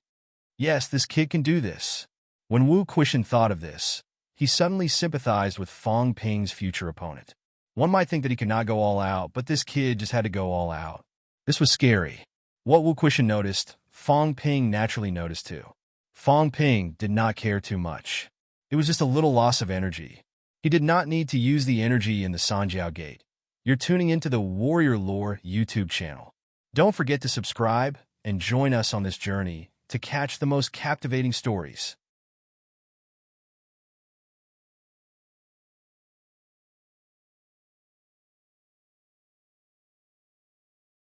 Yes, this kid can do this. When Wu Quishan thought of this, he suddenly sympathized with Fong Ping's future opponent. One might think that he could not go all out, but this kid just had to go all out. This was scary. What Wu Quishan noticed, Fong Ping naturally noticed too. Fong Ping did not care too much. It was just a little loss of energy. He did not need to use the energy in the Sanjiao Gate. You're tuning into the Warrior Lore YouTube channel. Don't forget to subscribe and join us on this journey to catch the most captivating stories.